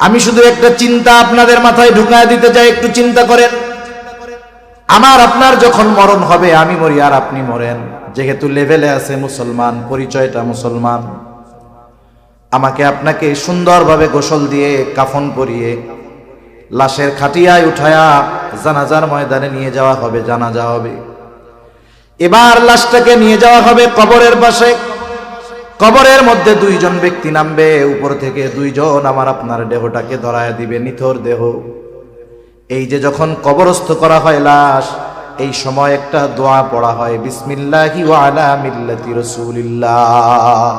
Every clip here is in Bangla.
আমি শুধু একটা চিন্তা আপনাদের মাথায় ঢুকায় দিতে চাই, একটু চিন্তা করেন। আমার আপনার যখন মরণ হবে, আমি মরি আর আপনি মরেন, যেহেতু লেভেলে আছে মুসলমান, পরিচয়টা মুসলমান, আমাকে আপনাকে সুন্দরভাবে গোসল দিয়ে কাফন পরিয়ে লাশের খাটিয়ায় উঠায়া জানাজার ময়দানে নিয়ে যাওয়া হবে, জানাজা হবে। এবার লাশটাকে নিয়ে যাওয়া হবে কবরের পাশে। কবরের মধ্যে দুইজন ব্যক্তি নামবে, উপর থেকে দুইজন আমার আপনার দেহটাকে ধরায় দিবে, নিথর দেহ। এই যে যখন কবরস্থ করা হয় লাশ, এই সময় একটা দোয়া পড়া হয়, বিসমিল্লাহি ওয়া আলা মিল্লাতি রাসূলিল্লাহ।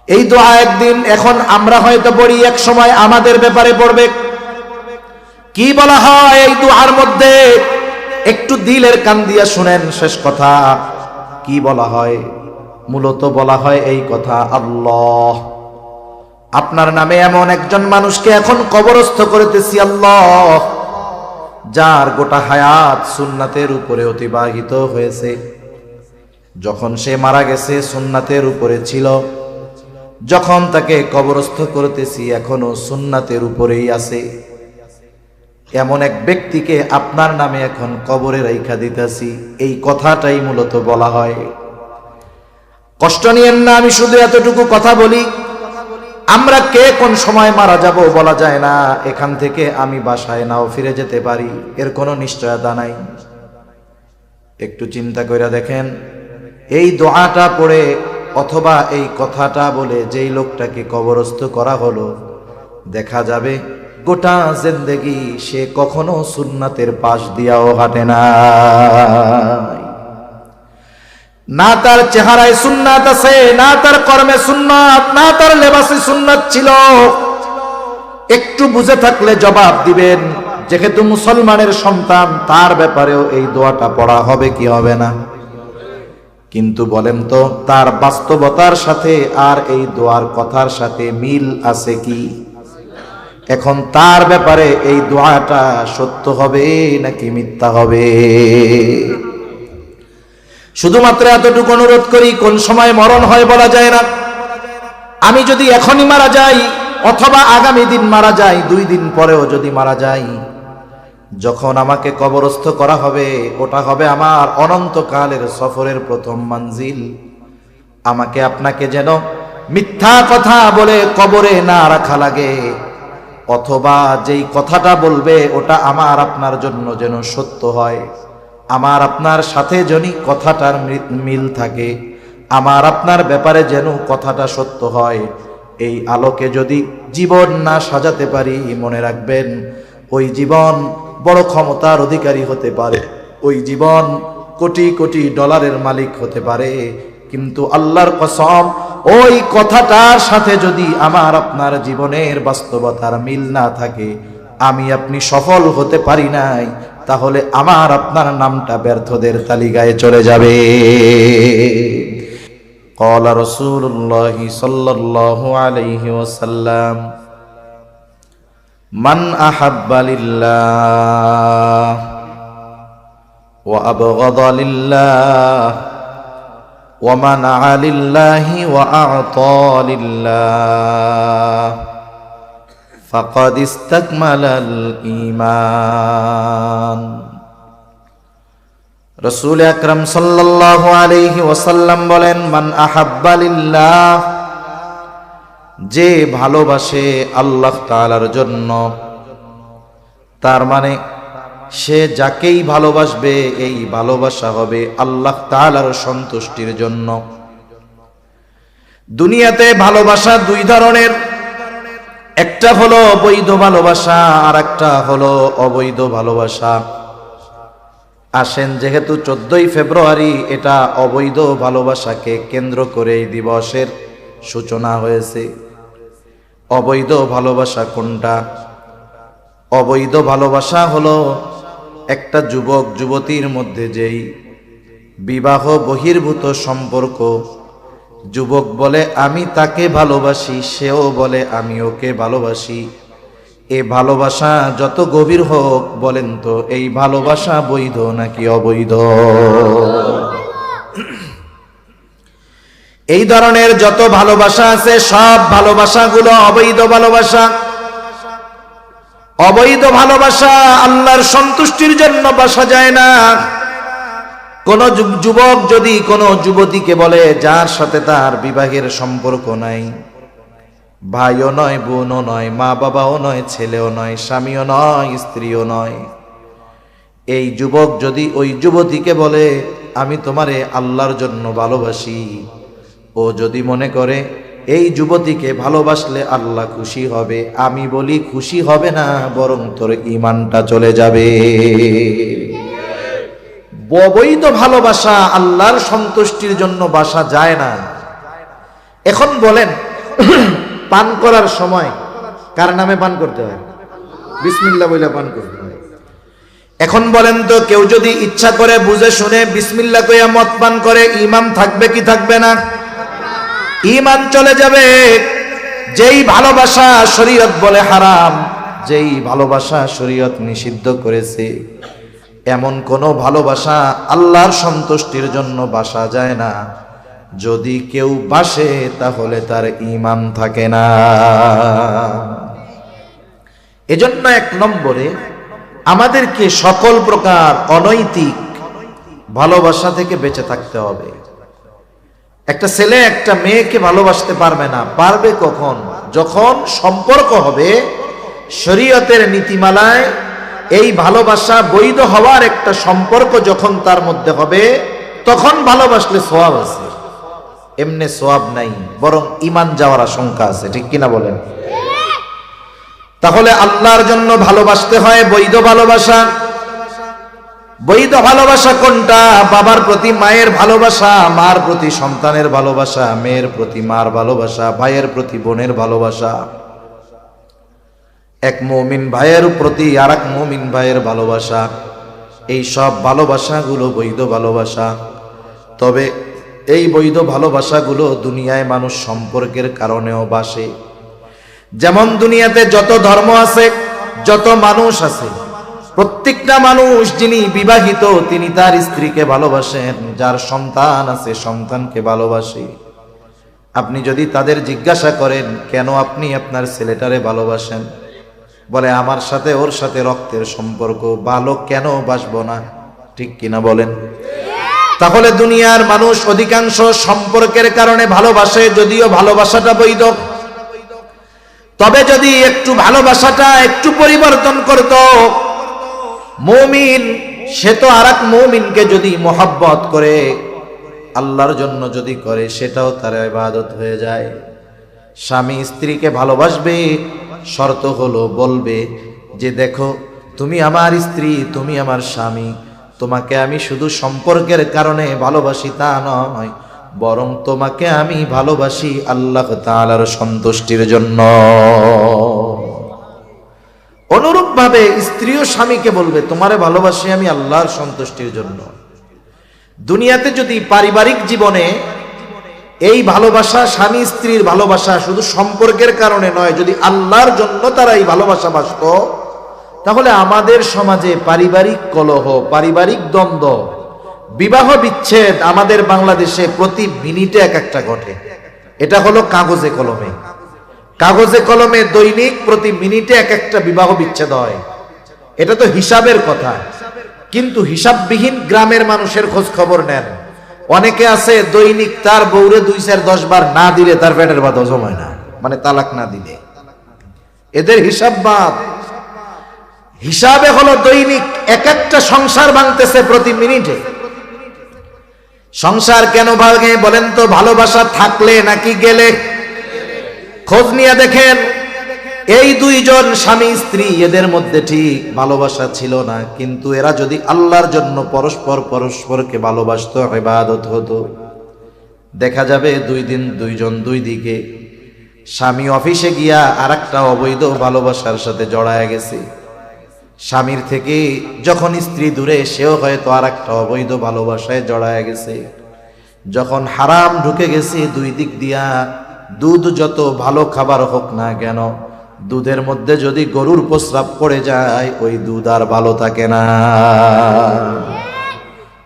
এই দোয়া একদিন এখন আমরা হয়তো পড়ি, এক সময় আমাদের ব্যাপারে পড়বে। কি বলা হয় এই দোয়ার মধ্যে? একটু দিলের কান দিয়া শুনেন শেষ কথা। কি বলা হয়? মূলত বলা হয় এই কথা, আল্লাহ, আপনার নামে এমন একজন মানুষকে এখন কবরস্থ করিতেছি আল্লাহ, যার গোটা হায়াত সুন্নাতের উপরে অতিবাহিত হয়েছে। যখন সে মারা গেছে সুন্নাতের উপরে ছিল, যখন তাকে কবরস্থ করতেছি এখনো সুন্নাতের উপরেই আছে। এমন এক ব্যক্তিকে আপনার নামে এখন কবরে রাইখা দিতেছি, এই কথাটাই মূলত বলা হয়। কষ্ট নিয়েন না, আমি শুধু এতটুকু কথা বলি, আমরা কে কোন সময় মারা যাব বলা যায় না। এখান থেকে আমি বাসায় নাও ফিরে যেতে পারি, এর কোনো নিশ্চয়তা নাই। একটু চিন্তা করে দেখেন, এই দোয়াটা পড়ে অথবা এই কথাটা বলে যেই লোকটাকে কবরস্থ করা হলো, দেখা যাবে গোটা জিন্দেগি সে কখনো সুন্নাতের পাশ দিয়াও হাঁটে না। না তার চেহারায় সুন্নাত আছে, না তার কর্মে সুন্নাত, না তার লেবাসে সুন্নাত ছিল। একটু বুঝে থাকলে জবাব দিবেন, যেহেতু মুসলমানের সন্তান, তার ব্যাপারেও এই দোয়াটা পড়া হবে কি হবে না? কিন্তু বলেন তো, তার বাস্তবতার সাথে আর এই দোয়ার কথার সাথে মিল আছে কি? এখন তার ব্যাপারে এই দোয়াটা সত্য হবে নাকি মিথ্যা হবে? শুধুমাত্র এতটুকু অনুরোধ করি, কোন সময় মরণ হয় বলা যায় না। আমি যদি এখনই মারা যাই অথবা আগামী দিন মারা যাই, 2 দিন পরেও যদি মারা যাই, যখন আমাকে কবরস্থ করা হবে, ওটা হবে আমার অনন্তকালের সফরের প্রথম মঞ্জিল। আমাকে আপনাকে যেন মিথ্যা কথা বলে কবরে না রাখা লাগে, অথবা যেই কথাটা বলবে ওটা আমার আপনার জন্য যেন সত্য হয়, আমার আপনার সাথে যদি কথাটার মিল থাকে, আমার আপনার ব্যাপারে যেন কথাটা সত্য হয়। এই আলোকে যদি জীবন না সাজাতে পারি, মনে রাখবেন ওই জীবন বড় ক্ষমতার অধিকারী হতে পারে, ওই জীবন কোটি কোটি ডলারের মালিক হতে পারে, কিন্তু আল্লাহর কসম, ওই কথাটার সাথে যদি আমার আপনার জীবনের বাস্তবতার মিল না থাকে, আমি আপনি সফল হতে পারি নাই, তাহলে আমার আপনার নামটা ব্যর্থদের তালিকায় চলে যাবে। قال رسول الله صلى الله عليه وسلم من أحب لله وأبغض لله ومنع لله وأعطى لله فقد استكمل الإيمان। রাসূল আকরাম সাল্লাল্লাহু আলাইহি ওয়াসাল্লাম বলেন, মান আহাব্বা লিল্লাহ, যে ভালোবাসে আল্লাহ তাআলার জন্য, তার মানে সে যাকেই ভালোবাসবে এই ভালোবাসা হবে আল্লাহ তাআলার সন্তুষ্টির জন্য। দুনিয়াতে ভালোবাসা 2 ধরনের, একটা হলো বৈধ ভালোবাসা আর একটা হলো অবৈধ ভালোবাসা। আসেন, যেহেতু 14ই ফেব্রুয়ারি, এটা অবৈধ ভালোবাসাকে কেন্দ্র করে এই দিবসের সূচনা হয়েছে। অবৈধ ভালোবাসা কোনটা? অবৈধ ভালোবাসা হলো একটা যুবক যুবতীর মধ্যে যেই বিবাহ বহির্ভূত সম্পর্ক, যুবক বলে আমি তাকে ভালোবাসি, সেও বলে আমি ওকে ভালোবাসি। এই ভালোবাসা যত গভীর হোক, বলেন তো এই ভালোবাসা বৈধ নাকি অবৈধ? এই ধরনের যত ভালোবাসা আছে সব ভালোবাসাগুলো অবৈধ ভালোবাসা। অবৈধ ভালোবাসা আল্লাহর সন্তুষ্টির জন্য বাসা যায় না। কোন যুবক যদি কোনো যুবতীকে বলে যার সাথে তার বিবাহের সম্পর্ক নাই, ভাইও নয়, বোনও নয়, মা বাবাও নয়, ছেলেও নয়, স্বামীও নয়, স্ত্রীও নয়, এই যুবক যদি ওই যুবতীকে বলে আমি তোমারে আল্লাহর জন্য ভালোবাসি, ও যদি মনে করে এই যুবতীকে ভালোবাসলে আল্লাহ খুশি হবে, আমি বলি খুশি হবে না, বরং তোর ঈমানটা চলে যাবে। অবৈধ ভালোবাসা আল্লাহর সন্তুষ্টির জন্য বাসা যায় না। এখন বলেন পান করার সময় কার নামে পান করতে হয়? বিসমিল্লাহ বলে পান করতে হয়। এখন বলেন তো কেউ যদি ইচ্ছা করে বুঝে শুনে বিসমিল্লাহ কইয়া মদ পান করে, ঈমান থাকবে কি থাকবে না? ঈমান চলে যাবে। যেই ভালোবাসা শরীয়ত বলে হারাম, যেই ভালোবাসা শরীয়ত নিষিদ্ধ করেছে, এমন কোন ভালোবাসা আল্লাহর সন্তুষ্টির জন্য বাসা যায় না। যদি কেউ বাসে তাহলে তার ঈমান থাকে না। এজন্য এক নম্বরে আমাদেরকে সকল প্রকার অনৈতিক ভালোবাসা থেকে বেঁচে থাকতে হবে। একটা ছেলে একটা মেয়েকে ভালোবাসতে পারবে না। পারবে কখন? যখন সম্পর্ক হবে শরীয়তের নীতিমালায়। এই ভালোবাসা বৈধ হওয়ার একটা সম্পর্ক যখন তার মধ্যে হবে, তখন ভালোবাসলে সওয়াব আছে, এমনি সওয়াব নাই, বরং ঈমান যাওয়ার আশঙ্কা আছে। ঠিক কিনা বলেন? তাহলে আল্লাহর জন্য ভালোবাসতে হয় বৈধ ভালোবাসা। বৈধ ভালোবাসা কোনটা? বাবার প্রতি মায়ের ভালোবাসা, মার প্রতি সন্তানের ভালোবাসা, মেয়ের প্রতি মার ভালোবাসা, ভাইয়ের প্রতি বোনের ভালোবাসা, এক মুমিন ভাইয়ের প্রতি আর এক মুমিন ভাইয়ের ভালোবাসা। এই সব ভালোবাসাগুলো বৈধ ভালোবাসা। তবে এই বৈধ ভালোবাসাগুলো দুনিয়ায় মানুষ সম্পর্কের কারণেও বাসে। যেমন দুনিয়াতে যত ধর্ম আছে, যত মানুষ আছে, প্রত্যেকটা মানুষ যিনি বিবাহিত তিনি তার স্ত্রীকে ভালোবাসেন, যার সন্তান আছে সন্তানকে ভালোবাসে। আপনি যদি তাদের জিজ্ঞাসা করেন কেন আপনি আপনার ছেলেটারে ভালোবাসেন, বলে আমার সাথে ওর সাথে রক্তের সম্পর্ক, ভালো কেন বাসবো না? ঠিক কিনা বলেন? তাহলে দুনিয়ার মানুষ অধিকাংশ সম্পর্কের কারণে ভালোবাসে, যদিও ভালোবাসাটা বৈধ। তবে যদি একটু ভালোবাসাটা একটু পরিবর্তন করত, মুমিন সে তো আর এক মুমিনকে যদি মোহাব্বত করে আল্লাহর জন্য যদি করে, সেটাও তার ইবাদত হয়ে যায়। স্বামী স্ত্রীকে ভালোবাসবে, শর্ত হলো বলবে যে দেখো তুমি আমার স্ত্রী, তুমি আমার স্বামী, তোমাকে আমি শুধু সম্পর্কের কারণে ভালোবাসি তা নয়, বরং তোমাকে আমি ভালোবাসি আল্লাহ তাআলার সন্তুষ্টির জন্য। অনুরূপ ভাবে স্ত্রীও স্বামীকে বলবে তোমারে ভালোবাসি আমি আল্লাহর সন্তুষ্টির জন্য। দুনিয়াতে যদি পারিবারিক জীবনে এই ভালোবাসা, স্বামী স্ত্রীর ভালোবাসা শুধু সম্পর্কের কারণে নয়, যদি আল্লাহর জন্য তারা এই ভালোবাসা বাসত, তাহলে আমাদের সমাজে পারিবারিক কলহ, পারিবারিক দ্বন্দ্ব, বিবাহ বিচ্ছেদ আমাদের বাংলাদেশে প্রতি মিনিটে এক একটা ঘটে। এটা হলো কাগজে কলমে। কাগজে কলমে দৈনিক প্রতি মিনিটে এক একটা বিবাহ বিচ্ছেদ হয়। এটা তো হিসাবের কথা, কিন্তু হিসাববিহীন গ্রামের মানুষের খোঁজ খবর নেন। অনেকে আছে দৈনিক তার বউরে 2-4-10 বার না দিলে তার পেটের ভাত হজম হয় না, মানে তালাক না দিলে। এদের হিসাব বাদ। হিসাবে হলো দৈনিক এক একটা সংসার ভাঙতেছে প্রতি মিনিটে। সংসার কেন ভাঙে বলেন তো? ভালোবাসা থাকলে নাকি গেলে? খোঁজ নিয়ে দেখেন, এই দুইজন স্বামী স্ত্রী এদের মধ্যে ঠিক ভালোবাসা ছিল না, কিন্তু এরা যদি আল্লাহর জন্য পরস্পর পরস্পরকে ভালোবাসতো, ইবাদত হতো, দেখা যাবে 2 দিন দুইজন দুই দিকে। স্বামী অফিসে গিয়া আরেকটা অবৈধ ভালোবাসার সাথে জড়ায় গেছে, স্বামীর থেকে যখন স্ত্রী দূরে, সেও হয়তো আরেকটা অবৈধ ভালোবাসায় জড়ায় গেছে। যখন হারাম ঢুকে গেছে দুই দিক দিয়া, দুধ যত ভালো খাবার হোক না কেন, দুধের মধ্যে যদি গরুর প্রস্রাব পড়ে যায়, ওই দুধ আর ভালো থাকে না।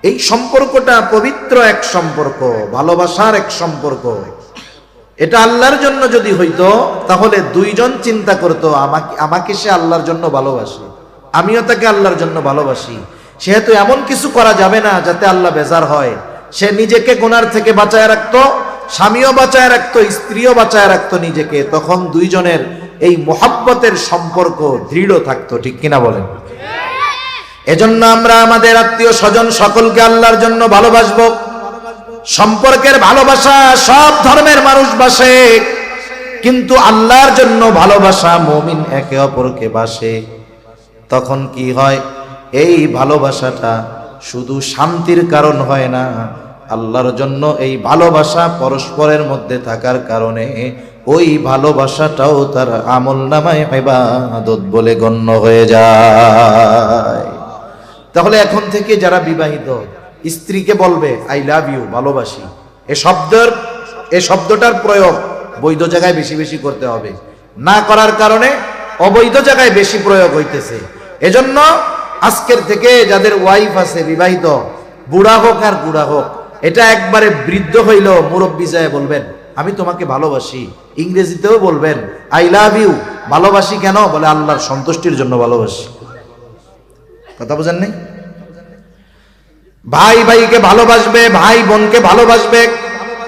এই সম্পর্কটা পবিত্র এক সম্পর্ক, ভালোবাসার এক সম্পর্ক। এটা আল্লাহর জন্য যদি হইতো তাহলে দুইজন চিন্তা করতো আমাকে সে আল্লাহর জন্য ভালোবাসে, আমিও তাকে আল্লাহর জন্য ভালোবাসি। সেহেতু এমন কিছু করা যাবে না যাতে আল্লাহ বেজার হয়। সে নিজেকে গুনার থেকে বাঁচায় রাখতো, স্বামীও বাঁচায় রাখতো, স্ত্রীও বাঁচায় রাখতো নিজেকে। তখন দুইজনের এই মোহাব্বতের সম্পর্ক দৃঢ় থাকতো। ঠিক কিনা বলেন? এজন্য আমরা আমাদের আত্মীয় স্বজন সকলকে আল্লাহর জন্য ভালোবাসবো। সম্পর্কের ভালোবাসা সব ধর্মের মানুষ বাসে, কিন্তু আল্লাহর জন্য ভালোবাসা মুমিন একে অপরকে বাসে। তখন কি হয়? এই ভালোবাসাটা শুধু শান্তির কারণ হয় না, আল্লাহর জন্য এই ভালোবাসা পরস্পরের মধ্যে থাকার কারণে ওই ভালোবাসাটাও তার আমলনামায় ইবাদত বলে গণ্য হয়ে যায়। তাহলে এখন থেকে যারা বিবাহিত স্ত্রীকে বলবে আই লাভ ইউ, ভালোবাসি, এ শব্দটার প্রয়োগ বৈধ জায়গায় বেশি বেশি করতে হবে। না করার কারণে অবৈধ জায়গায় বেশি প্রয়োগ হইতেছে। এজন্য আজকের থেকে যাদের ওয়াইফ আছে বিবাহিত, বুড়া হোক আর বুড়া হোক, এটা একবারে বৃদ্ধ হইলেও মুরব্বি যায় বলবেন আমি তোমাকে ভালোবাসি। ইংরেজিতেও বলবেন আই লাভ ইউ। ভালোবাসি কেন? বলে আল্লাহর সন্তুষ্টির জন্য ভালোবাসি। কথা বুঝেন নাই? ভাই ভাইকে ভালোবাসবে, ভাই বোনকে ভালোবাসবে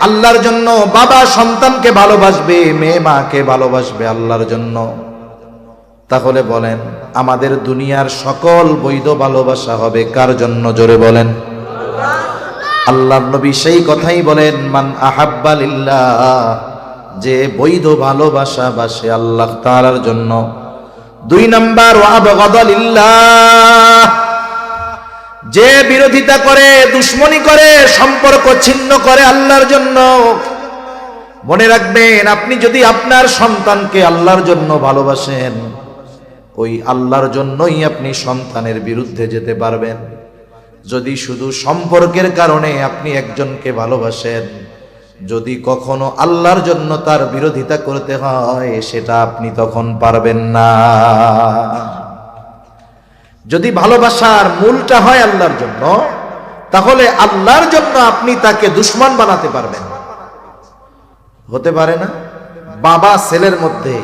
আল্লাহর জন্য, বাবা সন্তানকে ভালোবাসবে, মেয়ে মাকে ভালোবাসবে আল্লাহর জন্য। তাহলে বলেন আমাদের দুনিয়ার সকল বৈধ ভালোবাসা হবে কার জন্য? জোরে বলেন। আল্লাহর নবী সেই কথাই বলেন, মান আহাব্বা লিল্লাহ, যে বৈধ ভালোবাসা বাসে আল্লাহ তাআলার জন্য। 2 নাম্বার ওয়া আবগাদা লিল্লাহ, যে বিরোধিতা করে, দুশ্মনী করে, সম্পর্ক ছিন্ন করে আল্লাহর জন্য। মনে রাখবেন, আপনি যদি আপনার সন্তানকে আল্লাহর জন্য ভালোবাসেন, ওই আল্লাহর জন্যই আপনি সন্তানের বিরুদ্ধে যেতে পারবেন। যদি শুধু সম্পর্কের কারণে আপনি একজনকে ভালোবাসেন, যদি কখনো আল্লাহর জন্য তার বিরোধিতা করতে হয়, সেটা আপনি তখন পারবেন না। যদি ভালোবাসার মূলটা হয় আল্লাহর জন্য, তাহলে আল্লাহর জন্য আপনি তাকে দুশ্মন বানাতে পারবেন। হতে পারে না? বাবা ছেলের মধ্যে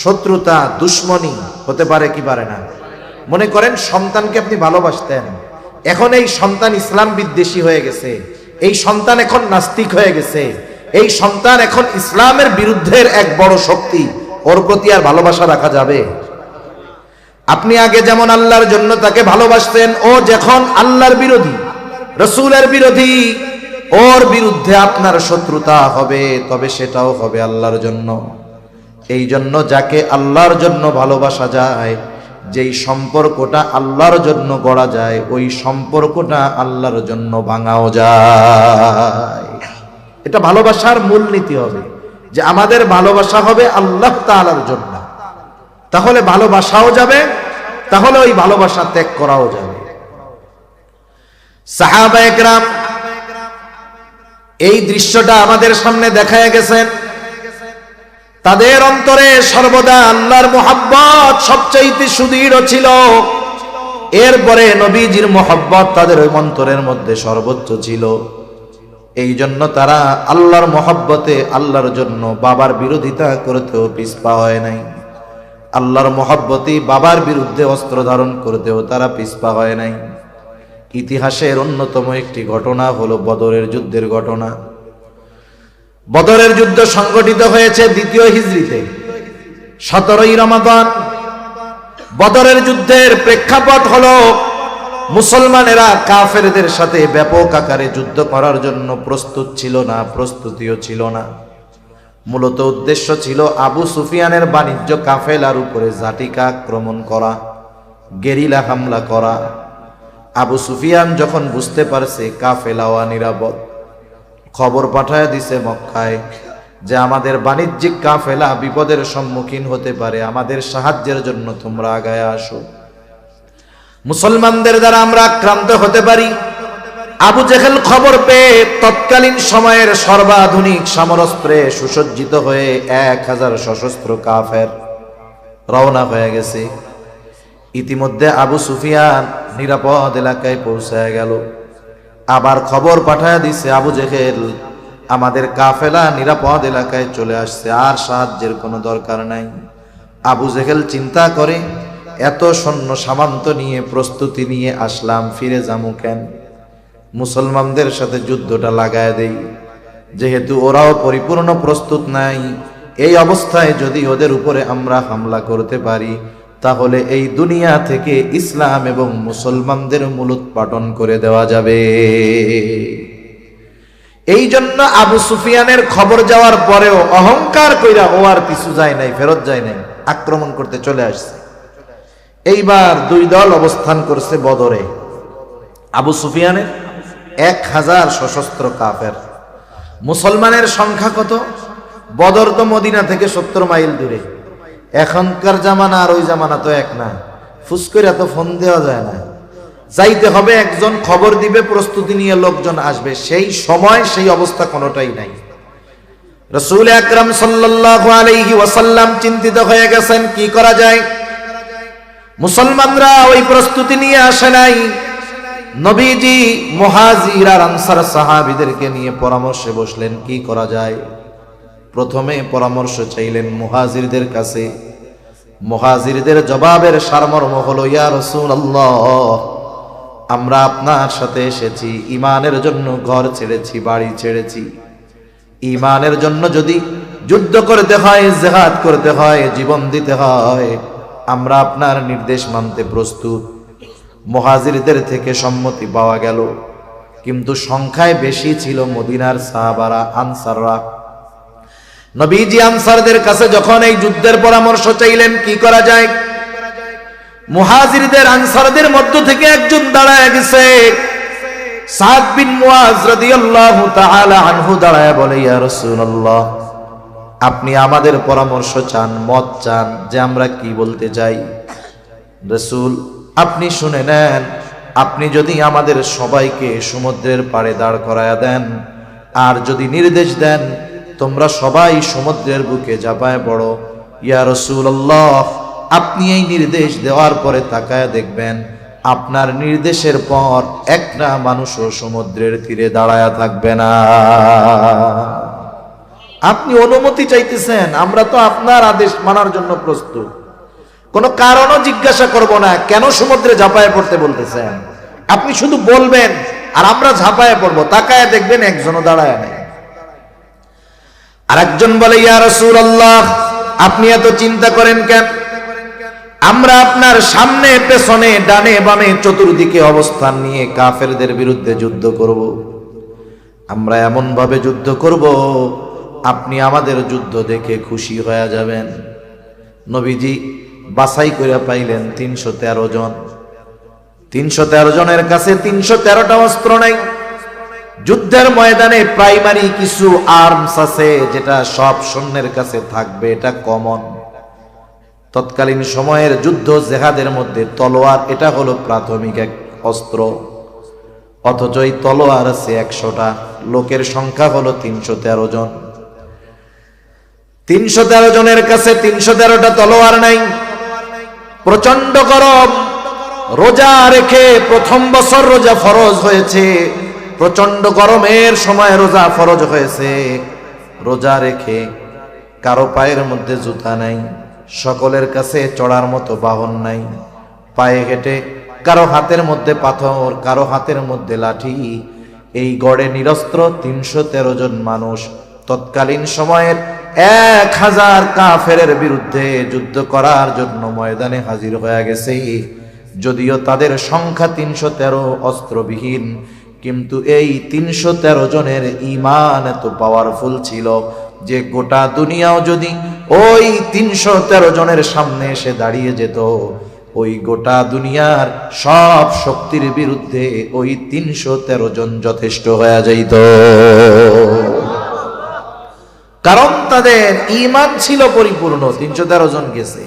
শত্রুতা, দুশ্মনী হতে পারে কি পারে না? মনে করেন সন্তানকে আপনি ভালোবাসতেন, এখন এই সন্তান ইসলাম বিদ্বেষী হয়ে গেছে, এই সন্তান এখন নাস্তিক হয়ে গেছে, এই সন্তান এখন ইসলামের বিরুদ্ধের এক বড় শক্তি, ওর প্রতি আর ভালোবাসা রাখা যাবে? আপনি আগে যেমন আল্লাহর জন্য তাকে ভালোবাসতেন, ও যখন আল্লাহর বিরোধী, রাসূলের বিরোধী, ওর বিরুদ্ধে আপনার শত্রুতা হবে, তবে সেটাও হবে আল্লাহর জন্য। এই জন্য যাকে আল্লাহর জন্য ভালোবাসা যায়, যেই সম্পর্কটা আল্লাহর জন্য গড়া যায়, ওই সম্পর্কটা আল্লাহর জন্য ভাঙাও যায়। এটা ভালোবাসার মূলনীতি হবে যে আমাদের ভালোবাসা হবে আল্লাহ তাআলার জন্য। তাহলে ভালোবাসাও যাবে, তাহলে ওই ভালোবাসা ত্যাগ করাও যাবে। সাহাবায়ে কেরাম এই দৃশ্যটা আমাদের সামনে দেখায় গেছেন। তাদের অন্তরে সর্বদা আল্লাহর মুহাব্বত সবচাইতে সুদৃঢ় ছিল। এরপরে নবীজির মুহাব্বত তাদের অন্তরের মধ্যে সর্বোচ্চ ছিল। এই জন্য তারা আল্লাহর মুহাব্বতে আল্লাহর জন্য বাবার বিরোধিতা করতেও পিছপা হয় নাই। আল্লাহর মুহাব্বতে বাবার বিরুদ্ধে অস্ত্র ধারণ করতেও তারা পিছপা হয় নাই। ইতিহাসের অন্যতম একটি ঘটনা হলো বদরের যুদ্ধের ঘটনা। বদরের যুদ্ধ সংগঠিত হয়েছে 2য় হিজরিতে, 17ই রমাদান। বদরের যুদ্ধের প্রেক্ষাপট হলো মুসলমানেরা কাফেরদের সাথে ব্যাপক আকারে যুদ্ধ করার জন্য প্রস্তুত ছিল না, প্রস্তুতিও ছিল না। মূলত উদ্দেশ্য ছিল আবু সুফিয়ানের বাণিজ্য কাফেলার উপরে ঝাটিকা আক্রমণ করা, গেরিলা হামলা করা। আবু সুফিয়ান যখন বুঝতে পারছে কাফেলাও নিরাপদ, খবর পাঠায় দিছে মক্কায় যে আমাদের বাণিজ্যিক কাফেলা বিপদের সম্মুখীন হতে পারে, আমাদের সাহায্যের জন্য তোমরা আগায় আসো, মুসলমানদের দ্বারা আমরা আক্রান্ত হতে পারি। আবু জেহেল খবর পেয়ে তৎকালীন সময়ের সর্বাধুনিক সমরাস্ত্রে সুসজ্জিত হয়ে 1000 সশস্ত্র কাফের রওনা হয়ে গেছে। ইতিমধ্যে আবু সুফিয়ান নিরাপদ এলাকায় পৌঁছায় গেল। আবার খবর পাঠায় দিছে আবু জেহেল আমাদের কাফেলা নিরাপদ এলাকায় চলে আসছে, আর সাহায্যের কোনো দরকার নাই। আবু জেহেল চিন্তা করে, এত সৈন্য সামন্ত নিয়ে প্রস্তুতি নিয়ে আসলাম, ফিরে যামু কেন? মুসলমানদের সাথে যুদ্ধটা লাগায় দেই, যেহেতু ওরাও পরিপূর্ণ প্রস্তুত নাই। এই অবস্থায় যদি ওদের উপরে আমরা হামলা করতে পারি, তাহলে এই দুনিয়া থেকে ইসলাম এবং মুসলমানদের মূলোৎপাটন করে দেওয়া যাবে। এই জন্য আবু সুফিয়ানের খবর যাওয়ার পরেও অহংকার কইরা ও আর পিছু যায় নাই, ফেরত যায় নাই, আক্রমণ করতে চলে আসছে। এইবার দুই দল অবস্থান করছে বদরে। আবু সুফিয়ানের 1000 সশস্ত্র কাফের, মুসলমানের সংখ্যা কত? বদর তো মদিনা থেকে 70 মাইল দূরে। এখনকার জামানা আর ওই জামানা তো এক না, ফুসকইরা তো ফোন দেওয়া যায় না, যাইতে হবে, একজন খবর দিবে, প্রস্তুতি নিয়ে লোকজন আসবে। সেই সময় সেই অবস্থা কোনোটাই নাই। রাসূল আকরাম সাল্লাল্লাহু আলাইহি ওয়াসাল্লাম চিন্তিত হয়ে গেছেন, কি করা যায়? মুসলমানরা ওই প্রস্তুতি নিয়ে আসে নাই। নবীজি মুহাজির আর আনসার সাহাবীদেরকে নিয়ে পরামর্শে বসলেন, কি করা যায়। প্রথমে পরামর্শ চাইলেন মুহাজিরদের কাছে। মুহাজিরদের জবাবের সারমর্ম হলো, ইয়া রাসূলুল্লাহ, আমরা আপনার সাথে এসেছি, ঈমানের জন্য ঘর ছেড়েছি, বাড়ি ছেড়েছি। ঈমানের জন্য যদি যুদ্ধ করতে হয়, জিহাদ করতে হয়, জীবন দিতে হয়, আমরা আপনার নির্দেশ মানতে প্রস্তুত। মুহাজিরদের থেকে সম্মতি পাওয়া গেল, কিন্তু সংখ্যায় বেশি ছিল মদিনার সাহাবারা, আনসাররা। নবীজি আনসারদের কাছে যখন এই যুদ্ধের পরামর্শ চাইলেন, কি করা যায়, মুহাজিরদের আনসারদের মধ্য থেকে একজন দাঁড়ায় গেছে, সাদ বিন মুআজ রাদিয়াল্লাহু তাআলা আনহু দাঁড়ায় বলে, ইয়া রাসূলুল্লাহ, আপনি আমাদের পরামর্শ চান, মত চান, যে আমরা কি বলতে চাই। রাসূল, আপনি শুনে নেন, আপনি যদি আমাদের সবাইকে সমুদ্রের পাড়ে দাঁড় করায়া দেন, আর যদি নির্দেশ দেন তোমরা সবাই সমুদ্রের বুকে ঝাঁপায় পড়ো, ইয়া রাসূলুল্লাহ, আপনি এই নির্দেশ দেওয়ার পরে তাকায় দেখবেন আপনার নির্দেশের পর একটা মানুষও সমুদ্রের তীরে দাঁড়ায়া থাকবে না। আপনি অনুমতি চাইতেছেন, আমরা তো আপনার আদেশ মানার জন্য প্রস্তুত, কোনো কারণও জিজ্ঞাসা করব না, কেন সমুদ্রে ঝাঁপায় পড়তে বলতেছেন। আপনি শুধু বলবেন আর আমরা ঝাঁপায় পড়বো, তাকায় দেখবেন একজনও দাঁড়ায় নাই। আর একজন বলে, ইয়া রাসূলুল্লাহ, আপনি এত চিন্তা করেন কেন? আমরা আপনার সামনে পেছনে ডানে বামে চতুর্দিকে অবস্থান নিয়ে কাফেরদের বিরুদ্ধে যুদ্ধ করব। আমরা এমন ভাবে যুদ্ধ করব, আপনি আমাদের যুদ্ধ দেখে খুশি হয়ে যাবেন। নবীজি বাছাই করে পাইলেন 313 জন। 313 জনের কাছে 313টা অস্ত্র নাই। যুদ্ধের ময়দানে প্রাইমারি কিছু আর্মস আছে, যেটা সব সৈন্যের কাছে থাকবে, এটা কমন। তৎকালীন সময়ের যুদ্ধ জেহাদের মধ্যে তলোয়ার, এটা হলো প্রাথমিক এক অস্ত্র। অথচ এই তলোয়ার আছে 100টা, লোকের সংখ্যা হলো 313 জন। 313 জনের কাছে 313টা তলোয়ার নাই। প্রচন্ড গরম, রোজা রেখে, প্রথম বছর রোজা ফরজ হয়েছে, প্রচন্ড গরমের সময় রোজা ফরজ হয়েছে। রোজা রেখে কারো পায়ের মধ্যে জুতা নাই, সকলের কাছে চড়ার মতো বাহন নাই, পায়ে হেঁটে, কারো হাতের মধ্যে পাথর, কারো হাতের মধ্যে লাঠি। এই গড়ে নিরস্ত্র 313 জন মানুষ তৎকালীন সময়ের 1000 কাফেরের বিরুদ্ধে যুদ্ধ করার জন্য ময়দানে হাজির হয়ে গেছে। যদিও তাদের সংখ্যা 313, অস্ত্রবিহীন, কিন্তু এই 313 জনের ঈমান এত পাওয়ারফুল ছিল যে গোটা দুনিয়াও যদি ওই 313 জনের সামনে এসে দাঁড়িয়ে যেত, ওই গোটা দুনিয়ার সব শক্তির বিরুদ্ধে ওই 313 জন যথেষ্ট হয়ে যাইত। কারণ তাদের ঈমান ছিল পরিপূর্ণ। 313 জন গেছে।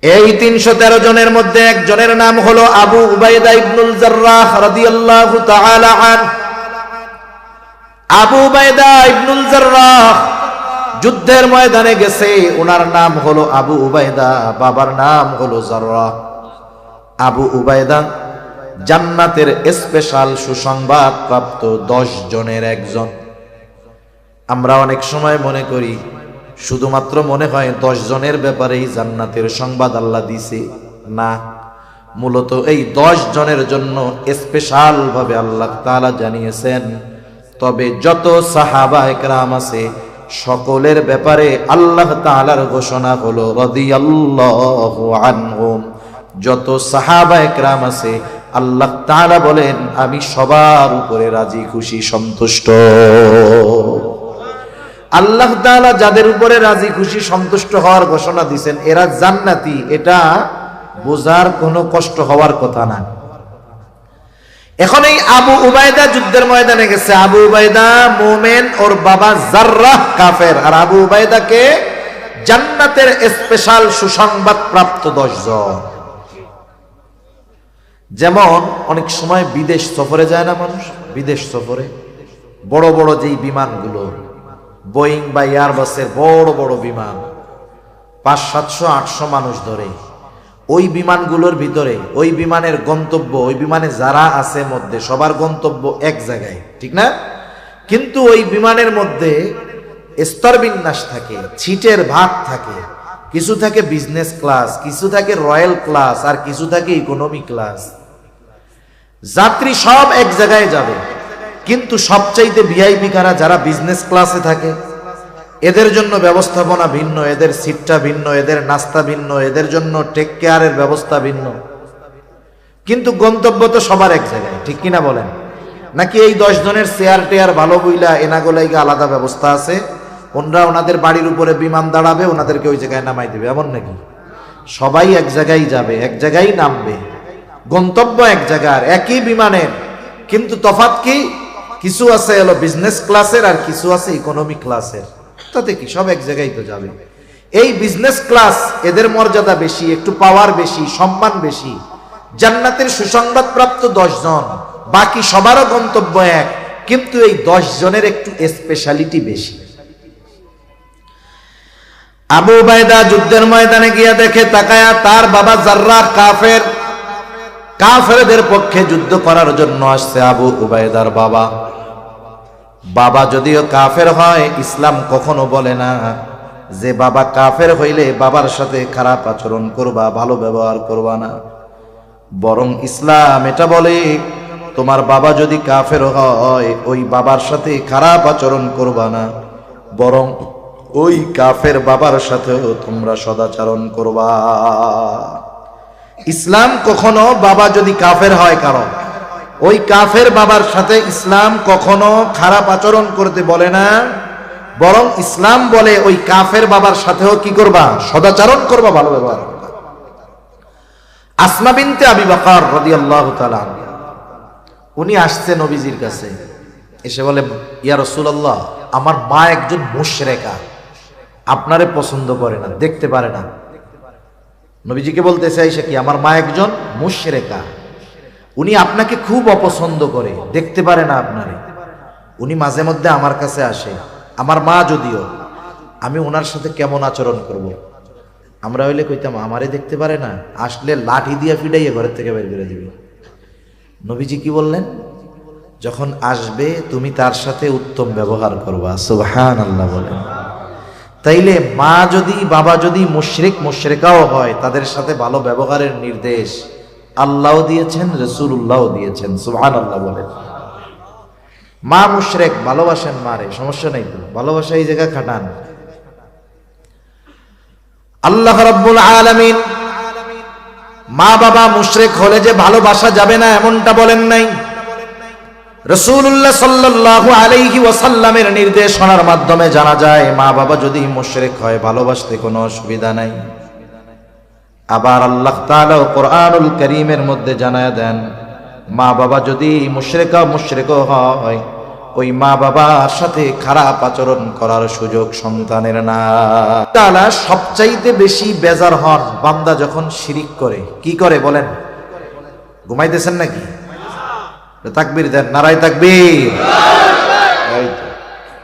এই 313 জনের মধ্যে একজনের নাম হলো আবু উবাইদা ইবনুল জাররাহ রাদিয়াল্লাহু তাআলা আনহু। আবু উবাইদা ইবনুল জাররাহ যুদ্ধের ময়দানে গেছে। ওনার নাম হলো আবু উবাইদা, বাবার নাম হলো জাররাহ। আবু উবাইদা জান্নাতের স্পেশাল সুসংবাদ প্রাপ্ত 10 জনের একজন। আমরা অনেক সময় মনে করি শুধুমাত্র মনে হয় 10 জনের ব্যাপারেই জান্নাতের সংবাদ আল্লাহ দিছে। না, মূলত এই 10 জনের জন্য স্পেশাল ভাবে আল্লাহ তাআলা জানিয়েছেন। তবে যত সাহাবা একরাম আছে সকলের ব্যাপারে আল্লাহ তাআলার ঘোষণা হলো রাদিয়াল্লাহু আনহুম। যত সাহাবা একরাম আছে আল্লাহ তাআলা বলেন আমি সবার উপরে রাজি খুশি সন্তুষ্ট। আল্লাহ তাআলা যাদের উপরে রাজি খুশি সন্তুষ্ট হওয়ার ঘোষণা দিবেন এরা জান্নাতি, এটা বোঝার কোনো কষ্ট হওয়ার কথা না। এখন এই আবু উবাইদা যুদ্ধের ময়দানে গেছে। আবু উবাইদা মুমিন, ওর বাবা জাররাহ কাফের। আর আবু উবাইদাকে জান্নাতের স্পেশাল সুসংবাদ প্রাপ্ত 10 জন। যেমন অনেক সময় বিদেশ সফরে যায় না মানুষ, বিদেশ সফরে বড় বড় যেই বিমানগুলো বোয়িং বা এয়ারবাসের বড় বড় বিমান 500-700-800 মানুষ ধরে, ওই বিমানগুলোর ভিতরে ওই বিমানের গন্তব্য, ওই বিমানে যারা আছে মধ্যে সবার গন্তব্য এক জায়গায়, ঠিক না? কিন্তু ওই বিমানের মধ্যে স্তরবিন্যাস থাকে, সিটের ভাগ থাকে। কিছু থাকে বিজনেস ক্লাস, কিছু থাকে রয়্যাল ক্লাস, আর কিছু থাকে ইকোনমি ক্লাস। যাত্রী সব এক জায়গায় যাবে, কিন্তু সবচাইতে ভিআইপি কারা? যারা বিজনেস ক্লাসে থাকে। এদের জন্য ব্যবস্থাপনা ভিন্ন, এদের সিটটা ভিন্ন, এদের নাস্তা ভিন্ন, এদের জন্য টেক কেয়ারের ব্যবস্থা ভিন্ন, কিন্তু গন্তব্য তো সবার এক জায়গায়, ঠিক কিনা বলেন? নাকি এই 10 জনের চেয়ার টেয়ার ভালো বইলা এনাগোলাইগা আলাদা ব্যবস্থা আছে, ওনারা ওনাদের বাড়ির উপরে বিমান দাঁড়াবে, ওনাদেরকে ওই জায়গায় নামাই দেবে, এমন নাকি? সবাই এক জায়গায় যাবে, এক জায়গায় নামবে, গন্তব্য এক জায়গার, একই বিমানের, কিন্তু তফাৎ কি? কিছু আছে হলো বিজনেস ক্লাসের আর কিছু আছে ইকোনমি ক্লাসের। তাতে কি, সব এক জায়গায় তো যাবে। এই বিজনেস ক্লাস এদের মর্যাদা বেশি, একটু পাওয়ার বেশি, সম্মান বেশি। জান্নাতের সুসংবাদ প্রাপ্ত 10 জন, বাকি সবারও গন্তব্য এক, কিন্তু এই 10 জনের একটু স্পেশালিটি বেশি। আবু উবাইদা যুদ্ধের ময়দানে গিয়া দেখে, তাকায়া তার বাবা জাররাহ কাফের, কাফেরদের পক্ষে যুদ্ধ করার জন্য আসছে আবু উবাইদার বাবা। বাবা যদিও কাফের হয়, ইসলাম কখনো বলে না যে বাবা কাফের হইলে বাবার সাথে খারাপ আচরণ করবা, ভালো ব্যবহার করবা না। বরং ইসলাম এটা বলে তোমার বাবা যদি কাফের হয় ওই বাবার সাথে খারাপ আচরণ করবা না, বরং ওই কাফের বাবার সাথেও তোমরা সদাচরণ করবা। ইসলাম কখনো বাবা যদি কাফের হয় কারণ ওই কাফের বাবার সাথে ইসলাম কখনো খারাপ আচরণ করতে বলে না, বরং ইসলাম বলে ওই কাফের বাবার সাথেও কি করবা? সদাচরণ করবা, ভালো ব্যবহার করবা। আসমা বিনতে আবি বকর রাদিয়াল্লাহু তাআলা উনি আসছে নবীজির কাছে, এসে বলে ইয়া রাসূলুল্লাহ, আমার মা একজন মুশরিকা, আপনারে পছন্দ করে না, দেখতে পারে না। নবীজিকে বলতেছে আয়েশা কি, আমার মা একজন মুশরিকা, উনি আপনাকে খুব অপছন্দ করে, দেখতে পারে না আপনারে। উনি মাঝে মধ্যে আমার কাছে আসে, আমার মা যদিও, আমি ওনার সাথে কেমন আচরণ করব? আমরা হইলে কইতাম আমারে দেখতে পারে না, আসলে লাঠি দিয়া ফিডাইয়ে ঘরের থেকে বের করে দিবি। নবীজি কি বললেন? যখন আসবে তুমি তার সাথে উত্তম ব্যবহার করবা। সুবহানাল্লাহ বলেন। তাইলে মা যদি বাবা যদি মুশরিক মুশরিকাও হয়, তাদের সাথে ভালো ব্যবহারের নির্দেশ আল্লাহও দিয়েছেন, রাসূলুল্লাহও দিয়েছেন। সুবহানাল্লাহ বলেন। মা মুশরিক, ভালোবাসেন মারে, সমস্যা নাই তো, ভালোবাসা এই জায়গা খাটান। আল্লাহ রাব্বুল আলামিন মা বাবা মুশরিক হলে যে ভালোবাসা যাবে না এমনটা বলেন নাই। রাসূলুল্লাহ সাল্লাল্লাহু আলাইহি ওয়াসাল্লামের নির্দেশনার মাধ্যমে জানা যায় মা বাবা যদি মুশরিক হয় ভালোবাসতে কোনো অসুবিধা নাই। আবার আল্লাহ তাআলা কোরআনুল কারীমের মধ্যে জানায় দেন মা বাবা যদি মুশরিক হয় ওই মা বাবার সাথে খারাপ আচরণ করার সুযোগ সন্তানের না। তাআলা সবচাইতে বেশি বেজার হন বান্দা যখন শিরিক করে। কি করে বলেন? ঘুমাইতেছেন নাকি? তাকবীর দেন, নারায়ে তাকবীর। এই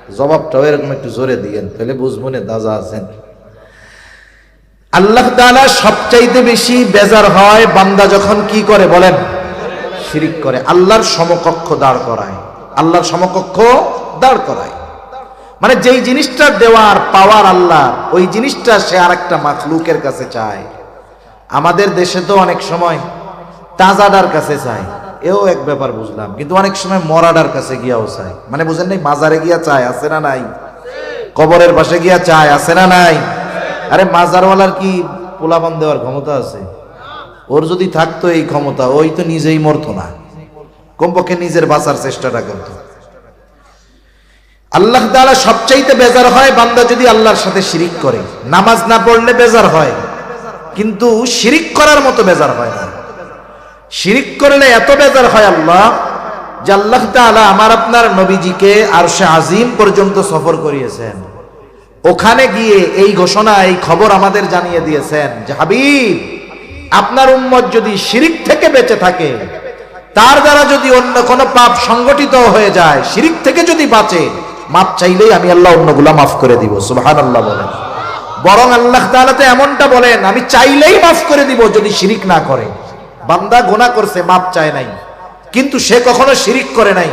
তো জবাবটাও এরকম একটু জোরে দিয়েন, তাহলে বুঝবো না দাজা আছেন। আল্লাহ তাআলা সবচাইতে বেশি বেজার হয় বান্দা যখন কি করে বলেন? শিরিক করে আল্লাহর সমকক্ষ দাঁড় করায়, আল্লাহর সমকক্ষ দাঁড় করায়। মানে যেই জিনিসটা দেওয়ার পাওয়ার আল্লাহ, ওই জিনিসটা সে আরেকটা মাখলুকের কাছে চায়। আমাদের দেশে তো অনেক সময় তাজাডার কাছে চায়, এও এক ব্যাপার বুঝলাম, কিন্তু অনেক সময় মরাডার কাছে গিয়াও চায়। মানে বুঝেন নাই, মাজারে গিয়া চায়, আছে না নাই? কবরের পাশে গিয়া চায়, আছে না নাই? আরে মাজারওয়ালার কি পোলাপান দেওয়ার ক্ষমতা আছে? ওর যদি থাকতো এই ক্ষমতা, ওই তো নিজেই মরতো না, কমপক্ষে নিজের বাঁচার চেষ্টাটা করতো। আল্লাহ তাআলা সবচাইতে বেজার হয় বান্দা যদি আল্লাহর সাথে শিরিক করে। নামাজ না পড়লে বেজার হয়, কিন্তু শিরিক করার মতো বেজার হয় না। শিরিক করলে এত বেজার হয় আল্লাহ, যে আল্লাহ তাআলা আমার আপনার নবীজিকে আরশে আজিম পর্যন্ত সফর করিয়েছেন। ওখানে গিয়ে এই ঘোষণা, এই খবর আমাদের জানিয়ে দিয়েছেন যে হাবিব, আপনার উম্মত যদি শিরিক থেকে বেঁচে থাকে, তার দ্বারা যদি অন্য কোনো পাপ সংগঠিত হয়ে যায়, শিরিক থেকে যদি বাঁচে, মাপ চাইলেই আমি আল্লাহ অন্যগুলা মাফ করে দিব। সুবহানাল্লাহ বলেন। বরং আল্লাহ তাআলা তো এমনটা বলেন, আমি চাইলেই মাফ করে দিব যদি শিরিক না করে। বান্দা গুনাহ করছে, মাপ চায় নাই, কিন্তু সে কখনো শিরিক করে নাই।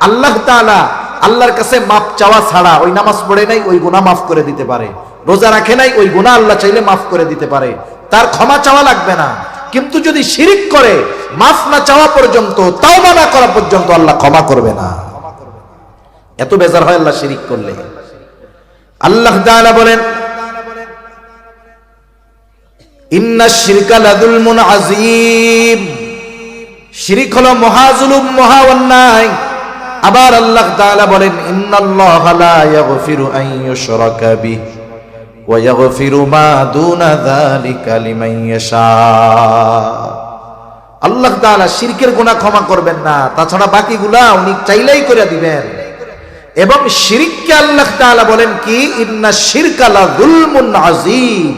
আল্লাহ তাআলা আল্লাহর কাছে মাপ চাওয়া ছাড়া, ওই নামাজ পড়ে নাই, ওই গুনাহ মাফ করে দিতে পারে। রোজা রাখে নাই, ওই গুনাহ আল্লাহ চাইলে মাফ করে দিতে পারে, তার ক্ষমা চাওয়া লাগবে না। কিন্তু যদি শিরিক করে, মাফ না চাওয়া পর্যন্ত, তাওবা না করা পর্যন্ত আল্লাহ ক্ষমা করবে না। এত বেজার হয় আল্লাহ শিরিক করলে। আল্লাহ তাআলা বলেন, ইন্নাশ শিরকা লাযুলমুন আযীম, শিরিক হলো মহাজুলুম, মহা অন্যায়। আবার আল্লাহ তাআলা বলেন, ইন্নাল্লাহা লা ইয়াগফিরু আন ইউশরাকা বিহি ওয়া ইয়াগফিরু মা দুনা যালিকা লিমান ইয়াশা। আল্লাহ তাআলা শিরকের গুনাহ ক্ষমা করবেন না, তাছাড়া বাকিগুলা উনি চাইলেই করে দিবেন। এবং শিরককে আল্লাহ তাআলা বলেন কি, ইন্নাশ শিরকা লাযুলমুন আযীম,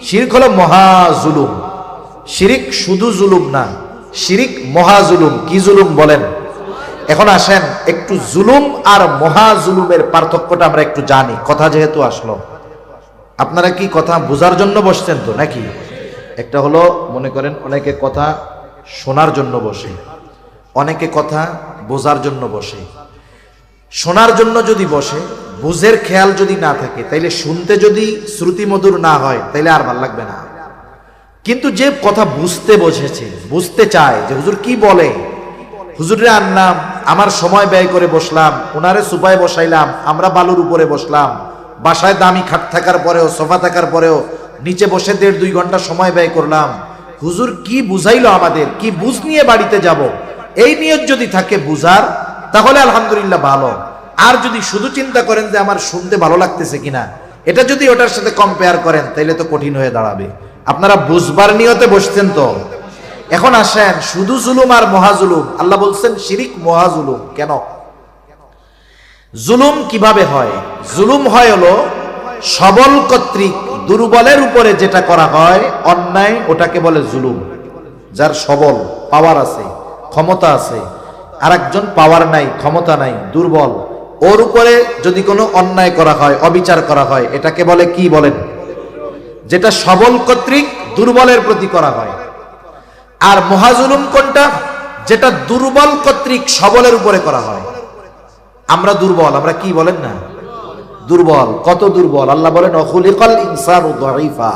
শিরক হলো মহা জুলুম। শিরিক শুধু জুলুম না, শিরিক মহা জুলুম। কি জুলুম বলেন? এখন আসেন একটু জুলুম আর মহা জুলুমের পার্থক্যটা আমরা একটু জানি। কথা যেহেতু আসলো, আপনারা কি কথা বোঝার জন্য বসছেন তো নাকি? একটা হলো, মনে করেন অনেকে কথা শোনার জন্য বসে, অনেকে কথা বোঝার জন্য বসে। শোনার জন্য যদি বসে, বুঝের খেয়াল যদি না থাকে, তাইলে শুনতে যদি শ্রুতি মধুর না হয়, তাইলে আর ভাল লাগবে না। কিন্তু যে কথা বুঝতে বসেছে, বুঝতে চায় যে হুজুর কি বলে, হুজুরে আনলাম, আমার সময় ব্যয় করে বসলাম, ওনারে সুপায় বসাইলাম, আমরা বালুর উপরে বসলাম, বাসায় দামি খাট থাকার পরেও, সোফা থাকার পরেও নিচে বসে 1.5-2 ঘন্টা সময় ব্যয় করলাম, হুজুর কি বুঝাইলো আমাদের, কি বুঝ নিয়ে বাড়িতে যাব, এই নিয়ত যদি থাকে বুঝার, তাহলে আলহামদুলিল্লাহ ভালো। আর যদি শুধু চিন্তা করেন যে আমার শুনতে ভালো লাগতেছে কিনা, এটা যদি ওটার সাথে কম্পেয়ার করেন, তাইলে তো কঠিন হয়ে দাঁড়াবে। আপনারা বুঝবার নিয়তে বসছেন তো। এখন আসেন, শুধু জুলুম আর মহাজুলুম, আল্লাহ বলছেন শিরিক মহাজুলুম। কেন? জুলুম কিভাবে হয়? জুলুম হয় হলো সবল কর্তৃক দুর্বলের উপরে যেটা করা হয় অন্যায়, ওটাকে বলে জুলুম। যার সবল পাওয়ার আছে, ক্ষমতা আছে, আর একজন পাওয়ার নাই, ক্ষমতা নাই, দুর্বল, ওর উপরে যদি কোনো অন্যায় করা হয়, অবিচার করা হয়, এটাকে বলে কি বলেন? যেটা সবল কর্তৃক দুর্বলের প্রতি করা হয়। আর মহাজুলুম কোনটা? যেটা দুর্বল কর্তৃক সবলের উপরে করা হয়। আমরা দুর্বল, আমরা কি বলেন না, দুর্বল। কত দুর্বল? আল্লাহ বলেন অখুলিকাল ইনসানু দাঈফা,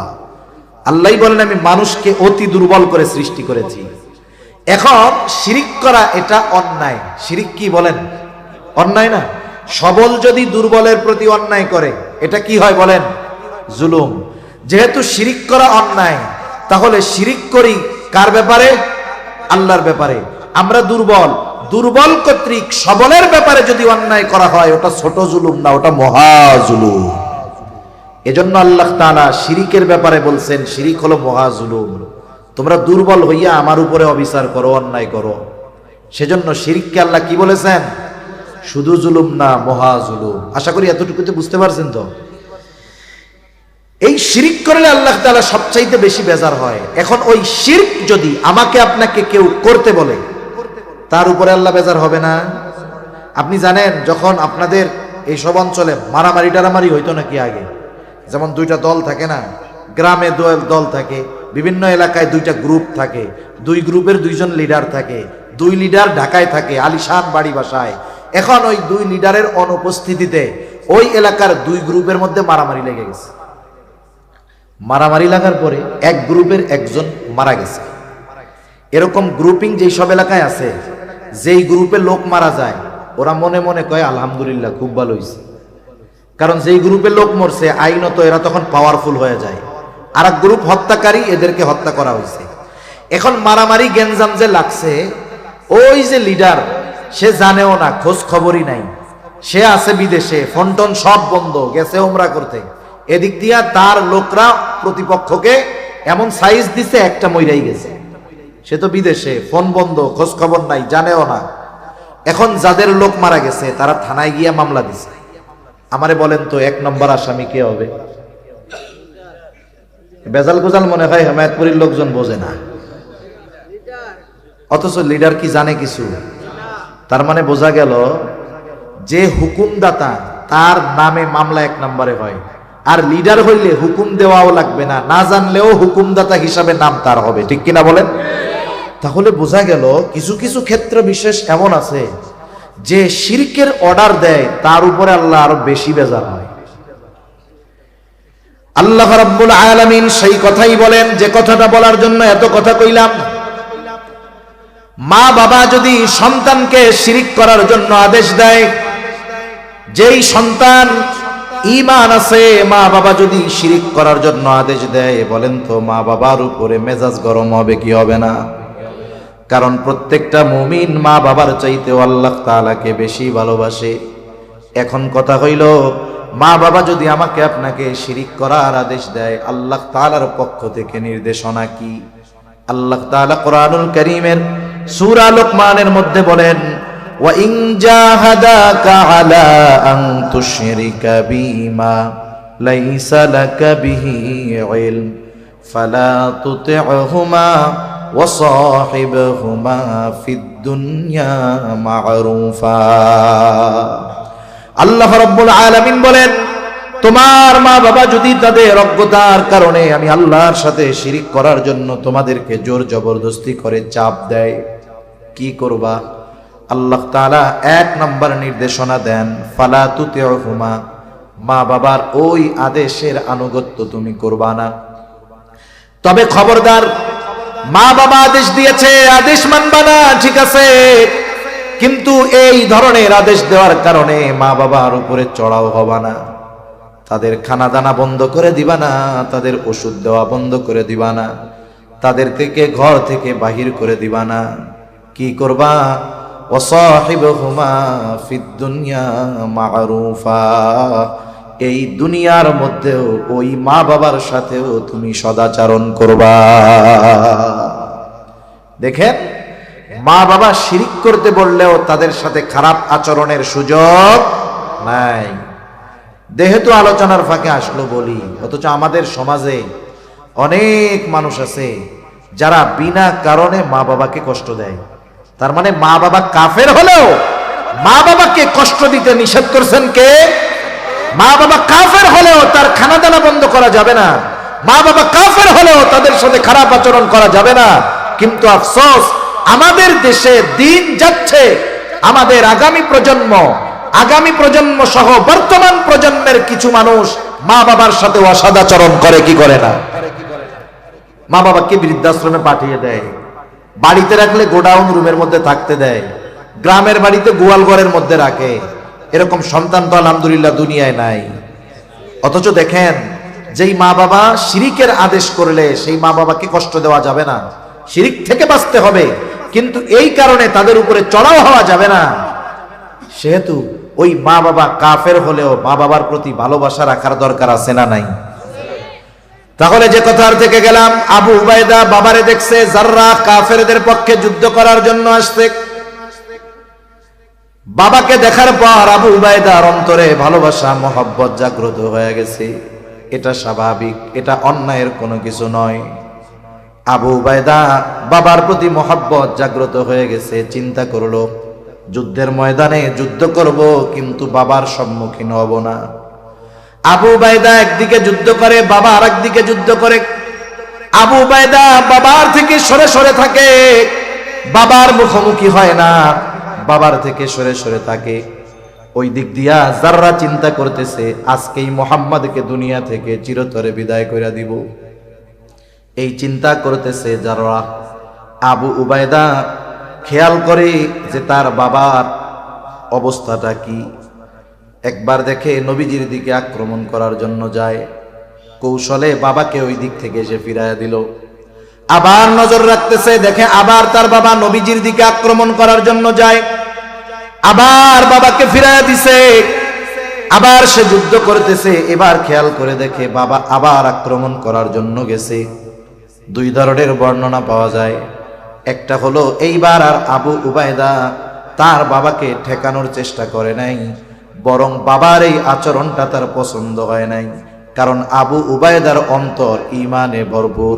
আল্লাহই বলেন আমি মানুষকে অতি দুর্বল করে সৃষ্টি করেছি। এখন শিরিক করা এটা অন্যায়। শিরিক কি বলেন? অন্যায় না? সবল যদি দুর্বলের প্রতি অন্যায় করে, এটা কি হয় বলেন? জুলুম। যেহেতু শিরিক করা অন্যায়, তাহলে শিরিক করি কার ব্যাপারে? আল্লাহর ব্যাপারে। আমরা দুর্বল, দুর্বল কর্তৃক সবলের ব্যাপারে যদি অন্যায় করা হয়, ওটা ছোট জুলুম না, ওটা মহা জুলুম। এজন্য আল্লাহ তাআলা শিরিকের ব্যাপারে বলছেন শিরিক হলো মহা জুলুম। তোমরা দুর্বল হইয়া আমার উপরে অবিচার করো, অন্যায় করো। সেজন্য শিরিককে আল্লাহ কি বলেছেন? শুধু জুলুম না, মহা জুলুম। আশা করি এতটুকুতে বুঝতে পারছেন তো। এই শিরিক করলে আল্লাহ তাআলা সবচাইতে বেশি বেজার হয়। এখন ওই শিরক যদি আমাকে আপনাকে কেউ করতে বলে, তার উপরে আল্লাহ বেজার হবে না? আপনি জানেন যখন আপনাদের এইসব অঞ্চলে মারামারি টারামারি হইতো নাকি আগে, যেমন দুইটা দল থাকে না, গ্রামে দল থাকে, বিভিন্ন এলাকায় দুইটা গ্রুপ থাকে, দুই গ্রুপের দুইজন লিডার থাকে, দুই লিডার ঢাকায় থাকে আলিশান বাড়ি বাসায়। এখন ওই দুই লিডারের অনুপস্থিতিতে ওই এলাকার দুই গ্রুপের মধ্যে মারামারি লেগে গেছে। মারামারি লাগার পরে এক গ্রুপের একজন মারা গেছে। এরকম গ্রুপিং যেই সব এলাকায় আছে, যেই গ্রুপে লোক মারা যায় ওরা মনে মনে কয় আলহামদুলিল্লাহ খুব ভালো হয়েছে, কারণ যেই গ্রুপে লোক মরছে আইনত এরা তখন পাওয়ারফুল হয়ে যায়। আর এক গ্রুপ হত্যাকারী, এদেরকে হত্যা করা হয়েছে। এখন মারামারি গেঞ্জাম যে লাগছে, ওই যে লিডার সে জানেও না, খোঁজ খবরই নাই, সে আছে বিদেশে, ফোন টোন সব বন্ধ, গেছে উমরা করতে। এদিক দিয়া তার লোকরা প্রতিপক্ষকে এমন সাইজ দিছে একটা মইরাই গেছে। সে তো বিদেশে, ফোন বন্ধ, খোঁজ খবর নাই, জানেও না। এখন যাদের লোক মারা গেছে তারা থানায় গিয়া মামলা দিছে। আমারে বলেন তো 1 নম্বর আসামি কে হবে? বেজাল গোজাল মনে হয় হেমায়তপুরীর লোকজন বোঝে না, অথচ লিডার কি জানে কিছু? তার মানে বোঝা গেল যে হুকুমদাতা তার নামে মামলা 1 নম্বরে হয়, আর লিডার হইলে হুকুম দেওয়াও লাগবে না, না জানলেও হুকুমদাতা হিসাবে নাম তার হবে। ঠিক কিনা বলেন? তাহলে বোঝা গেল কিছু কিছু ক্ষেত্র বিশেষ এমন আছে যে শিরকের অর্ডার দেয় তার উপরে আল্লাহ আরো বেশি বেজার হয়। আল্লাহ রাব্বুল আলামিন সেই কথাই বলেন যে কথাটা বলার জন্য এত কথা কইলাম। মা বাবা যদি সন্তানকে শিরিক করার জন্য আদেশ দেয়, যেই সন্তান ঈমান আছে, মা বাবা যদি শিরিক করার জন্য আদেশ দেয়, বলেন তো মা বাবার উপরে মেজাজ গরম হবে কি হবে না? কারণ প্রত্যেকটা মুমিন মা বাবার চাইতেও আল্লাহ তাআলাকে বেশি ভালোবাসে। এখন কথা হইল, মা বাবা যদি আমাকে আপনাকে শিরিক করার আদেশ দেয়, আল্লাহ তাআলার পক্ষ থেকে নির্দেশনা কি? আল্লাহ তাআলা কোরআনুল কারীমের সূরা লুকমানের মধ্যে বলেন, ওয়া ইন জাহাদাকা আলা আন তুশরিকা বিমা লাইসা লাকা বিহি ইলম ফালা তুতি'হুমা ওয়া সাহিবহুমা ফিদ দুনিয়া মা'রুফা। আল্লাহ রাব্বুল আলামিন বলেন, তোমার মা বাবা যদি তাদের অজ্ঞতার কারণে আমি আল্লাহর সাথে শিরিক করার জন্য তোমাদেরকে জোর জবরদস্তি করে চাপ দেয়, কি করবা? আল্লাহ তাআলা 1 নম্বর নির্দেশনা দেন, ফালা তুতি'হুমা, মা বাবার ওই আদেশের আনুগত্য তুমি করবা না। তবে খবরদার, মা বাবা আদেশ দিয়েছে, আদেশ মানবা না, ঠিক আছে, কিন্তু এই ধরনের আদেশ দেওয়ার কারণে মা বাবার উপরে চড়াও হবা না। তাদের খানা দানা বন্ধ করে দিবা না, তাদের ওষুধ দেওয়া বন্ধ করে দিবা না, তাদের থেকে ঘর থেকে বাহির করে দিবা না। কি করবা? ওয়াসাহিবহুমা ফিদ দুনিয়া মা'রুফা, এই দুনিয়ার মধ্যেও ওই মা বাবার সাথেও তুমি সদাচরণ করবা। দেখেন, মা বাবা শিরিক করতে বললেও তাদের সাথে খারাপ আচরণের সুযোগ নাই। যেহেতু আলোচনার ফাঁকে আসলো বলি, অথচ আমাদের সমাজে অনেক মানুষ আছে যারা বিনা কারণে মা বাবাকে কষ্ট দেয়। তার মানে মা বাবা কাফের হলেও মা বাবাকে কষ্ট দিতে নিষেধ করছেন কে? মা বাবা কাফের হলেও তার খানা দানা বন্ধ করা যাবে না, মা বাবা কাফের হলেও তাদের সাথে খারাপ আচরণ করা যাবে না। কিন্তু আফসোস, আমাদের দেশে দিন যাচ্ছে, আমাদের আগামী প্রজন্ম সহ বর্তমান প্রজন্মের কিছু মানুষ মা বাবার সাথে অসদাচরণ করে, কি করে না? মা বাবাকে বৃদ্ধাশ্রমে পাঠিয়ে দেয়, বাড়িতে রাখলে গোডাউন রুমের মধ্যে থাকতে দেয়, গ্রামের বাড়িতে গোয়াল ঘরের মধ্যে রাখে। এরকম সন্তান তো আলহামদুলিল্লাহ দুনিয়ায় নাই। অথচ দেখেন, যেই মা বাবা শিরিকের আদেশ করলে সেই মা বাবাকে কষ্ট দেওয়া যাবে না, শিরিক থেকে বাঁচতে হবে, কিন্তু এই কারণে তাদের উপরে চড়াও হওয়া যাবে না। সেহেতু ওই মা বাবা কাফের হলেও মা বাবার প্রতি ভালোবাসা রাখার দরকার আছে না নাই? তাহলে যে কথার থেকে গেলাম, আবু উবাইদা বাবারে দেখছে জাররাহ কাফেরদের পক্ষে যুদ্ধ করার জন্য আসছে। বাবাকে দেখার পর আবু উবাইদার অন্তরে ভালোবাসা মহব্বত জাগ্রত হয়ে গেছে। এটা স্বাভাবিক, এটা অন্যায়ের কোনো কিছু নয়। আবু উবাইদা বাবার প্রতি মহব্বত জাগ্রত হয়ে গেছে, চিন্তা করলো যুদ্ধের ময়দানে যুদ্ধ করব, কিন্তু বাবার সম্মুখীন হব না। আবু উবাইদা একদিকে যুদ্ধ করে, বাবা আর একদিকে যুদ্ধ করে। আবু উবাইদা বাবার থেকে সরে সরে থাকে, বাবার মুখোমুখি হয় না, বাবার থেকে সরে সরে থাকে। ওই দিক দিয়া যাররা চিন্তা করতেছে আজকেই মুহাম্মদকে দুনিয়া থেকে চিরতরে বিদায় করে দিব, এই চিন্তা করতেছে যারা। আবু উবায়দা খেয়াল করে যে তার বাবার অবস্থাটা কি। একবার দেখে নবীজির দিকে আক্রমণ করার জন্য যায়, কৌশলে বাবাকে ওই দিক থেকে এসে ফিরাইয়া দিল। আবার নজর রাখতেছে, দেখে আবার তার বাবা নবীজির দিকে আক্রমণ করার জন্য যায়, আবার বাবাকে ফিরাইয়া দিছে। আবার সে যুদ্ধ করতেছে, এবার খেয়াল করে দেখে বাবা আবার আক্রমণ করার জন্য গেছে। দুই ধরনের বর্ণনা পাওয়া যায়। একটা হলো এইবার আর আবু উবায়দা তার বাবাকে ঠেকানোর চেষ্টা করে নাই, বরং বাবার এই আচরণটা তার পছন্দ হয় নাই। কারণ আবু উবায়দার অন্তর ঈমানে ভরপুর,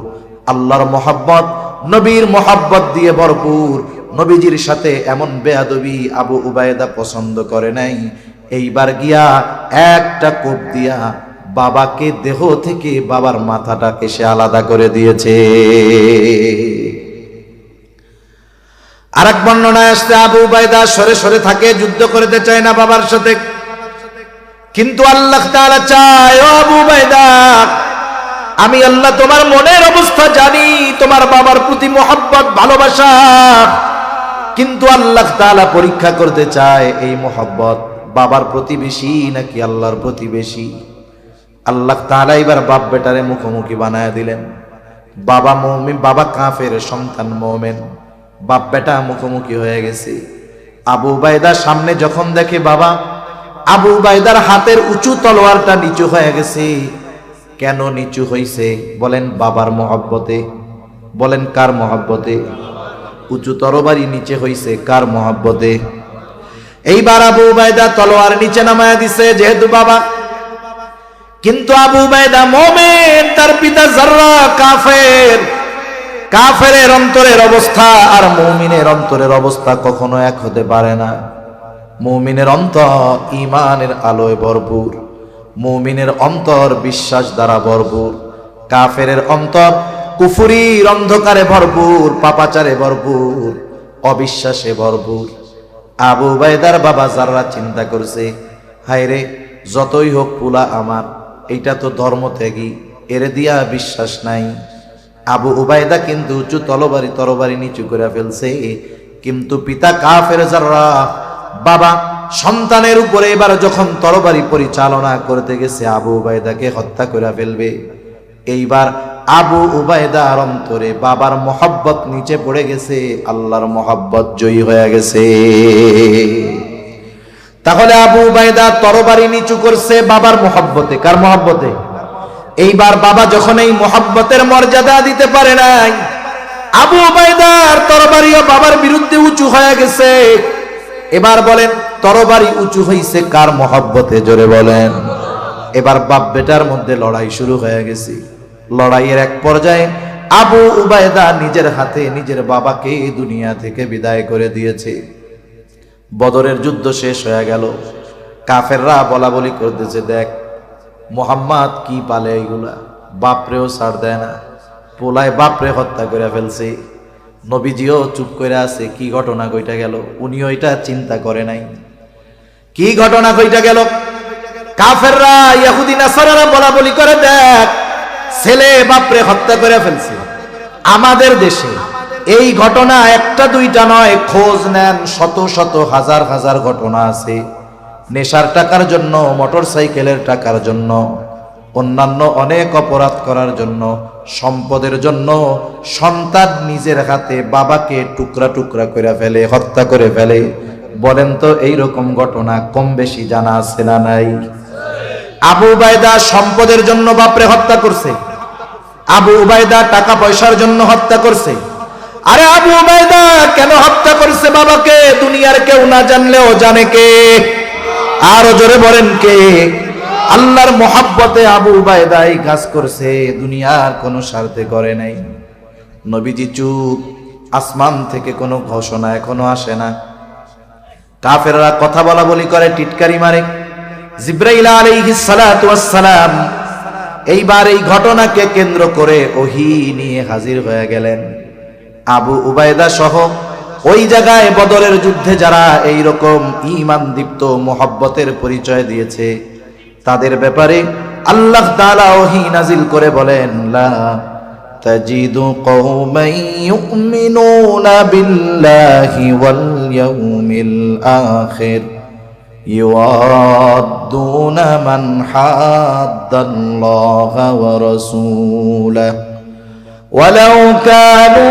আল্লাহর মোহাব্বত, নবীর মোহাব্বত দিয়ে ভরপুর। নবীজির সাথে এমন বেয়াদবি আবু উবায়দা পছন্দ করে নাই। এইবার গিয়া একটা কোপ দিয়া বাবাকে দেহ থেকে বাবার মাথাটাকে সে আলাদা করে দিয়েছে। আরেক বর্ণনায় আসছে আবু উবায়দা সরে সরে থাকে, যুদ্ধ করতে চায় না বাবার সাথে। কিন্তু আল্লাহ তাআলা চায়, ও আবু উবায়দা, আমি আল্লাহ তোমার মনের অবস্থা জানি, তোমার বাবার প্রতি মোহাব্বত ভালোবাসা। কিন্তু আল্লাহ তাআলা পরীক্ষা করতে চায় এই মোহাব্বত বাবার প্রতি বেশি নাকি আল্লাহর প্রতি বেশি। আল্লাহ তাআলা এবার বাপ বেটারে মুখোমুখি বানায় দিলেন। বাবা মুমিন, বাবা কাফের, সন্তান মুমিন। বাপ বেটা মুখোমুখি হয়ে গেছে। আবু উবায়দা সামনে যখন দেখে বাবা, আবু উবায়দার হাতের উঁচু তলোয়ারটা নিচু হয়ে গেছে। কেন নিচু হইছে? বলেন বাবার মহব্বতে। বলেন কার মহব্বতে? উঁচু তরবারি নিচে হইছে কার মহব্বতে? এইবার আবু উবায়দা তলোয়ার নিচে নামায়া দিছে যেহেতু বাবা। কিন্তু আবু উবায়দা মুমিন, তার পিতা যাররা কাফের। কাফেরের অন্তরের অবস্থা আর মুমিনের অন্তরের অবস্থা কখনো এক হতে পারে না। মুমিনের অন্তর ঈমানের আলোয় ভরপুর, মুমিনের অন্তর বিশ্বাস দ্বারা ভরপুর। কাফেরের অন্তর কুফরির অন্ধকারে ভরপুর, পাপাচারে ভরপুর, অবিশ্বাসে ভরপুর। আবু উবায়দার বাবা যাররা চিন্তা করছে, হায়রে যতই হোক পুলা আমার, এইটা তো ধর্ম ত্যাগী, এরে দিয়া বিশ্বাস নাই। আবু উবায়দা কিন্তু উঁচু তরবারি নিচু করে ফেলছে। কিন্তু পিতা কাফের যাররা, বাবা সন্তানের উপরে এবার যখন তরবারি পরিচালনা করতে গেছে আবু উবায়দাকে হত্যা করে ফেলবে, এইবার আবু উবায়দার অন্তরে বাবার মোহাব্বত নিচে পড়ে গেছে, আল্লাহর মোহাব্বত জয়ী হয়ে গেছে। তাহলে আবু উবায়দা তরবারি নিচু করছে বাবার মোহাব্বতে। কার মোহাব্বতে? এইবার বাবা যখন এই মোহাব্বতের মর্যাদা দিতে পারে নাই, আবু উবায়দার তরবারিও বাবার বিরুদ্ধে উঁচু হয়ে গেছে। এবার বলেন তরবারি উঁচু হইছে কার মোহাব্বতে? জোরে বলেন। এবার বাপ বেটার মধ্যে লড়াই শুরু হয়ে গেছে। লড়াইয়ের এক পর্যায়ে আবু উবায়দা নিজের হাতে নিজের বাবাকে দুনিয়া থেকে বিদায় করে দিয়েছে। বদরের যুদ্ধ শেষ হয়ে গেল। কাফেররা বলা বলি করতেছে, দেখ মুহাম্মদ কি পালে এইগুলা, বাপরেও ছাড় দেয় না, পোলায় বাপরে হত্যা করে ফেলছে। নবীজিও চুপ করে আছে। কি ঘটনা কইটা গেল? উনিও এটা চিন্তা করে নাই। কি ঘটনা কইটা গেল? কাফেররা ইহুদি নাসারারা বলা বলি করে, দেখ ছেলে বাপরে হত্যা করে ফেলছে। আমাদের দেশে এই ঘটনা একটা দুইটা নয়, খোঁজ নেন শত শত হাজার হাজার ঘটনা আছে। নেশার টাকার জন্য, মোটর সাইকেলের টাকার জন্য, অন্যান্য অনেক অপরাধ করার জন্য, সম্পদের জন্য সন্তান নিজের হাতে বাবাকে টুকরা টুকরা করে ফেলে, হত্যা করে ফেলে। বলেন তো এইরকম ঘটনা কম বেশি জানা আছে না নাই? আবু উবায়দা সম্পদের জন্য বাপরে হত্যা করছে, আবু উবায়দা টাকা পয়সার জন্য হত্যা করছে। আরে আবু উবায়দা কেন হত্যা করছে বাবাকে? দুনিয়ার কেউ না জানলেও জানে কে? আরো জোরে বলেন কে? আল্লাহর মোহাব্বতে আবু উবায়দা এই কাজ করছে, দুনিয়ার কোনো স্বার্থে করে নাই। নবীজি চুপ। আসমান থেকে কোনো ঘোষণা এখনো আসে না। কাফেররা কথা বলা বলি করে, টিটকারি মারে। জিবরাইল আলাইহিস সালাতু ওয়াস সালাম এইবার এই ঘটনাকে কেন্দ্র করে ওহী নিয়ে হাজির হয়ে গেলেন। আবু উবায়দা সহ ওই জায়গায় বদরের যুদ্ধে যারা এই রকম ঈমান দীপ্ত মুহাব্বতের পরিচয় দিয়েছে তাদের ব্যাপারে আল্লাহ তাআলা ওহী নাজিল করে বলেন, লা তাজিদু কওমান ইউমিনুনা বিল্লাহি ওয়াল ইয়াউমিল আখির ইউআদ্দুনা মান হাদ্দাল্লাহা ওয়া রাসূলাহু ওয়ালাউ কানু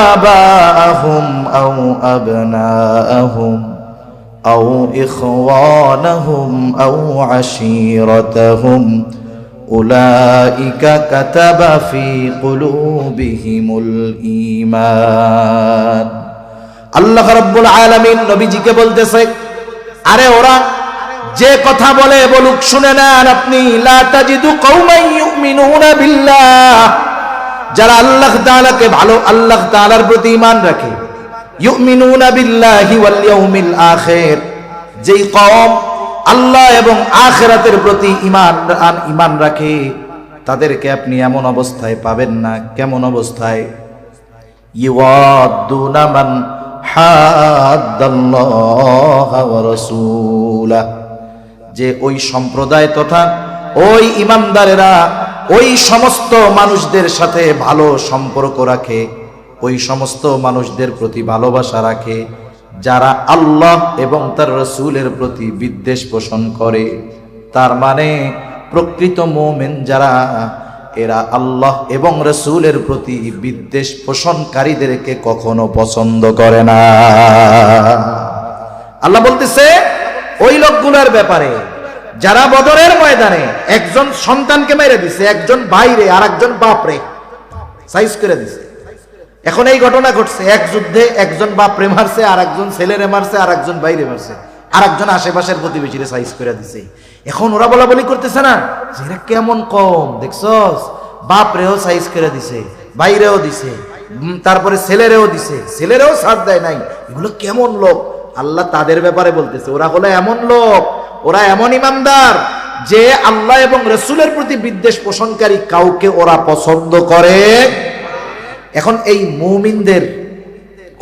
আবাআহুম আও আবনাআহুম أو إخوانهم أو عشيرتهم أولئك كتب في قلوبهم الإيمان আল্লাহ রাব্বুল আলামিন নবীজিকে বলতেছে, আরে ওরা যে কথা বলে বলুক, শুনে নেন আপনি। লা তাজিদু কওমান ইউমিনুনা বিল্লাহ, যারা আল্লাহ তাআলাকে ভালো, আল্লাহ তাআলার প্রতি ঈমান রাখে, ইউমিনুনা বিল্লাহি ওয়াল ইয়াউমিল আখির, যেই কওম আল্লাহ এবং আখিরাতের প্রতি ঈমান রাখে তাদেরকে আপনি এমন অবস্থায় পাবেন না। কেমন অবস্থায়? ইউআদ্দুনা মান হাদ্দাল্লাহা ওয়া রাসূলাহু, যে ওই সম্প্রদায় তথা ওই ঈমানদারেরা ওই সমস্ত মানুষদের সাথে ভালো সম্পর্ক রাখে, ওই সমস্ত মানুষদের প্রতি ভালোবাসা রাখে যারা আল্লাহ এবং তার রাসূলের প্রতি বিদ্বেষ পোষণ করে। তার মানে প্রকৃত মুমিন যারা, এরা আল্লাহ এবং রাসূলের প্রতি বিদ্বেষ পোষণকারীদেরকে কখনো পছন্দ করে না। আল্লাহ বলতেছে ওই লোকগুলোর ব্যাপারে যারা বদরের ময়দানে একজন সন্তানকে মেরে দিছে, একজন ভাইরে আর একজন বাপরে সাইজ করে দিছে। এখন এই ঘটনা ঘটছে, এক যুদ্ধে একজন বাপরে মারছে, আর একজন ছেলেরে মারছে, আর একজন বাইরে মারছে, আর একজন আশেপাশের প্রতিবেশীরে সাইজ করে দিছে। এখন ওরা বলা বলি করতেছে না যে এরা কেমন কম, দেখছস বাপরেও সাইজ করে দিছে, বাইরেও দিছে, তারপরে ছেলেরেও দিছে, ছেলেরেও সাথ দেয় নাই, এগুলো কেমন লোক। আল্লাহ তাদের ব্যাপারে বলতেছে ওরা হলো এমন লোক, ওরা এমন ইমানদার যে আল্লাহ এবং রাসূলের প্রতি বিদ্বেষ পোষণকারী কাউকে ওরা পছন্দ করে। এখন এই মুমিনদের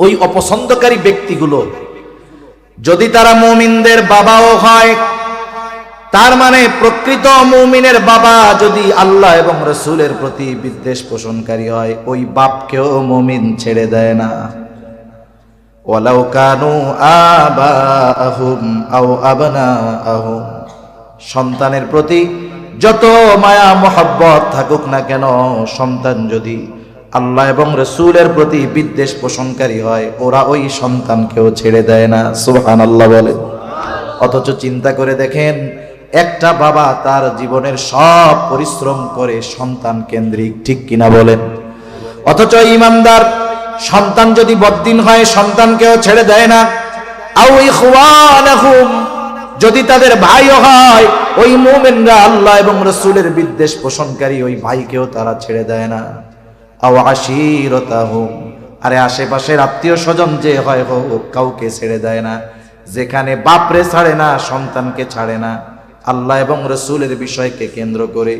ওই অপছন্দকারী ব্যক্তিগুলো যদি তারা মুমিনদের বাবাও হয়, তার মানে প্রকৃত মুমিনের বাবা যদি আল্লাহ এবং রাসূলের প্রতি বিদ্বেষ পোষণকারী হয়, ওই বাপকেও মুমিন ছেড়ে দেয় না। ওয়ালাউ কানু আবাআহুম আও আবনাআহুম, সন্তানের প্রতি যত মায়া মোহাব্বত থাকুক না কেন, সন্তান যদি আল্লাহ এবং রাসূলের প্রতি বিদ্বেষ পোষণকারী হয়, ওরা ওই সন্তানকেও ছেড়ে দেয় না। সুবহানাল্লাহ বলে। অথচ চিন্তা করে দেখেন, একটা বাবা তার জীবনের সব পরিশ্রম করে সন্তান কেন্দ্রিক, ঠিক কিনা বলেন? অথচ ঈমানদার সন্তান যদি বদ্দিন হয় সন্তানকেও ছেড়ে দেয় না। আও ইখওয়ানাহুম, যদি তাদের ভাইও হয়, ওই মুমিনরা আল্লাহ এবং রাসূলের বিদ্বেষ পোষণকারী ওই ভাইকেও তারা ছেড়ে দেয় না। আও আশীরাতাহুম, আরে আশেপাশের আত্মীয় স্বজন যে হয় হোক, কাউকে ছেড়ে দেয় না। যেখানে বাপরে ছাড়ে না, সন্তানকে ছাড়ে না, আল্লাহ এবং রাসূলের বিষয়কে কেন্দ্র করে,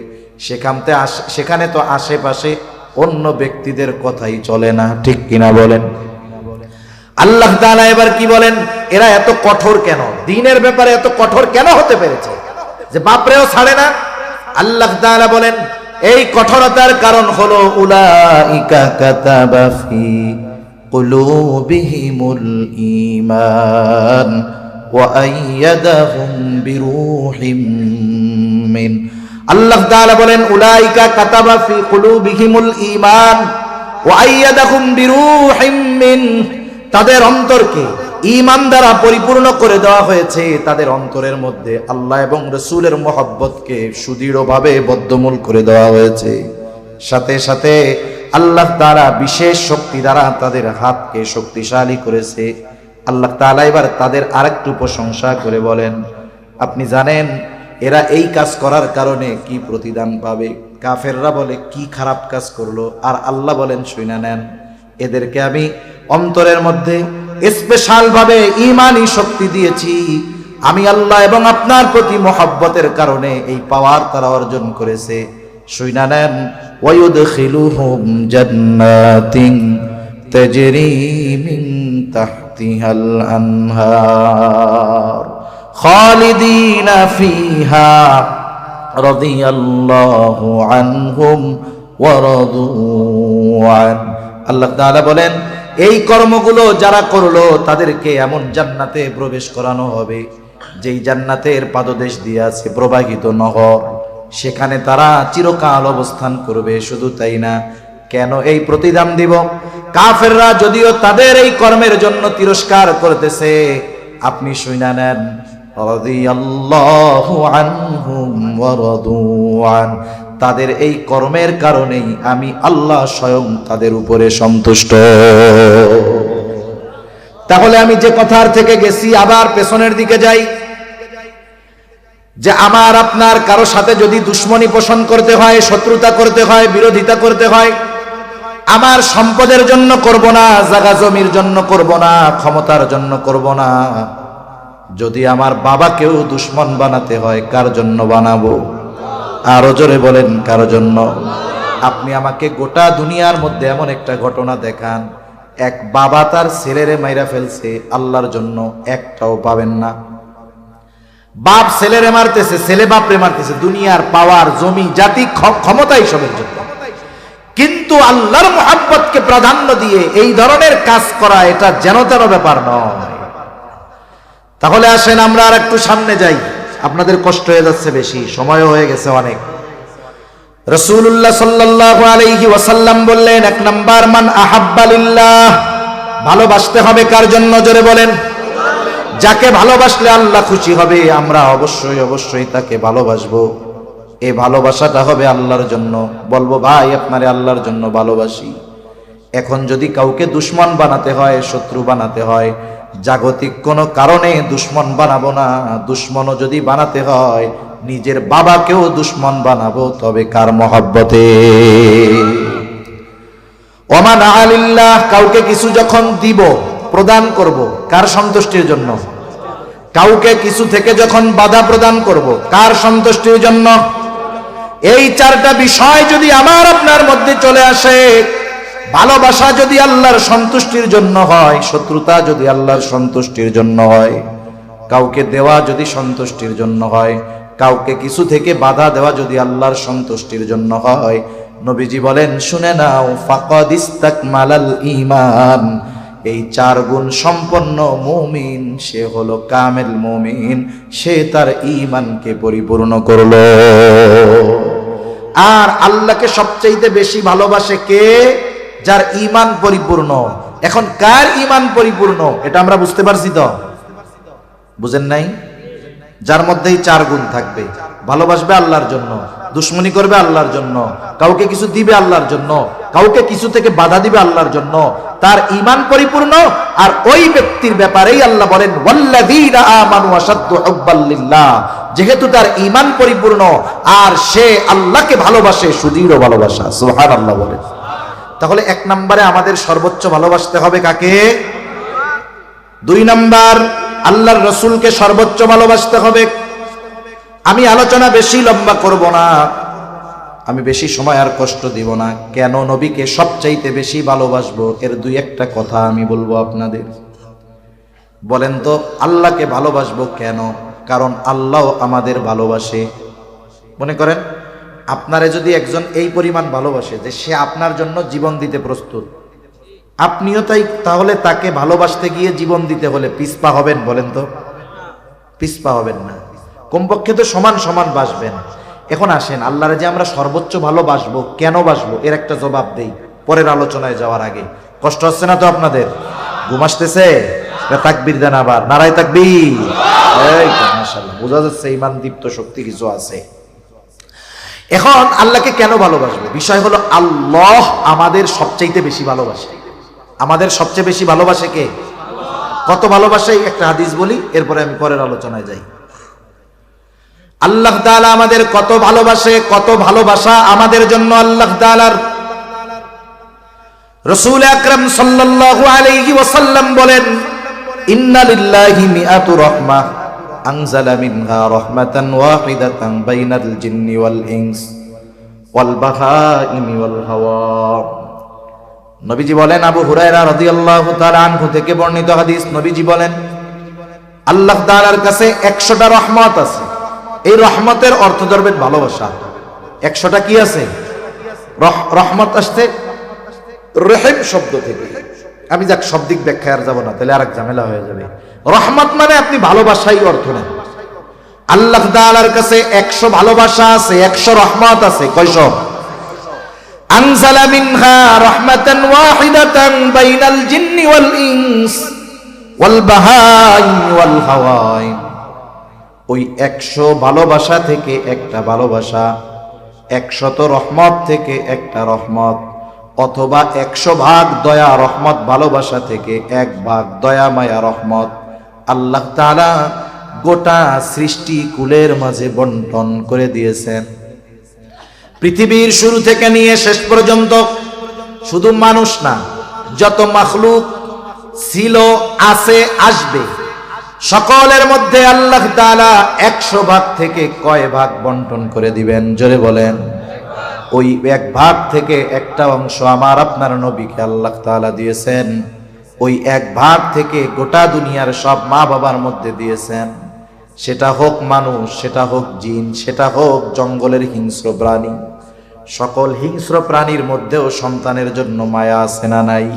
সেখানে তো আশেপাশে অন্য ব্যক্তিদের কথাই চলে না, ঠিক কিনা বলেন? আল্লাহ তাআলা এবার কি বলেন, এরা এত কঠোর কেন, দ্বীনের ব্যাপারে এত কঠোর কেন হতে পেরেছে যে বাপরেও ছাড়ে না? আল্লাহ তাআলা বলেন এই কঠোরতার কারণ হলো উলাইকা কাতাবা ফি কুলুবিহিমুল ঈমান ওয়া আইয়াদাহুম বিরূহিম মিন। আল্লাহ তাআলা বলেন উলাইকা কাতাবা ফি কুলুবিহিমুল ঈমান ওয়া আইয়াদাহুম বিরূহিম মিন, তাদের অন্তরকে ঈমান দ্বারা পরিপূর্ণ করে দেওয়া হয়েছে, তাদের অন্তরের মধ্যে আল্লাহ এবং রাসূলের মহব্বতকে সুদৃঢ়ভাবে বদ্ধমূল করে দেওয়া হয়েছে। সাথে সাথে আল্লাহ তাআলা বিশেষ শক্তি দ্বারা তাদের হাতকে শক্তিশালী করেছে। আল্লাহ তাআলা এবার তাদের আরেকটু প্রশংসা করে বলেন, আপনি জানেন এরা এই কাজ করার কারণে কি প্রতিদান পাবে? কাফেররা বলে কি খারাপ কাজ করলো, আর আল্লাহ বলেন শুনে নেন, এদেরকে আমি অন্তরের মধ্যে স্পেশাল ভাবে ঈমানি শক্তি দিয়েছি। আমি আল্লাহ এবং আপনার প্রতি মহব্বতের কারণে এই পাওয়ার তারা অর্জন করেছে। শুনে নেন, ওয়ায়ুদখিলুহুম জান্নাতিন তাজরি মিন তাহতিহাল আনহার খালিদিনা ফিহা রাদিয়াল্লাহু আনহুম ওয়া রাদু আন। আল্লাহ তাআলা বলেন, এই কর্মগুলো যারা করলো তাদেরকে এমন জান্নাতে প্রবেশ করানো হবে যেই জান্নাতের পাদদেশ দিয়ে আছে প্রবাহিত নহর, সেখানে তারা চিরকাল অবস্থান করবে। শুধু তাই না, কেন এই প্রতিদান দিব? কাফেররা যদিও তাদের এই কর্মের জন্য তিরস্কার করতেছে, আপনি শুনে নেন, রাদিয়াল্লাহু আনহুম ওয়া রাদু আন, তাদের এই কর্মের কারণেই আমি আল্লাহ স্বয়ং তাদের উপরে সন্তুষ্ট। তাহলে আমি যে কথার থেকে গেছি আবার পেছনের দিকে যাই, যে আমার আপনার কারো সাথে যদি দুশ্মনী পোষণ করতে হয়, শত্রুতা করতে হয়, বিরোধিতা করতে হয়, আমার সম্পদের জন্য করব না, জায়গা জমির জন্য করব না, ক্ষমতার জন্য করব না। যদি আমার বাবাকেও দুশ্মন বানাতে হয়, কার জন্য বানাবো? আরো জোরে বলেন, কার জন্য? আপনি আমাকে গোটা দুনিয়ার মধ্যে এমন একটা ঘটনা দেখান, এক বাবা তার ছেলেরে মাইরা ফেলছে, আল্লাহর জন্য একটাও পাবেন না। বাপ ছেলেরে মারতেছে, ছেলে বাপরে মারতেছে, দুনিয়ার পাওয়ার, জমি, জাতি, ক্ষমতা এইসবের জন্য। কিন্তু আল্লাহর মুহাব্বতকে প্রাধান্য দিয়ে এই ধরনের কাজ করা, এটা যেন তেন ব্যাপার নয়। তাহলে আসেন আমরা আর একটু সামনে যাই, আপনাদের কষ্ট হয়ে যাচ্ছে বেশি, সময়ও হয়ে গেছে অনেক। রাসূলুল্লাহ সাল্লাল্লাহু আলাইহি ওয়াসাল্লাম বললেন, এক নাম্বার, মান আহাব্বা লিল্লাহ, ভালোবাসতে হবে কার জন্য? জোরে বলেন। যাকে ভালোবাসলে আল্লাহ খুশি হবে, আমরা অবশ্যই অবশ্যই তাকে ভালোবাসবো। এই ভালোবাসাটা হবে আল্লাহর জন্য। বলবো, ভাই আপনারে আল্লাহর জন্য ভালোবাসি। এখন যদি কাউকে দুশ্মন বানাতে হয়, শত্রু বানাতে হয়, জাগতিক কোনো কারণে দুশ্মন বানাবো না। দুশ্মনও যদি বানাতে হয়, নিজের বাবাকেও দুশ্মন বানাবো, তবে কার মহব্বতে? ওমান আলিল্লাহ, কাউকে কিছু যখন দিব, প্রদান করব, কার সন্তুষ্টির জন্য? কাউকে কিছু থেকে যখন বাধা প্রদান করব, কার সন্তুষ্টির জন্য? এই চারটা বিষয় যদি আমার আপনার মধ্যে চলে আসে, ভালোবাসা যদি আল্লাহর সন্তুষ্টির জন্য হয়, শত্রুতা যদি আল্লাহর সন্তুষ্টির জন্য হয়, কাউকে দেওয়া যদি সন্তুষ্টির জন্য হয়, কাউকে কিছু থেকে বাধা দেওয়া যদি আল্লাহর সন্তুষ্টির জন্য হয়, নবীজি বলেন, শুনে নাও, ফাকাদ ইস্তাকমালাল ঈমান, এই চার গুণ সম্পন্ন মুমিন, সে হলো কামেল মুমিন, সে তার ঈমানকে পরিপূর্ণ করলো। আর আল্লাহকে সবচেয়ে বেশি ভালোবাসে কে? যার ঈমান পরিপূর্ণ। এখন কার ঈমান পরিপূর্ণ এটা আমরা বুঝতে পারছি তো? বুঝেন নাই? যার মধ্যেই চার গুণ থাকবে, ভালোবাসবে আল্লাহর জন্য, দুশ্মনী করবে আল্লাহর জন্য, কাউকে কিছু দিবে আল্লাহর জন্য, কাউকে কিছু থেকে বাধা দিবে আল্লাহর জন্য, তার ঈমান পরিপূর্ণ। আর ওই ব্যক্তির ব্যাপারেই আল্লাহ বলেন, ওয়াল্লাযীনা আমানু আশাদ্দু হুব্বাল লিল্লাহ, যেহেতু তার ঈমান পরিপূর্ণ আর সে আল্লাহকে ভালোবাসে, সুদৃঢ় ভালোবাসা। সুবহানাল্লাহ বলে। তাহলে এক নম্বরে আমাদের সর্বোচ্চ ভালোবাসতে হবে কাকে? দুই নাম্বার, আল্লাহর রাসূলকে সর্বোচ্চ ভালোবাসতে হবে। আমি আলোচনা বেশি লম্বা করব না, আমি বেশি সময় আর কষ্ট দিব না। কেন নবীকে সবচাইতে বেশি ভালোবাসবো, এর দুই একটা কথা আমি বলবো আপনাদের। বলেন তো, আল্লাহকে ভালোবাসবো কেন? কারণ আল্লাহ আমাদের ভালোবাসে। মনে করেন আপনারে যদি একজন এই পরিমাণ ভালোবাসে যে সে আপনার জন্য জীবন দিতে প্রস্তুত, আপনিও তাই, তাহলে তাকে ভালোবাসতে গিয়ে জীবন দিতে হলে পিছপা হবেন? বলেন তো, পিছপা হবেন না, কমপক্ষে তো সমান সমান বাসবেন। এখন আসেন, আল্লাহরে যে আমরা সর্বোচ্চ ভালোবাসবো, কেন বাসবো, এর একটা জবাব দেই পরের আলোচনায় যাওয়ার আগে। কষ্ট হচ্ছে না তো আপনাদের? ঘুম আসতেছে? তাকবীর দেন আবার, নারায়ে তাকবীর। এই তো মাশাআল্লাহ, বোঝা যাচ্ছে ঈমান দীপ্ত শক্তি কিছু আছে। এখন আল্লাহকে কেন ভালোবাসবো? বিষয় হলো, আল্লাহ আমাদের সবচাইতে বেশি ভালোবাসে। আমাদের সবচেয়ে বেশি ভালোবাসে কে? কত ভালোবাসে? একটা হাদিস বলি, এরপরে আমি পরের আলোচনায় যাই। আল্লাহ তাআলা আমাদের কত ভালোবাসে, কত ভালোবাসা আমাদের জন্য আল্লাহ তাআলার। রাসূল আকরাম সাল্লাল্লাহু আলাইহি ওয়াসাল্লাম বলেন, ইন্না লিল্লাহি মিআতু রাহমাহ আনজালা মিনহা রাহমাতান ওয়াহিদাতান বাইনাল জিন্নি ওয়াল ইনস ওয়াল বাহাইমি ওয়াল হাওয়া। নবীজি বলেন, আবু হুরায়রা রাদিয়াল্লাহু তাআলা আনহু থেকে বর্ণিত হাদিস, নবীজি বলেন আল্লাহ তাআলার কাছে 100টা রহমত আছে। এই রহমতের অর্থ ধরবেন ভালোবাসা। 100টা কি আছে? রহমত আসছে রহিম শব্দ থেকে। আমি যাক শব্দিক ব্যাখ্যা আর যাব না, তাহলে আরেক ঝামেলা হয়ে যাবে। রহমত মানে আপনি ভালোবাসাই অর্থ নেন। আল্লাহ তাআলার কাছে 100 ভালোবাসা আছে, 100 রহমত আছে। কয়শো? আনজালা মিনহা রাহমাতান ওয়াহিদাতান বাইনাল জিন্নি ওয়াল ইনস ওয়াল বাহাই ওয়াল হাওয়াই। ওই 100 ভালোবাসা থেকে একটা ভালোবাসা, 100 রহমত থেকে একটা রহমত, অথবা 100 ভাগ দয়া রহমত ভালোবাসা থেকে 1 ভাগ দয়া মায়া রহমত আল্লাহ তাআলা গোটা সৃষ্টি কুলের মাঝে বন্টন করে দিয়েছেন। পৃথিবীর শুরু থেকে নিয়ে শেষ পর্যন্ত শুধু মানুষ না, যত মাখলুক ছিল, আছে, আসবে, সকলের মধ্যে আল্লাহ তাআলা 100 ভাগ থেকে কয় ভাগ বন্টন করে দিবেন? জোরে বলেন। ওই 1 ভাগ থেকে একটা অংশ আমার আপনার নবীকে আল্লাহ তাআলা দিয়েছেন। ওই 1 ভাগ থেকে গোটা দুনিয়ার সব মা বাবার মধ্যে দিয়েছেন। সেটা হোক মানুষ, সেটা হোক জিন, সেটা হোক জঙ্গলের হিংস্র প্রাণী। সকল হিংস্র প্রাণীর মধ্যেও সন্তানের জন্য মায়া আছে না নাই?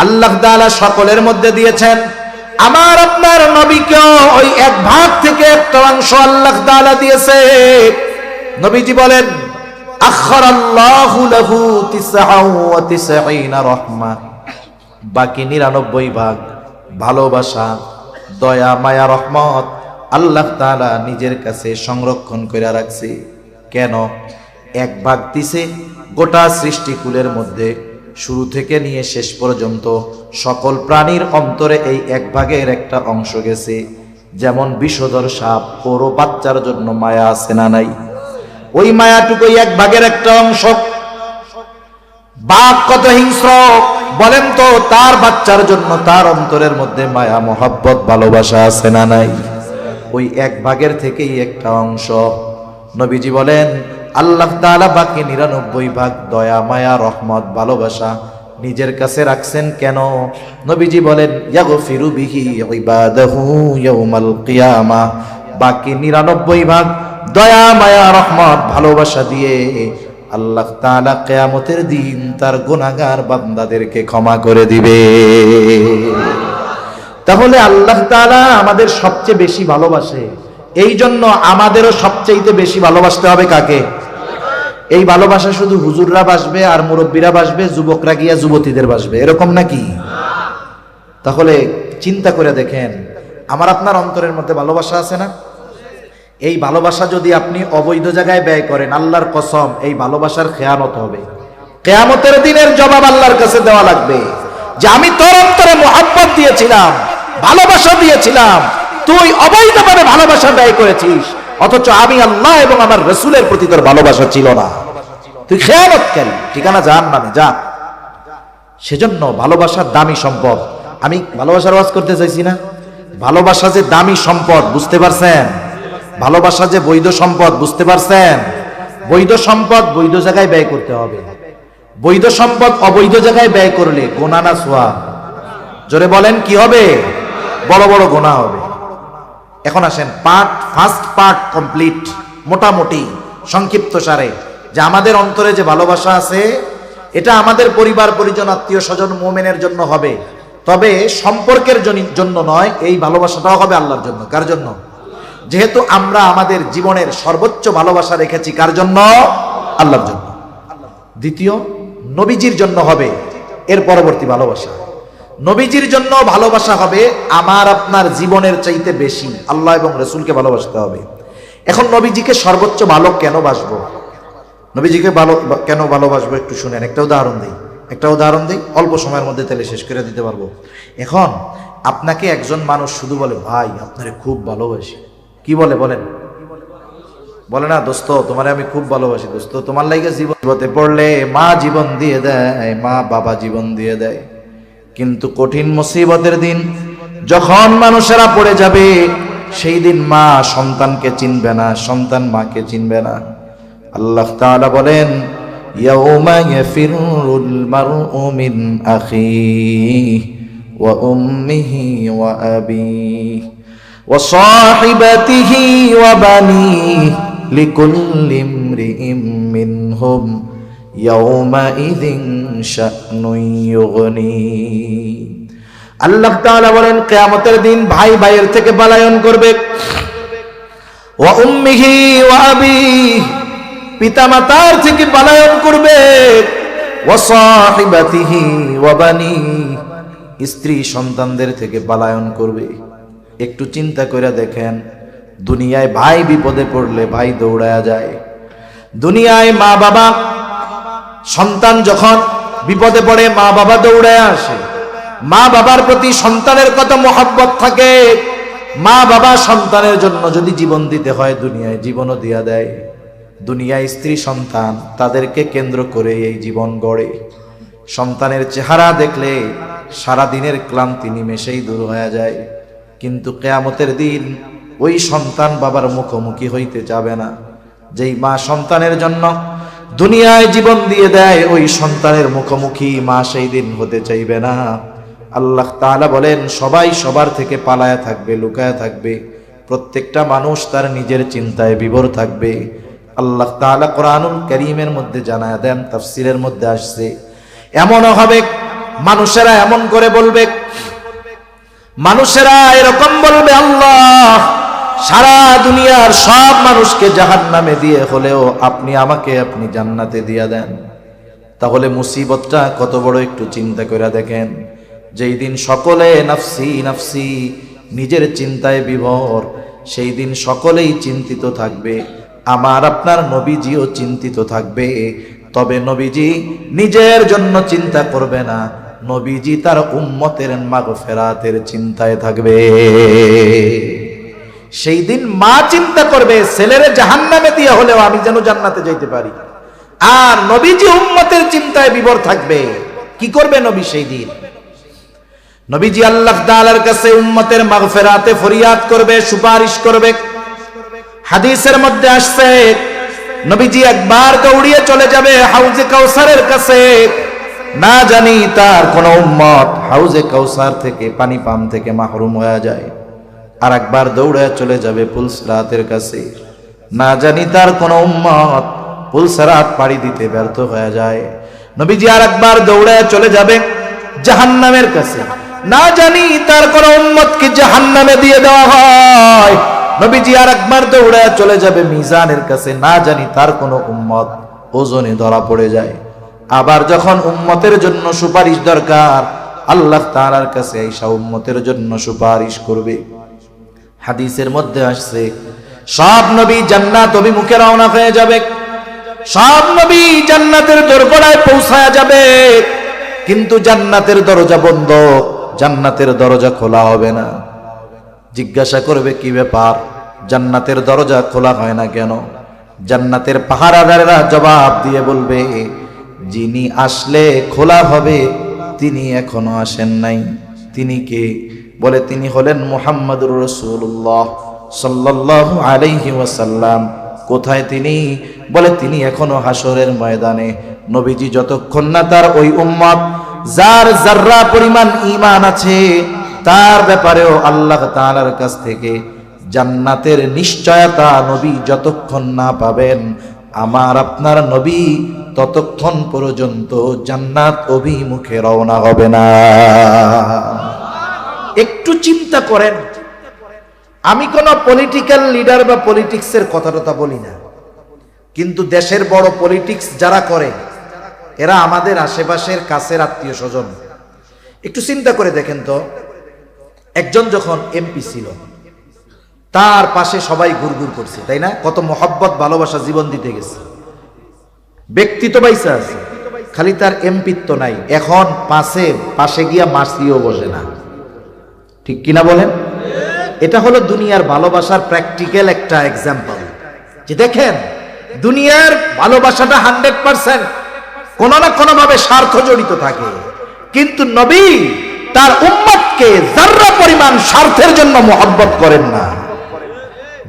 আল্লাহ তাআলা সকলের মধ্যে দিয়েছেন। আমার আপনার নবীকেও ওই 1 ভাগ থেকে একটা অংশ আল্লাহ তাআলা দিয়েছে। নবীজি বলেন, আখরাল্লাহু লাহু 99 রাহমা। বাকি 99 ভাগ ভালোবাসা, দয়া মায়া রহমত আল্লাহ তাআলা নিজের কাছে সংরক্ষণ করে রাখছে। কেন? 1 ভাগ দিছে গোটা সৃষ্টিকুলের মধ্যে, শুরু থেকে নিয়ে শেষ পর্যন্ত সকল প্রাণীর অন্তরে এই 1 ভাগের একটা অংশ গেছে। যেমন বিষধর সাপ, ওরও বাচ্চার জন্য মায়া আছে না নাই? ওই মায়াটুকুই 1 ভাগের একটা অংশ। বাঘ কত হিংস্র বলেন তো, তার বাচ্চার জন্য তার অন্তরের মধ্যে মায়া মোহাব্বত ভালোবাসা আছে না নাই? ওই 1 ভাগের থেকেই একটা অংশ। নবীজি বলেন আল্লাহ তাআলা বাকি 99 ভাগ দয়া মায়া রহমত ভালোবাসা নিজের কাছে রাখছেন। কেন? নবীজি বলেন ইয়াগফিরু বিহি ইবাদাহু ইয়াউমাল কিয়ামা। বাকি 99 ভাগ দয়া মায়া রহমত ভালোবাসা দিয়ে আল্লাহ তাআলা কিয়ামতের দিন তার গুনাহগার বান্দাদেরকে ক্ষমা করে দিবে। তাহলে আল্লাহ তাআলা আমাদের সবচেয়ে বেশি ভালোবাসে। এই জন্য আমাদেরও সবচেয়ে বেশি ভালোবাসতে হবে কাকে? এই ভালোবাসা শুধু হুজুররা বাসবে আর মুরব্বীরা বাসবে, যুবকরা গিয়া যুবতীদের বাসবে, এরকম নাকি? তাহলে চিন্তা করে দেখেন, আমার আপনার অন্তরের মধ্যে ভালোবাসা আছে না? এই ভালোবাসা যদি আপনি অবৈধ জায়গায় ব্যয় করেন, আল্লাহর কসম এই ভালোবাসার খেয়ানত হবে। কিয়ামতের দিনের জবাব আল্লাহর কাছে দেওয়া লাগবে যে আমি তোর অন্তরে মুহাব্বত দিয়েছিলাম, ভালোবাসা দিয়েছিলাম, তুই অবৈধভাবে ভালোবাসা ব্যয় করেছিস, অথচ আমি আল্লাহ এবং আমার রাসূলের প্রতি তোর ভালোবাসা ছিল না। তুই খেয়ানত কেন? ঠিকানা জাহান্নামে যা। সেজন্য ভালোবাসার দামি সম্পদ। আমি ভালোবাসার ওয়াজ করতে চাইছি না, ভালোবাসা যে দামি সম্পদ, বুঝতে পারছেন? ভালোবাসা যে বৈধ সম্পদ, বুঝতে পারছেন? বৈধ সম্পদ বৈধ জায়গায় ব্যয় করতে হবে। বৈধ সম্পদ অবৈধ জায়গায় ব্যয় করলে গোনা না সওয়াব? জোরে বলেন কি হবে? বড় বড় গোনা হবে। এখন আসেন ফার্স্ট পার্ট কমপ্লিট, মোটামুটি সংক্ষিপ্ত সারে, যে আমাদের অন্তরে যে ভালোবাসা আছে এটা আমাদের পরিবার পরিজন আত্মীয় স্বজন মুমিনের জন্য হবে, তবে সম্পর্কের জন্য নয়। এই ভালোবাসাটাও হবে আল্লাহর জন্য। কার জন্য? যেহেতু আমরা আমাদের জীবনের সর্বোচ্চ ভালোবাসা রেখেছি কার জন্য? আল্লাহর জন্য। দ্বিতীয়, নবীজির জন্য হবে এর পরবর্তী ভালোবাসা। নবীজির জন্য ভালোবাসা হবে আমার আপনার জীবনের চাইতে বেশি। আল্লাহ এবং রাসূলকে ভালোবাসতে হবে। এখন নবীজিকে সর্বোচ্চ ভালো কেন বাসবো? নবীজিকে কেন ভালোবাসবো একটু শুনেন। একটা উদাহরণ দিই, অল্প সময়ের মধ্যে তাহলে শেষ করে দিতে পারবো। এখন আপনাকে একজন মানুষ শুধু বলে ভাই আপনারে খুব ভালোবাসি, কি বলে বলেন? বলে না দোস্ত তোমারে আমি খুব ভালোবাসি, দোস্ত তোমার লাইগা জীবনে পড়লে মা জীবন দিয়ে দেয়, মা বাবা জীবন দিয়ে দেয়। কিন্তু কঠিন মুসিবতের দিন যখন মানুষেরা পড়ে যাবে, সেই দিন মা সন্তানকে চিনবে না, সন্তান মাকে চিনবে না। আল্লাহ তাআলা বলেন ইয়াউমা ইয়াফিরুল মারউ মিন আখিহি ওয়া উম্মিহি ওয়া আবিহি ওয়া সাহিবাতিহি ওয়া বানিহি লিকুল্লি ইমরিইম মিনহুম ইয়াউমাইযিন শা'নুন ইউগনি। আল্লাহ তাআলা বলেন কিয়ামতের দিন ভাই ভাইয়ের থেকে পলায়ন করবে। ওয়া উম্মিহি ওয়া আবিহি, পিতামাতার থেকে পলায়ন করবে। ওয়া সাহিবাতিহি ওয়া বানিহি, স্ত্রী সন্তানদের থেকে পলায়ন করবে। একটু চিন্তা করে দেখেন, দুনিয়ায় ভাই বিপদে পড়লে ভাই দৌড়ায়া যায়। দুনিয়ায় মা বাবা, সন্তান যখন বিপদে পড়ে মা বাবা দৌড়ায় আসে। মা বাবার প্রতি সন্তানের কত মহব্বত থাকে। মা বাবা সন্তানের জন্য যদি জীবন দিতে হয় দুনিয়ায় জীবনও দিয়া দেয়। দুনিয়ায় স্ত্রী সন্তান তাদেরকে কেন্দ্র করে এই জীবন গড়ে। সন্তানের চেহারা দেখলে সারা দিনের ক্লান্তি নিমেষেই দূর হয়ে যায়। কিন্তু কিয়ামতের দিন ওই সন্তান বাবার মুখোমুখি হইতে যাবে না। যেই মা সন্তানের জন্য দুনিয়ায় জীবন দিয়ে দেয়, ওই সন্তানের মুখোমুখি মা সেই দিন হতে চাইবে না। আল্লাহ তাআলা বলেন সবাই সবার থেকে পালায়া থাকবে, লুকায়া থাকবে। প্রত্যেকটা মানুষ তার নিজের চিন্তায় বিভোর থাকবে। আল্লাহ তাআলা কোরআনুল কারীমের মধ্যে জানায়া দেন, তাফসীরের মধ্যে আসছে, এমনও হবে মানুষেরা এমন করে বলবে, মানুষেরা এরকম বলবে, আল্লাহ সারা দুনিয়ার সব মানুষকে জাহান্নামে দিয়ে হলেও আপনি আমাকে আপনি জান্নাতে দিয়া দেন। তাহলে মুসিবতটা কত বড় একটু চিন্তা করে দেখেন। যেই দিন সকলে নাফসি নাফসি নিজের চিন্তায় বিভোর, সেই দিন সকলেই চিন্তিত থাকবে। আমার আপনার নবীজিও চিন্তিত থাকবে। তবে নবীজি নিজের জন্য চিন্তা করবে না, নবীজি তার উম্মতের মাগফিরাতের চিন্তায় থাকবে। সেই দিন মা চিন্তা করবে ছেলেরে জাহান্নামে দিয়ে হলেও আমি যেন জান্নাতে যাইতে পারি। আর নবীজি উম্মতের চিন্তায় বিভোর থাকবে। কি করবে নবী সেই দিন? নবীজি আল্লাহ তাআলার কাছে উম্মতের মাগফিরাতে ফরিয়াদ করবে, সুপারিশ করবে। হাদিসের মধ্যে আসছে নবীজি একবার দৌড়িয়ে চলে যাবে হাউজে কাউসারের কাছে। না জানি তার কোন উম্মত হাউজে কাউসার থেকে পানি পান থেকে মাহরুম হয়ে যায়। আর একবার দৌড়ে চলে যাবে পুলসিরাতের কাছে। না জানি তার কোন উম্মত পুলসিরাত পাড়ি দিতে ব্যর্থ হয়ে যায়। নবীজি আর একবার দৌড়ে চলে যাবে জাহান্নামের কাছে। না জানি তার কোন উম্মতকে জাহান্নামে দিয়ে দেওয়া হয়। নবীজি আর একবার দৌড়ে চলে যাবে মিজানের কাছে। না জানি তার কোন উম্মত ওজনে ধরা পড়ে যায়। আবার যখন উম্মতের জন্য সুপারিশ দরকার, আল্লাহ তাআলার কাছে আয়েশা উম্মতের জন্য সুপারিশ করবে। হাদিসের মধ্যে আসছে সব নবী জান্নাত অভিমুখে রওনা হয়ে যাবে। সব নবী জান্নাতের দরজায় পৌঁছায়া যাবে। কিন্তু জান্নাতের দরজা বন্ধ, জান্নাতের দরজা খোলা হবে না। জিজ্ঞাসা করবে কি ব্যাপার, জান্নাতের দরজা খোলা হয় না কেন? জান্নাতের পাহারাদারেরা জবাব দিয়ে বলবে, যিনি আসলে খোলা হবে তিনি এখনো আসেন নাই। তিনি কে? বলে তিনি হলেন মুহাম্মাদুর রাসূলুল্লাহ সাল্লাল্লাহু আলাইহি ওয়াসাল্লাম। কোথায় তিনি? বলে তিনি এখনো হাসরের ময়দানে। নবীজি যতক্ষণ না তার ওই উম্মত যার যাররা পরিমাণ ঈমান আছে তার ব্যাপারেও আল্লাহ তাআলার কাছ থেকে জান্নাতের নিশ্চয়তা নবী যতক্ষণ না পাবেন, আমার আপনার নবী ততক্ষণ পর্যন্ত জান্নাত অভিমুখে রওনা হবে না। একটু চিন্তা করেন। আমি কোন পলিটিক্যাল লিডার বা পলিটিক্সের কথা বলি না, কিন্তু দেশের বড় পলিটিক্স যারা করে এরা আমাদের আশেপাশের কাছের আত্মীয় স্বজন। একটু চিন্তা করে দেখেন তো, একজন যখন এমপি ছিল তার পাশে সবাই ঘুরঘুর করছে, তাই না? কত মহব্বত ভালোবাসা জীবন দিতে গেছে। ব্যক্তি তো বাইসা আছে, খালি তার এমপিত্ব নাই। এখন পাশে গিয়া মাসিও বসে না, ঠিক কিনা বলেন? এটা হলো দুনিয়ার ভালোবাসার প্র্যাকটিক্যাল একটা এক্সাম্পল। যে দেখেন দুনিয়ার ভালোবাসাটা 100% কোনো না কোনো ভাবে স্বার্থ জড়িত থাকে, কিন্তু নবী তার উম্মতকে যাররা পরিমাণ স্বার্থের জন্য মহব্বত করেন না।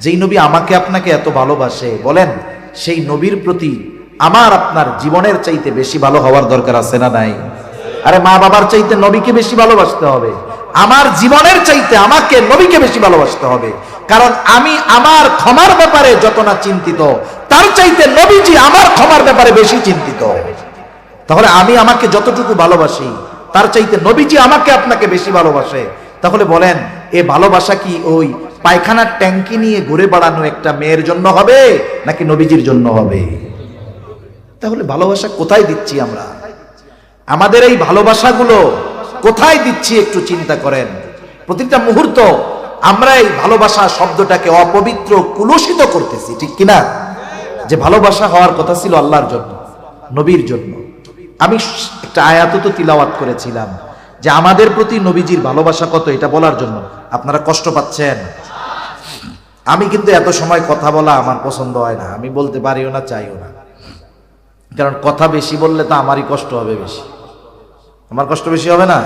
যেই নবী আমাকে আপনাকে এত ভালোবাসে, বলেন সেই নবীর প্রতি আমার আপনার জীবনের চাইতে বেশি ভালো হওয়ার দরকার আছে না নাই? আরে মা বাবার চাইতে নবীকে বেশি ভালোবাসতে হবে। আমার জীবনের চাইতে আমাকে নবীকে বেশি ভালোবাসতে হবে। কারণ আমি আমার ক্ষমার ব্যাপারে যত না চিন্তিত, তার চাইতে নবীজি আমার ক্ষমার ব্যাপারে বেশি চিন্তিত। তাহলে আমি আমাকে যতটুকু ভালোবাসি, তার চাইতে নবীজি আমাকে আপনাকে বেশি ভালোবাসে। তাহলে বলেন, এ ভালোবাসা কি ওই পায়খানার ট্যাঙ্কি নিয়ে ঘুরে বেড়ানো একটা মেয়ের জন্য হবে, নাকি নবীজির জন্য হবে? তাহলে ভালোবাসা কোথায় দিচ্ছি আমরা? আমাদের এই ভালোবাসাগুলো কোথায় দিচ্ছি একটু চিন্তা করেন। প্রতিটা মুহূর্ত আমরা এই ভালোবাসা শব্দটাকে অপবিত্র, কুলুষিত করতেছি, ঠিক কিনা? যে ভালোবাসা হওয়ার কথা ছিল আল্লাহর জন্য, নবীর জন্য। আমি একটা আয়াত তো তিলাওয়াত করেছিলাম যে আমাদের প্রতি নবীজির ভালোবাসা কত, এটা বলার জন্য। আপনারা কষ্ট পাচ্ছেন? আমি কিন্তু এত সময় কথা বলা আমার পছন্দ হয় না, আমি বলতে পারিও না, চাইও না। কারণ কথা বেশি বললে তো আমারই কষ্ট হবে বেশি, আমার কষ্ট বেশি হবে না?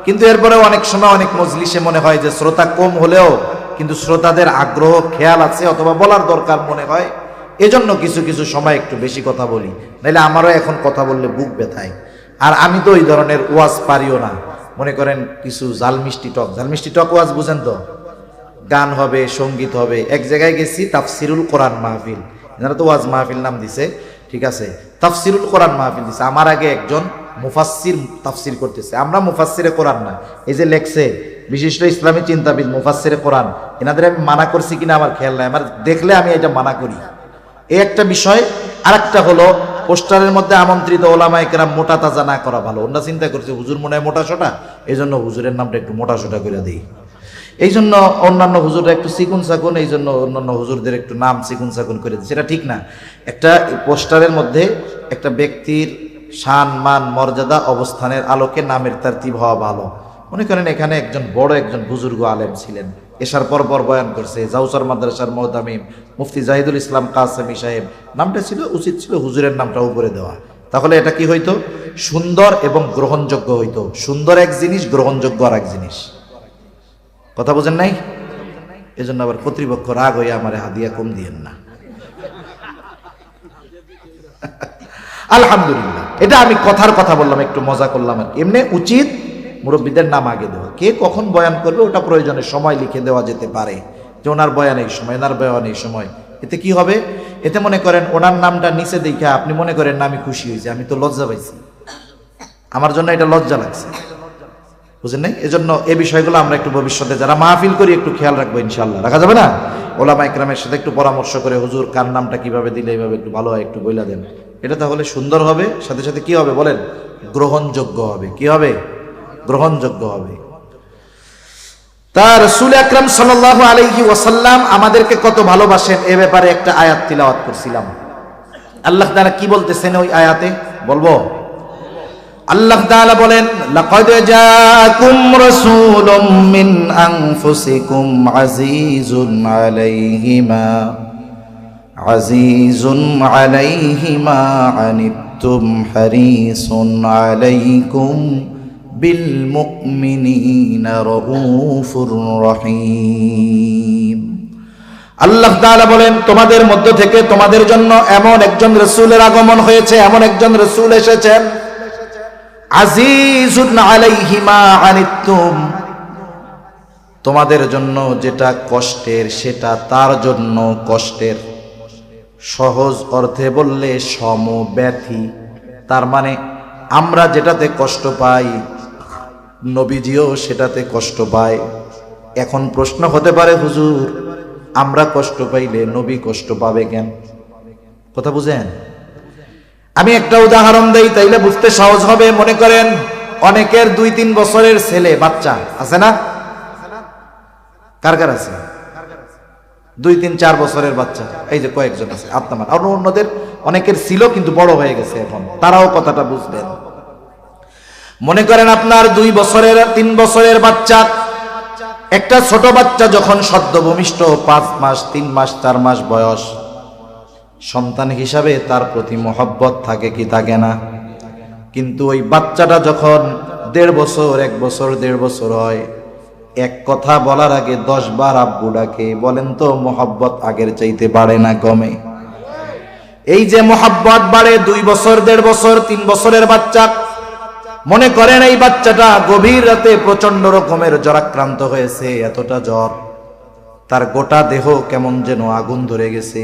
কিন্তু এরপরে অনেক সময় অনেক মজলিসে মনে হয় যে শ্রোতা কম হলেও কিন্তু শ্রোতাদের আগ্রহ খেয়াল আছে অথবা বলার দরকার মনে হয়, এজন্য কিছু কিছু সময় একটু বেশি কথা বলি। নাইলে আমারও এখন কথা বললে বুক ব্যথায়। আর আমি তো ওই ধরনের ওয়াজ পারিও না। মনে করেন কিছু ঝাল মিষ্টি টক ওয়াজ বুঝেন তো? গান হবে, সঙ্গীত হবে। এক জায়গায় গেছি, তাফসিরুল কোরআন মাহফিল, এনারা তো ওয়াজ মাহফিল নাম দিছে, ঠিক আছে, তাফসিরুল কোরআন মাহফিল দিছে। আমার আগে একজন মুফাসসির তাফসির করতেছে। আমরা মুফাসসিরে কোরআন না, এই যে লেখছে বিশিষ্ট ইসলামী চিন্তাবিদ মুফাসসিরে কোরআন, এনাদের আমি মানা করছি কিনা আমার খেয়াল নাই, আমার দেখলে আমি এটা মানা করি, এই একটা বিষয়। আর একটা হলো পোস্টারের মধ্যে আমন্ত্রিত ওলামায়ে কেরাম মোটা তাজা না করা ভালো। ওনারা চিন্তা করছে হুজুর মনে হয় মোটা সোটা, এই জন্য হুজুরের নামটা একটু মোটা সোটা করে দিই। এই জন্য অন্যান্য হুজুররা একটু চিকুন চাকুন, এই জন্য অন্যান্য হুজুরদের একটু নাম চিকুন চাকুন করে দিচ্ছে, এটা ঠিক না। একটা পোস্টারের মধ্যে একটা ব্যক্তির শান, মান, মর্যাদা, অবস্থানের আলোকে নামের তারতিব হওয়া ভালো। মনে করেন এখানে একজন বড় একজন বুজুর্গ আলেম ছিলেন, এশার পর বয়ান করছে, জাউসার মাদ্রাসার মুহতামিম মুফতি জাহিদুল ইসলাম কাসেমি সাহেব, নামটা ছিল, উচিত ছিল হুজুরের নামটা উপরে দেওয়া। তাহলে এটা কি হইতো? সুন্দর এবং গ্রহণযোগ্য হইতো। সুন্দর এক জিনিস, গ্রহণযোগ্য আর এক জিনিস। কথা বুঝেন নাই? এজন্য আবার কর্তৃপক্ষ রাগ হইয়া আমারে হাদিয়া কম দিয়েন না। আলহামদুলিল্লাহ, এটা আমি কথার কথা বললাম, একটু মজা করলাম আর কি। এমনি উচিত মুরব্বীদের নাম আগে দেওয়া। কে কখন বয়ান করবে ওটা প্রয়োজনে সময় লিখে দেওয়া যেতে পারে, যে ওনার বয়ান এই সময়, এনার বয়ান এই সময়। এতে কি হবে? এতে মনে করেন ওনার নামটা নিচে দেখে আপনি মনে করেন না আমি খুশি হয়েছি, আমি তো লজ্জা পাইছি, আমার জন্য এটা লজ্জা লাগছে, বুঝেন নাই? এজন্য এই বিষয়গুলো আমরা একটু ভবিষ্যতে যারা মাহফিল করি একটু খেয়াল রাখবো ইনশাআল্লাহ। রাখা যাবে না? ওলামা ইকরামের সাথে একটু পরামর্শ করে, হুজুর কার নামটা কিভাবে দিলে এইভাবে একটু ভালো হয় একটু বইলা দেন। এটা তাহলে সুন্দর হবে, সাথে সাথে কি হবে বলেন? গ্রহণযোগ্য হবে। কি হবে? গ্রহণযোগ্য হবে। তার রাসূল আকরাম সাল্লাল্লাহু আলাইহি ওয়াসাল্লাম আমাদেরকে কত ভালোবাসেন এ ব্যাপারে একটা আয়াত তিলাওয়াত করছিলাম। আল্লাহ তাআলা কি বলতেছেন ওই আয়াতে বলবো? আল্লাহ তাআলা বলেন, লাকাদ জাআকুম রাসূলুম মিন আনফুসিকুম আজিজুন আলাইহি মা আনিতুম হারিসুন আলাইকুম বিল মুমিনিনা রাউফুর রহিম। আল্লাহ তাআলা বলেন, তোমাদের মধ্য থেকে তোমাদের জন্য এমন একজন রাসূলের আগমন হয়েছে, এমন একজন রাসূল এসেছেন, আজিজুন আলাইহি মা আনিতুম, তোমাদের জন্য যেটা কষ্টের সেটা তার জন্য কষ্টের। সহজ অর্থে বললে সমব্যথী। তার মানে আমরা যেটাতে কষ্ট পাই নবীজিও সেটাতে কষ্ট পায়। এখন প্রশ্ন হতে পারে, হুজুর আমরা কষ্ট পাইলে নবী কষ্ট পাবে কেন? কথা বুঝেন? আমি একটা উদাহরণ দেই, তাইলে বুঝতে সহজ হবে। মনে করেন অনেকের 2-3 বছরের ছেলে বাচ্চা আছে না? কার কার আছে? 2-3-4 বছরের বাচ্চা, এই যে কয়েকজন আছে আপনার, আর অন্যদের অনেকের ছিল কিন্তু বড় হয়ে গেছে, এখন তারাও কথাটা বুঝবেন। মনে করেন আপনার 2 বছরের 3 বছরের বাচ্চা, একটা ছোট বাচ্চা যখন সদ্য ভূমিষ্ঠ 5 মাস 3 মাস 4 মাস বয়স, সন্তান হিসাবে তার প্রতি মহব্বত থাকে কি থাকে না? কিন্তু ওই বাচ্চাটা যখন 1.5 বছর 1 বছর 1.5 বছর হয়, এক কথা বলার আগে 10 বার আব্বু ডাকে। বলেন তো মহব্বত আগের চাইতে বাড়ে না কমে? এই যে মোহাব্বত বাড়ে 2 বছর 1.5 বছর 3 বছরের বাচ্চা, মনে করেন এই বাচ্চাটা গভীর রাতে প্রচন্ড রকমের জ্বরাক্রান্ত হয়েছে, এতটা জ্বর, তার গোটা দেহ কেমন যেন আগুন ধরে গেছে,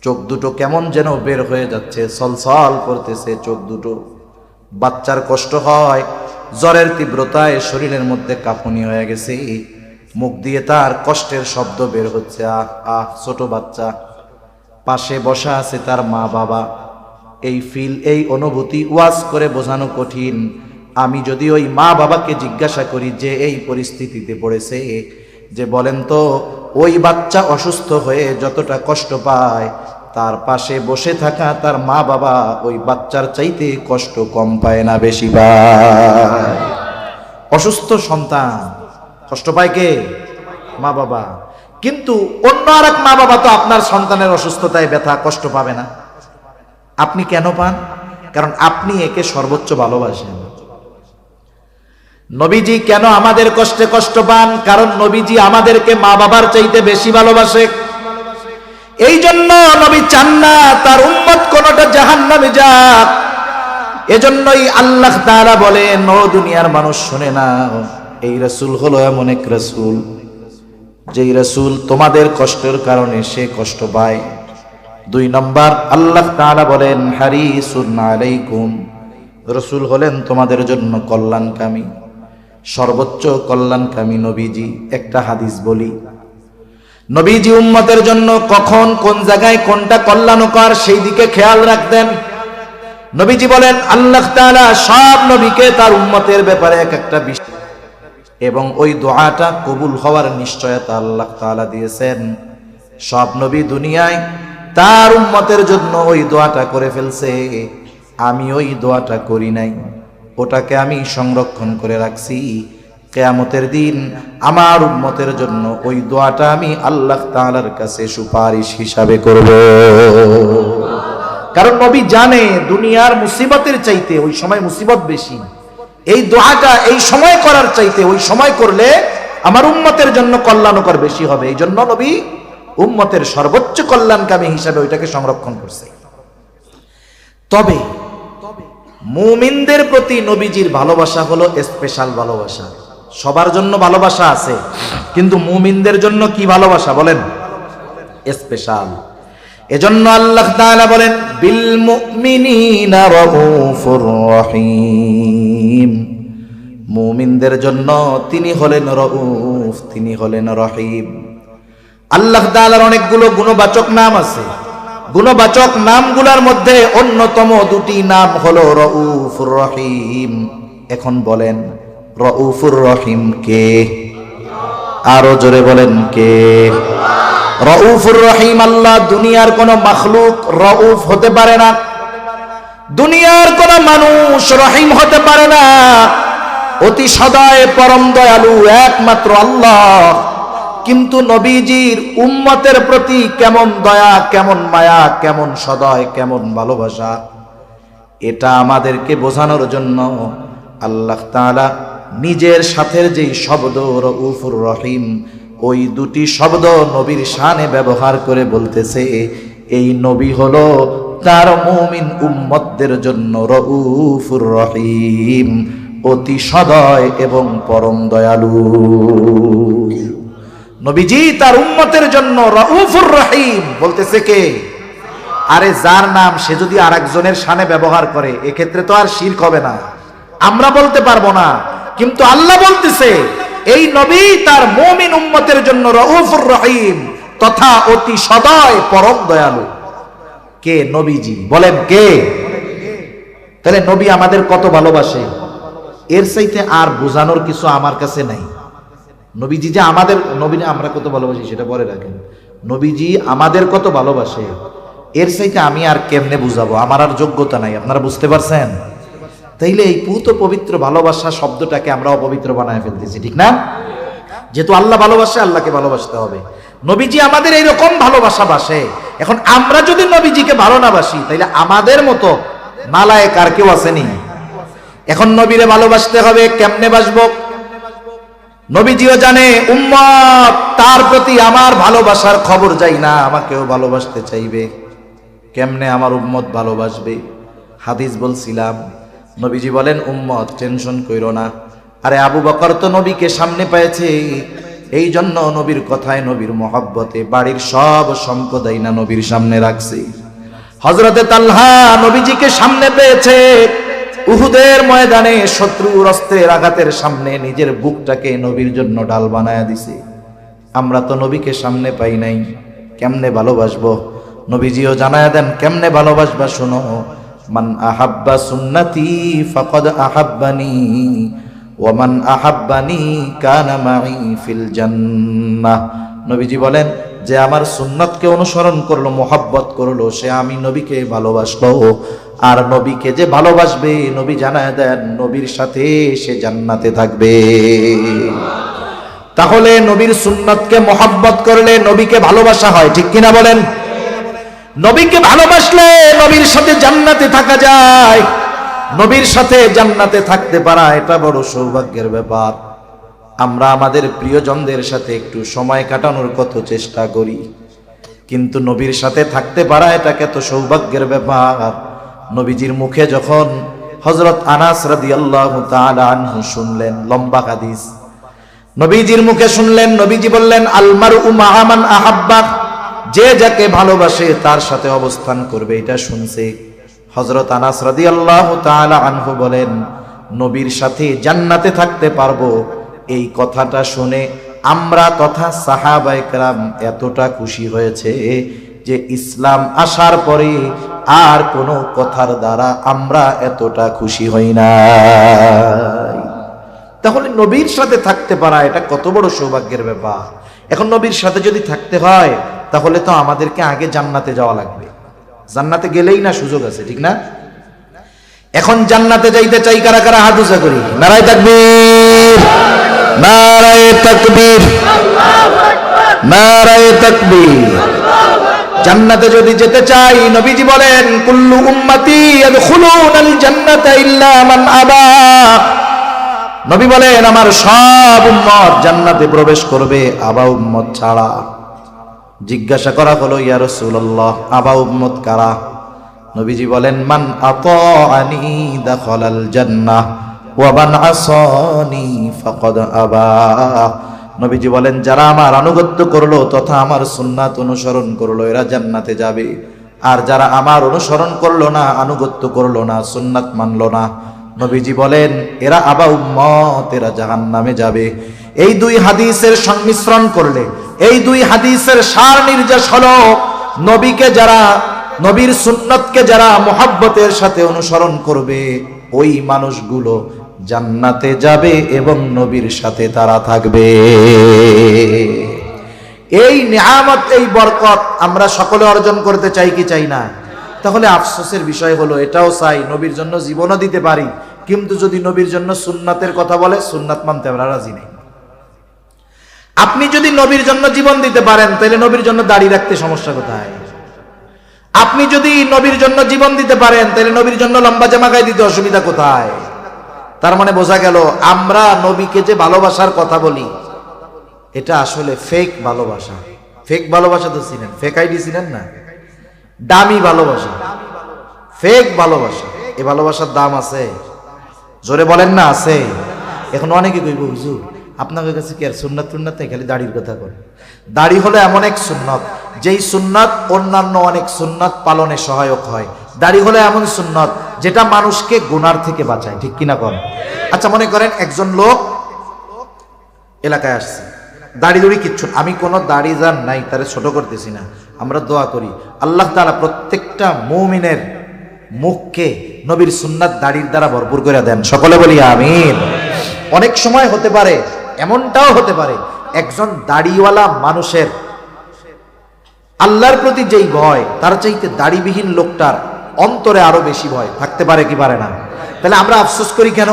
চোখ দুটো কেমন যেন বের হয়ে যাচ্ছে, ছলছল করতেছে চোখ দুটো। বাচ্চার কষ্ট হয়, জ্বরের তীব্রতায় শরীরের মধ্যে কাঁপুনি হয়ে গেছে, মুখ দিয়ে তার কষ্টের শব্দ বের হচ্ছে, আহ আহ। ছোট বাচ্চা, পাশে বসা আছে তার মা বাবা। এই ফিল, এই অনুভূতি ওয়াজ করে বোঝানো কঠিন। আমি যদি ওই মা বাবাকে জিজ্ঞাসা করি যে এই পরিস্থিতিতে পড়েছে, যে বলেন তো ওই বাচ্চা অসুস্থ হয়ে যতটা কষ্ট পায়, তার পাশে বসে থাকা তার মা বাবা ওই বাচ্চার চাইতে কষ্ট কম পায় না বেশি পায়? অসুস্থ সন্তান কষ্ট পায় কে? মা বাবা। কিন্তু অন্য আর এক মা বাবা তো আপনার সন্তানের অসুস্থতায় ব্যথা কষ্ট পাবে না। আপনি কেন পান? কারণ আপনি একে সর্বোচ্চ ভালোবাসেন। নবীজি কেন আমাদের কষ্টে কষ্ট পান? কারণ নবীজি আমাদেরকে মা বাবার চাইতে বেশি ভালোবাসে। এই জন্য নবী চান না তার উম্মত কোনটা জাহান্নামে যাক। এজন্যই আল্লাহ তাআলা বলেন, ও দুনিয়ার মানুষ শুনে না, এই রাসূল হলো এমন এক রাসূল, যেই রাসূল তোমাদের কষ্টের কারণে সে কষ্ট পায়। 2 নম্বর আল্লাহ তাআলা বলেন, হারিসুন আলাইকুম, রাসূল হলেন তোমাদের জন্য কল্যাণকামী, সর্বোচ্চ কল্যাণকামী নবীজি। একটা হাদিস বলি, নবীজি উম্মতের জন্য কখন কোন জায়গায় কোনটা কল্যাণকর সেই দিকে খেয়াল রাখতেন। নবীজি বলেন, আল্লাহ তাআলা সব নবীকে তার উম্মতের ব্যাপারে এক একটা বিষয় এবং ওই দোয়াটা কবুল হওয়ার নিশ্চয়তা আল্লাহ তাআলা দিয়েছেন। সব নবী দুনিয়ায় তার উম্মতের জন্য ওই দোয়াটা করে ফেলছে, আমি ওই দোয়াটা করি নাই, ওটাকে আমি সংরক্ষণ করে রাখছি। কিয়ামতের দিন আমার উম্মতের জন্য ওই দোয়াটা আমি আল্লাহ তাআলার কাছে সুপারিশ হিসাবে করব। কারণ নবী জানে দুনিয়ার মুসিবতের চাইতে ওই সময় মুসিবত বেশি। এই দোয়াটা এই সময় করার চাইতে ওই সময় করলে আমার উম্মতের জন্য কল্যাণকর বেশি হবে। এই জন্য নবী উম্মতের সর্বোচ্চ কল্যাণকামী হিসাবে ওইটাকে সংরক্ষণ করছে। তবে মুমিনদের প্রতি নবীজির ভালোবাসা হলো স্পেশাল ভালোবাসা। সবার জন্য ভালোবাসা আছে, কিন্তু মুমিনদের জন্য কি ভালোবাসা বলেন? স্পেশাল। এজন্য আল্লাহ তাআলা বলেন, বিল মুমিনিনা রাউফুর রহিম, মুমিনদের জন্য তিনি হলেন রাউফ, তিনি হলেন রহিম। আল্লাহ তাআলার অনেকগুলো গুণবাচক নাম আছে। গুণবাচক নামগুলোর মধ্যে অন্যতম 2টি নাম হলো রাউফুর রহিম। এখন বলেন, রাউফুর রহিম কে? আরো জোরে বলেন কে? রাউফুর রহিম আল্লাহ। দুনিয়ার কোন মাখলুক রাউফ হতে পারে না, দুনিয়ার কোন মানুষ রহিম হতে পারে না। অতি সদয় পরম দয়ালু একমাত্র আল্লাহ। কিন্তু নবীজির উম্মতের প্রতি কেমন দয়া, কেমন মায়া, কেমন সদয়, কেমন ভালোবাসা, এটা আমাদেরকে বোঝানোর জন্য আল্লাহ তাআলা নিজের সাথের যেই শব্দ রাউফুর রহিম, ওই 2টি শব্দ নবীর শানে ব্যবহার করে বলতেছে, এই নবী হলো তার মুমিন উম্মতদের জন্য রাউফুর রহিম, অতি সদয় এবং পরম দয়ালু। নবীজি তার উম্মতের জন্য রাউফুর রহিম বলতেছে কে? আরে যার নাম সে যদি আরেকজনের শানে ব্যবহার করে এক্ষেত্রে তো আর শিরক হবে না, আমরা বলতে পারবো না। কিন্তু আল্লাহ বলতেছে এই নবী তার মুমিন উম্মতের জন্য রাউফুর রহিম তথা অতি সদয় পরম দয়ালু। কে? নবীজি। বলেন কে? তাহলে নবী আমাদের কত ভালোবাসে, এর চাইতে আর বোঝানোর কিছু আমার কাছে নাই। নবীজি যে আমাদের, নবী আমরা কত ভালোবাসি সেটা পরে রাখেন, নবীজি আমাদের কত ভালোবাসে এর চাইতে আমি আর কেমনে বুঝাবো, আমার আর যোগ্যতা নাই। আপনারা বুঝতে পারছেন? তাইলে এই পুত পবিত্র ভালোবাসা শব্দটাকে আমরা অপবিত্র বানায় ফেলতেছি, ঠিক না? যেহেতু আল্লাহ ভালোবাসে, আল্লাহকে ভালোবাসতে হবে। নবীজি আমাদের এইরকম ভালোবাসা বাসে। এখন আমরা যদি নবীজিকে ভালো না বাসি, তাইলে আমাদের মতো নালায়েক আর কেউ আসেনি। এখন নবীরে ভালোবাসতে হবে, কেমনে বাসবো? নবীজিও জানে উম্মত তার প্রতি আমার ভালোবাসার খবর যাই না, আমাকেও ভালোবাসতে চাইবে। কেমনে আমার উম্মত ভালোবাসবে? হাদিস বলছিলাম, নবীজি বলেন, উম্মত টেনশন কইরো না। আরে আবু বকর তো নবীকে সামনে পেয়েছে, এই জন্য নবীর কথায়, নবীর মহব্বতে বাড়ির সব সম্পদ না নবীর সামনে রাখছে। হযরতে তালহা নবীজিকে সামনে পেয়েছে, উহুদের ময়দানে শত্রুর অস্ত্রের আঘাতের সামনে নিজের বুকটাকে নবীর জন্য ঢাল বানায়া দিছে। আমরা তো নবীকে সামনে পাই নাই, কেমনে ভালোবাসবো? নবীজিও জানায়া দেন কেমনে ভালোবাসবা, শোনো। মান আহাব্বা সুন্নতি ফাকাদ আহাব্বানি ওয়া মান আহাব্বানি কানা মাই ফিল জান্নাহ। নবীজি বলেন, যে আমার সুন্নতকে অনুসরণ করলো, মোহাব্বত করলো, সে আমি নবীকে ভালোবাসলো। আর নবীকে যে ভালোবাসবে, নবী জানায় দেন নবীর সাথে সে জান্নাতে থাকবে। তাহলে নবীর সুন্নতকে মোহাব্বত করলে নবীকে ভালোবাসা হয়, ঠিক কিনা বলেন? নবীকে ভালোবাসলে নবীর সাথে জান্নাতে থাকা যায়। নবীর সাথে জান্নাতে থাকতে পারা এটা বড় সৌভাগ্যের ব্যাপার। আমরা আমাদের প্রিয়জনদের সাথে একটু সময় কাটানোর কত চেষ্টা করি, কিন্তু নবীর সাথে থাকতে পারা এটা কত সৌভাগ্যের ব্যাপার। নবীজির মুখে যখন হযরত আনাস রাদিয়াল্লাহু তাআলা আনহু শুনলেন, লম্বা হাদিস, নবীজির মুখে শুনলেন, নবীজি বললেন, আল মারউ মাআ মান আহাব্বা, যে যাকে ভালোবাসে তার সাথে অবস্থান করবে, এটা শুনছে। হযরত আনাস রাদিয়াল্লাহু তাআলা আনহু বলেন, নবীর সাথে জান্নাতে থাকতে পারবো, এই কথাটা শুনে আমরা তথা সাহাবায়ে কেরাম এতটা খুশি হয়েছে যে ইসলাম আসার পরে আর কোনো কথার দ্বারা আমরা এতটা খুশি হই না। তাহলে নবীর সাথে থাকতে পারা এটা কত বড় সৌভাগ্যের ব্যাপার। এখন নবীর সাথে যদি থাকতে হয়, তাহলে তো আমাদেরকে আগে জান্নাতে যাওয়া লাগবে। জান্নাতে গেলেই না সুযোগ আছে, ঠিক না? এখন জান্নাতে যাইতে চাই কারা কারা? হাত উঁচা করি। নারায়ে তাকবীর, নারায়ে তাকবীর, নারায়ে তাকবীর। জান্নাতে যদি যেতে চাই, নবীজি বলেন, কুল্লু উম্মতি ইয়াদখুলুনাল জান্নাতা ইল্লা মান আবা। নবী বলেন, আমার সব উম্মত জান্নাতে প্রবেশ করবে, আবা উম্মত ছাড়া। জিজ্ঞাসা করা হলো, ইয়া রাসূলুল্লাহ, আবা উম্মত কারা? নবীজি বলেন, মান আতাআনি দাখালাল জান্নাহ ওয়া মান আসানি ফাকাদ আবা। নবীজি বলেন, যারা আমার আনুগত্য করলো তথা আমার সুন্নাত অনুসরণ করলো, এরা জান্নাতে যাবে। আর যারা আমার অনুসরণ করলো না, আনুগত্য করলো না, সুন্নাত মানলো না, নবীজি বলেন এরা আবা উম্মত, এরা জাহান্নামে যাবে। এই দুই হাদিসের সংমিশ্রণ করলে, এই দুই হাদিসের সার নির্যাস হলো, নবীকে যারা, নবীর সুন্নতকে যারা মুহাব্বতের সাথে অনুসরণ করবে, ওই মানুষগুলো জান্নাতে যাবে এবং নবীর সাথে তারা থাকবে। এই নিয়ামত, এই বরকত আমরা সকলে অর্জন করতে চাই কি চাই না? তাহলে আফসোসের বিষয় হলো, এটাও চাই নবীর জন্য জীবনও দিতে পারি, কিন্তু যদি নবীর জন্য সুন্নাতের কথা বলে, সুন্নাত মানতে আমরা রাজি নেই। আপনি যদি নবীর জন্য জীবন দিতে পারেন, তাহলে নবীর জন্য দাড়ি রাখতে সমস্যা কোথায়? আপনি যদি নবীর জন্য জীবন দিতে পারেন, তাহলে নবীর জন্য লম্বা জামা গায়ে দিতে অসুবিধা কোথায়? তার মানে বোঝা গেল, আমরা নবীকে যে ভালোবাসার কথা বলি, এটা আসলে ফেক ভালোবাসা। ফেক ভালোবাসা তো ছিলেন, ফেক আইডি ছিলেন না, দামি ভালোবাসা, ফেক ভালোবাসা। এই ভালোবাসার দাম আছে? জোরে বলেন না, আছে। এখন অনেকে কইব, হুজুর আপনাদের কাছে কি আর সুন্নাত টুন্নাত নেই, খালি দাড়ির কথা বলেন। দাড়ি হলো এমন এক সুন্নত, যেই সুন্নাত অন্যান্য অনেক সুন্নাত পালনে সহায়ক হয়। দাড়ি হলো এমন সুন্নত যেটা মানুষকে গুনার থেকে বাঁচায়, ঠিক কিনা করেন? আচ্ছা, মনে করেন একজন লোক এলাকায় আসছে, দাড়ি দড়ি কিচ্ছু, আমি কোনো দাড়ি যার নাই তারে ছোট করতেছি না, আমরা দোয়া করি আল্লাহ তাআলা প্রত্যেকটা মুমিনের মুখকে নবীর সুন্নাত দাড়ির দ্বারা ভরপুর করে দেন। সকলে বলি আমিন। অনেক সময় হতে পারে, এমনটাও হতে পারে, একজন দাড়িওয়ালা মানুষের আল্লাহর প্রতি যেই ভয়, তার চাইতে দাড়িবিহীন লোকটার অন্তরে আরো বেশি ভয় থাকতে পারে কি পারে না? তাহলে আমরা আফসোস করি কেন?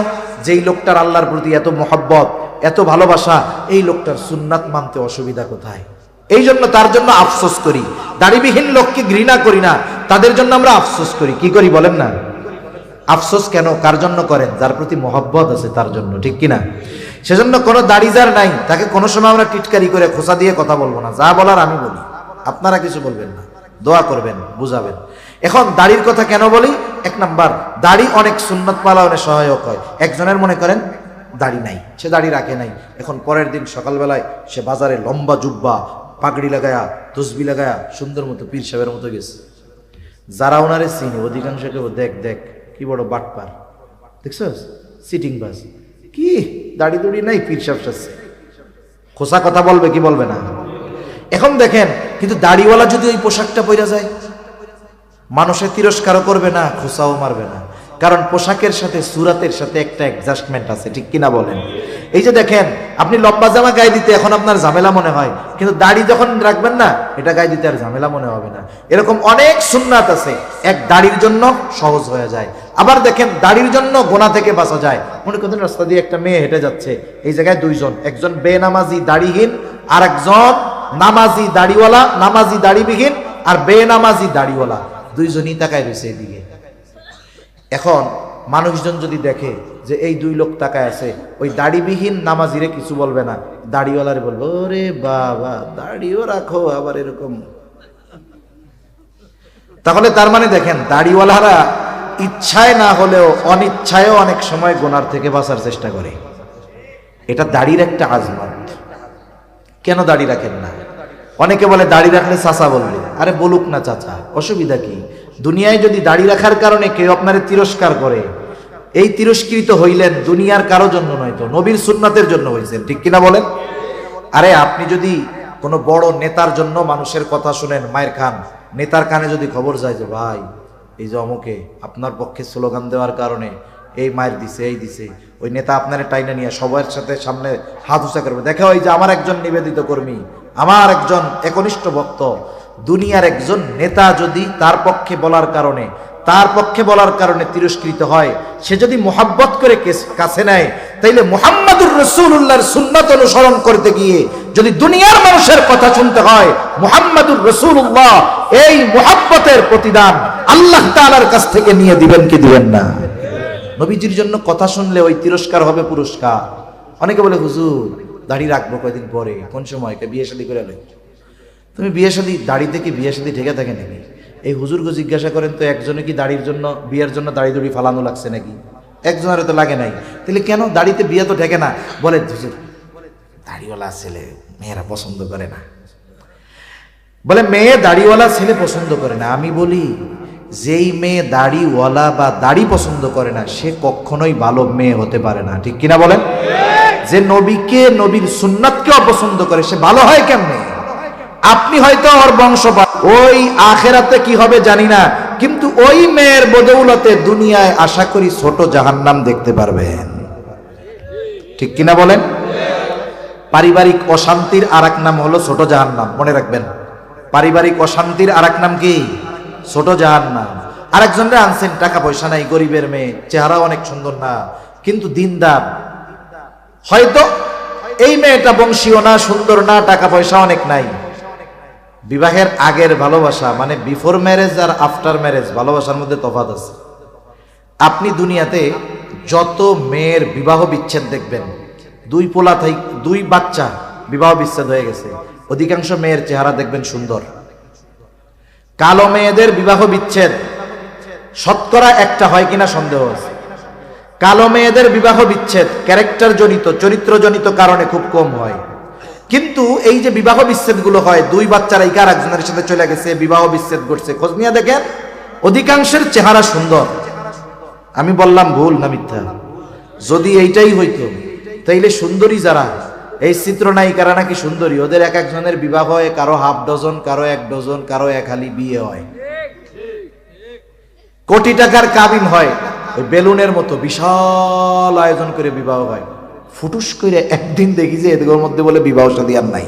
যেই লোকটার আল্লাহর প্রতি এত মোহাব্বত, এত ভালোবাসা, এই লোকটার সুন্নাত মানতে অসুবিধা কোথায়? এই জন্য তার জন্য আফসোস করি। দাড়িবিহীন লোককে ঘৃণা করি না, তাদের জন্য আমরা আফসোস করি। কি করি বলেন না? আফসোস কেন? কার জন্য করেন? যার প্রতি মোহাব্বত আছে তার জন্য, ঠিক কিনা? সেজন্য কোনো দাড়ি যার নাই, তাকে কোনো সময় আমরা টিটকারি করে খোঁচা দিয়ে কথা বলবো না। যা বলার আমি বলি, আপনারা কিছু বলবেন না, দোয়া করবেন, বুঝাবেন। এখন দাড়ির কথা কেন বলি? এক নাম্বার, দাড়ি অনেক সুন্নত পালনে সহায়ক হয়। একজনের মনে করেন দাড়ি নাই, সে দাড়ি রাখে নাই, এখন পরের দিন সকালবেলায় সে বাজারে লম্বা জুব্বা পাগড়ি লাগায়া তসবি লাগায়া সুন্দর মতো পীর সাহেবের মতো গেছে। যারা ওনারে চিনি অধিকাংশ কেউ দেখ দেখ কি বড় বাটপার, দেখছস সিটিং বাস, কি দাড়ি দুড়ি নাই, পীর সাহেব সাজছে। খোসা কথা বলবে কি বলবে না? এখন দেখেন, কিন্তু দাড়িওয়ালা যদি ওই পোশাকটা পরে যায়, মানুষে তিরস্কারও করবে না, খোসাও মারবে না, কারণ পোশাকের সাথে সুরাতের সাথে একটা অ্যাডজাস্টমেন্ট আছে, ঠিক কিনা বলেন? এই যে দেখেন, আপনি লম্বা জামা গায়ে দিতে এখন আপনার ঝামেলা মনে হয়, কিন্তু দাড়ি যখন রাখবেন না, এটা গায়ে দিতে আর ঝামেলা মনে হবে না। এরকম অনেক সুন্নাত আছে, এক দাড়ির জন্য সহজ হয়ে যায়। আবার দেখেন, দাড়ির জন্য গোনা থেকে বাঁচা যায়। মনে করেন রাস্তা দিয়ে একটা মেয়ে হেঁটে যাচ্ছে, এই জায়গায় দুইজন, একজন বেনামাজি দাড়িহীন আর একজন নামাজি দাড়িওয়ালা, নামাজি দাড়িবিহীন আর বেনামাজি দাড়িওয়ালা, দুইজনই তাকায় রয়েছে এদিকে। এখন মানুষজন যদি দেখে যে এই দুই লোক তাকায় আছে, ওই দাড়িবিহীন নামাজিরে কিছু বলবে না, দাড়িওয়ালারে বলবো ওরে বাবা দাড়িও রাখো আবার এরকম। তাহলে তার মানে দেখেন, দাড়িওয়ালারা ইচ্ছায় না হলেও অনিচ্ছায়ও অনেক সময় গুনার থেকে বাঁচার চেষ্টা করে। এটা দাড়ির একটা আজমত। কেন দাড়ি রাখেন না? অনেকে বলে দাড়ি রাখলে চাচা বলবে, আরে বলুক না চাচা, অসুবিধা কি? দুনিয়ায় যদি দাড়ি রাখার কারণে কেউ আপনারে তিরস্কার করে, এই তিরস্কৃত হইলেন দুনিয়ার কারো জন্য নয়, তো নবীর সুন্নাতের জন্য হইছেন, ঠিক কিনা বলেন? আরে আপনি যদি কোনো বড় নেতার জন্য মানুষের কথা শুনেন, মায়ের খান, নেতার কানে যদি খবর যায় যে ভাই এই যে অমুকে আপনার পক্ষে স্লোগান দেওয়ার কারণে এই মায়ের দিছে, এই দিছে, ওই নেতা আপনার টাইনা নিয়ে সবার সাথে সামনে হাত উঁচা করবে, দেখে ওই যে আমার একজন নিবেদিত কর্মী, আমার একজন একনিষ্ঠ ভক্ত, দুনিয়ার একজন নেতা যদি তার পক্ষে বলার কারণে তিরস্কৃত হয়, সে যদি মোহাব্বত করে কাছে নেয়, তাইলে মুহাম্মাদুর রাসূলুল্লাহর সুন্নাত অনুসরণ করতে গিয়ে যদি দুনিয়ার মানুষের কথা শুনতে হয়, মুহাম্মাদুর রাসূলুল্লাহ এই মুহাব্বতের প্রতিদান আল্লাহ তাআলার কাছ থেকে নিয়ে দিবেন কি দিবেন না? নবীজির জন্য কথা শুনলে ওই তিরস্কার হবে পুরস্কার। অনেকে বলে হুজুর দাড়ি রাখবো কয়দিন পরে, কোন সময়? বিয়ে শাদী করে লই। তুমি বিয়ে শাদী, দাড়িতে কি বিয়ে শাদী ঠেকে থাকে নাকি? এই হুজুরকে জিজ্ঞাসা করেন তো, একজনে কি দাড়ির জন্য, বিয়ের জন্য দাড়ি দুড়ি ফালানো লাগছে নাকি? একজনের তো লাগে নাই, তাহলে কেন দাড়িতে বিয়ে তো ঠেকে না? বলে হুজুর দাড়িওয়ালা ছেলে মেয়েরা পছন্দ করে না, বলে মেয়ে দাড়িওয়ালা ছেলে পছন্দ করে না। আমি বলি যেই মেয়ে দাড়িওয়ালা বা দাড়ি পছন্দ করে না, সে কখনোই ভালো মেয়ে হতে পারে না, ঠিক কিনা বলেন? যে নবীকে, নবীর সুন্নাতকে অপছন্দ করে, সে ভালো হয় কেমনে? আপনি হয়তো ওর বংশ, ওই আখেরাতে কি হবে জানি না, কিন্তু ওই মেয়ের বদৌলতে দুনিয়ায় আশা করি ছোট জাহান্নাম দেখতে পারবেন, ঠিক কিনা বলেন? পারিবারিক অশান্তির আরেক নাম হলো ছোট জাহান্নাম, মনে রাখবেন। পারিবারিক অশান্তির আরেক নাম কি? ছোট জাহান্নাম। আরেকজনরে আনছেন, টাকা পয়সা নাই, গরিবের মেয়ে, চেহারা অনেক সুন্দর না, কিন্তু দিনদার। হয়তো এই মেয়েটা বংশীয় না, সুন্দর না, টাকা পয়সা অনেক নাই। বিবাহের আগের ভালোবাসা মানে বিফোর ম্যারেজ আর আফটার ম্যারেজ ভালোবাসার মধ্যে তফাৎ আছে। আপনি দুনিয়াতে যত মেয়ের বিবাহ বিচ্ছেদ দেখবেন, দুই বাচ্চা বিবাহ বিচ্ছেদ হয়ে গেছে, অধিকাংশ মেয়ের চেহারা দেখবেন সুন্দর। কালো মেয়েদের বিবাহ বিচ্ছেদ শতকরা একটা হয় কিনা সন্দেহ আছে। কালো মেয়েদের বিবাহ বিচ্ছেদ ক্যারেক্টার জনিত, চরিত্র জনিত কারণে খুব কম হয়। কিন্তু এই যে বিবাহ বিচ্ছেদ গুলো হয়, দুই বাচ্চারা আর একজনের সাথে চলে গেছে, বিবাহ বিচ্ছেদ করছে, খোঁজ নিয়ে দেখেন অধিকাংশের চেহারা সুন্দর। আমি বললাম ভুল না মিথ্যা? যদি এইটাই হইতো, তাইলে সুন্দরী যারা, এই চিত্রনায়িকারা নাকি সুন্দরী, ওদের এক একজনের বিবাহ হয়, কারো হাফ ডজন, কারো 1 ডজন, কারো 1 হালি বিয়ে হয়, কোটি টাকার কাবিন হয়, ওই বেলুনের মতো বিশাল আয়োজন করে বিবাহ হয়। ফুটুস করে একদিন দেখি যে এদের মধ্যে বলে বিবাহ শাদী আর নাই।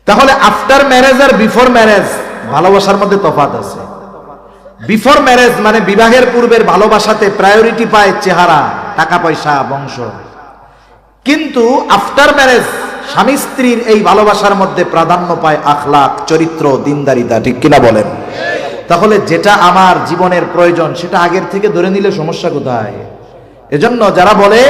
তাহলে আফটার ম্যারেজ আর বিফোর ম্যারেজ ভালোবাসার মধ্যে তফাৎ আছে। বিফোর ম্যারেজ মানে বিবাহের পূর্বের ভালোবাসাতে প্রায়োরিটি পায় চেহারা, টাকা পয়সা, বংশ। কিন্তু আফটার ম্যারেজ স্বামী স্ত্রীর এই ভালোবাসার মধ্যে প্রাধান্য পায় আখলাক, চরিত্র, দিনদারিতা, ঠিক কিনা বলেন? তাহলে যেটা আমার জীবনের প্রয়োজন সেটা আগের থেকে ধরে নিলে সমস্যা কোথায়? এজন্য যারা বলে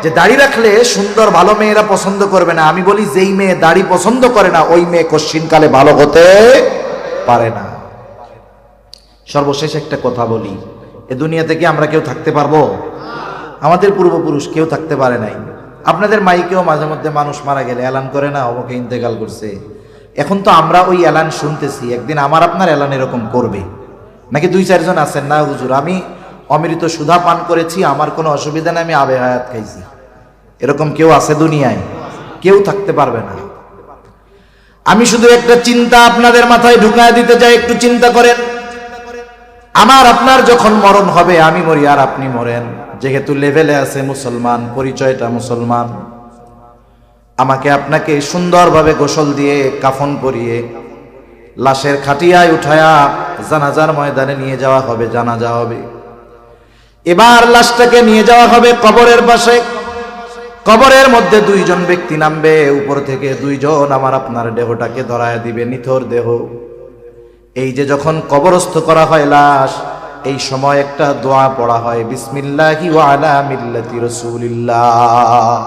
যে দাড়ি রাখলে সুন্দর ভালো মেয়েরা পছন্দ করবে না, আমি বলি যেই মেয়ে দাড়ি পছন্দ করে না, ওই মেয়ে কশ্চিনকালে ভালো হতে পারে না। সর্বশেষ একটা কথা বলি, এ দুনিয়া থেকে আমরা কেউ থাকতে পারবো? আমাদের পূর্বপুরুষ কেউ থাকতে পারে নাই। আপনাদের মাইকেও মাঝে মধ্যে মানুষ মারা গেলে এলান করে না, অমুকে ইন্তেকাল করছে। এখন তো আমরা ওই এলান শুনতেছি, একদিন আমার আপনার এলান এরকম করবে নাকি? 2-4 জন আছেন না, হুজুর আমি অমৃত সুধা পান করেছি, আমার কোনো অসুবিধা নেই, আমি আবে হায়াত খাইছি। এরকম কেউ আছে দুনিয়ায়? কেউ থাকতে পারবে না। আমি শুধু একটা চিন্তা আপনাদের মাথায় ঢুকায় দিতে চাই, একটু চিন্তা করেন। আমার আপনার যখন মরণ হবে, আমি মরি আর আপনি মরেন, যেহেতু লেভেলে আছে মুসলমান, পরিচয়টা মুসলমান, আমাকে আপনাকে সুন্দরভাবে গোসল দিয়ে কাফন পরিয়ে লাশের খাটিয়ায় উঠায়া জানাজার ময়দানে নিয়ে যাওয়া হবে, জানাজা হবে। এবার লাশটাকে নিয়ে যাওয়া হবে কবরের পাশে। কবরের মধ্যে 2 জন ব্যক্তি নামবে, উপর থেকে 2 জন আমার আপনার দেহটাকে ধরায় দিবে, নিথর দেহ। এই যে যখন কবরস্থ করা হয় লাশ, এই সময় একটা দোয়া পড়া হয়, বিসমিল্লাহি ওয়া আলা মিল্লাতি রাসূলিল্লাহ।